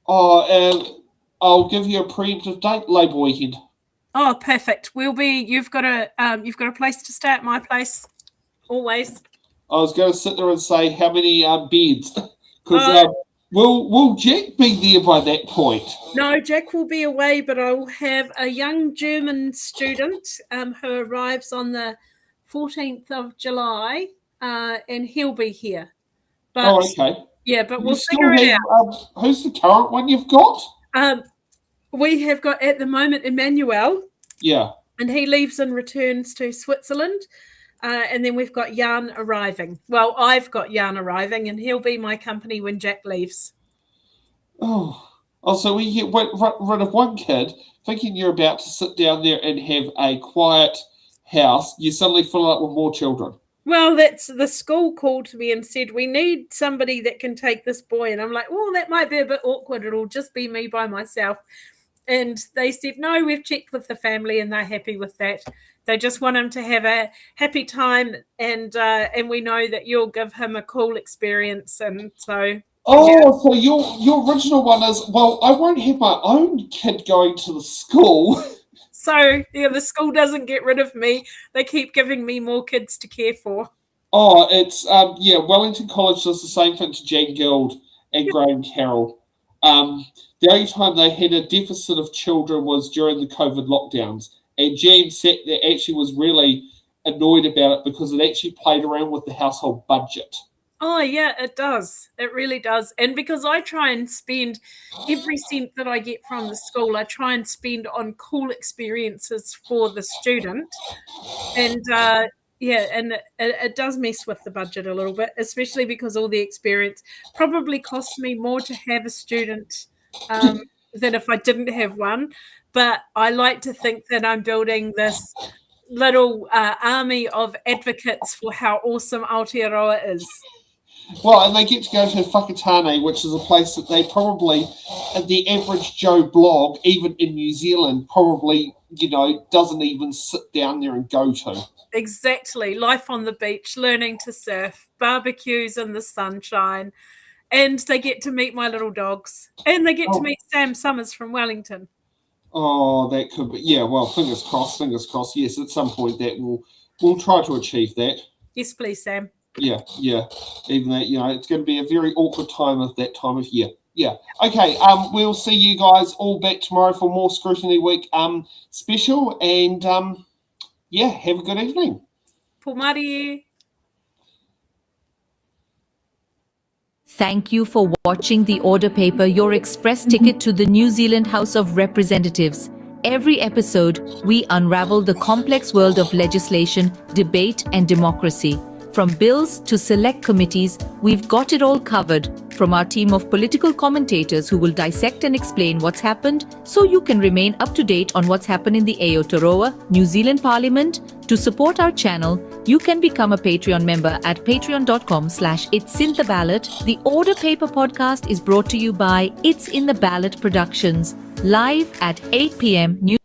Speaker 2: Oh, I'll give you a preemptive date, Labour weekend.
Speaker 3: Oh, perfect. You've got a place to stay at my place, always.
Speaker 2: I was going to sit there and say how many beds, because will Jack be there by that point?
Speaker 3: No, Jack will be away, but I will have a young German student who arrives on the 14th of July, and he'll be here. But,
Speaker 2: okay.
Speaker 3: Yeah, but we'll
Speaker 2: still
Speaker 3: figure it
Speaker 2: have,
Speaker 3: out.
Speaker 2: Who's the current one you've got?
Speaker 3: We have got at the moment Emmanuel.
Speaker 2: Yeah.
Speaker 3: And he leaves and returns to Switzerland. And then we've got Jan arriving. Well, I've got Jan arriving, and he'll be my company when Jack leaves.
Speaker 2: Oh, so we get rid of one kid, thinking you're about to sit down there and have a quiet house. You suddenly fill it up with more children.
Speaker 3: Well, that's the school called me and said, we need somebody that can take this boy. And I'm like, well, that might be a bit awkward. It'll just be me by myself. And they said, no, we've checked with the family and they're happy with that. They just want him to have a happy time, and we know that you'll give him a cool experience. And so...
Speaker 2: Oh, so your original one is, well, I won't have my own kid going to the school.
Speaker 3: So, yeah, the school doesn't get rid of me. They keep giving me more kids to care for.
Speaker 2: Oh, it's, Wellington College does the same thing to Jane Guild and Graham Carroll. The only time they had a deficit of children was during the COVID lockdowns. And Jane sat there, actually was really annoyed about it because it actually played around with the household budget.
Speaker 3: Oh, yeah, it does. It really does. And because I try and spend every cent that I get from the school, I try and spend on cool experiences for the student. And, it does mess with the budget a little bit, especially because all the experience probably costs me more to have a student than if I didn't have one. But I like to think that I'm building this little army of advocates for how awesome Aotearoa is.
Speaker 2: Well, and they get to go to Whakatane, which is a place that they probably, the average Joe blog, even in New Zealand, probably, doesn't even sit down there and go to.
Speaker 3: Exactly. Life on the beach, learning to surf, barbecues in the sunshine, and they get to meet my little dogs, and they get to meet Sam Summers from Wellington.
Speaker 2: Oh, that could be, yeah, well, fingers crossed. Yes, at some point we'll try to achieve that.
Speaker 3: Yes, please, Sam.
Speaker 2: Yeah. Even that, it's going to be a very awkward time of that time of year. Yeah. Okay. We'll see you guys all back tomorrow for more Scrutiny Week special, and have a good evening.
Speaker 3: Pomari.
Speaker 21: Thank you for watching the Order Paper, your express ticket to the New Zealand House of Representatives. Every episode, we unravel the complex world of legislation, debate, and democracy. From bills to select committees, we've got it all covered. From our team of political commentators who will dissect and explain what's happened so you can remain up to date on what's happened in the Aotearoa, New Zealand Parliament. To support our channel, you can become a Patreon member at patreon.com/It's in the Ballot. The Order Paper podcast is brought to you by It's in the Ballot Productions, live at 8 p.m. New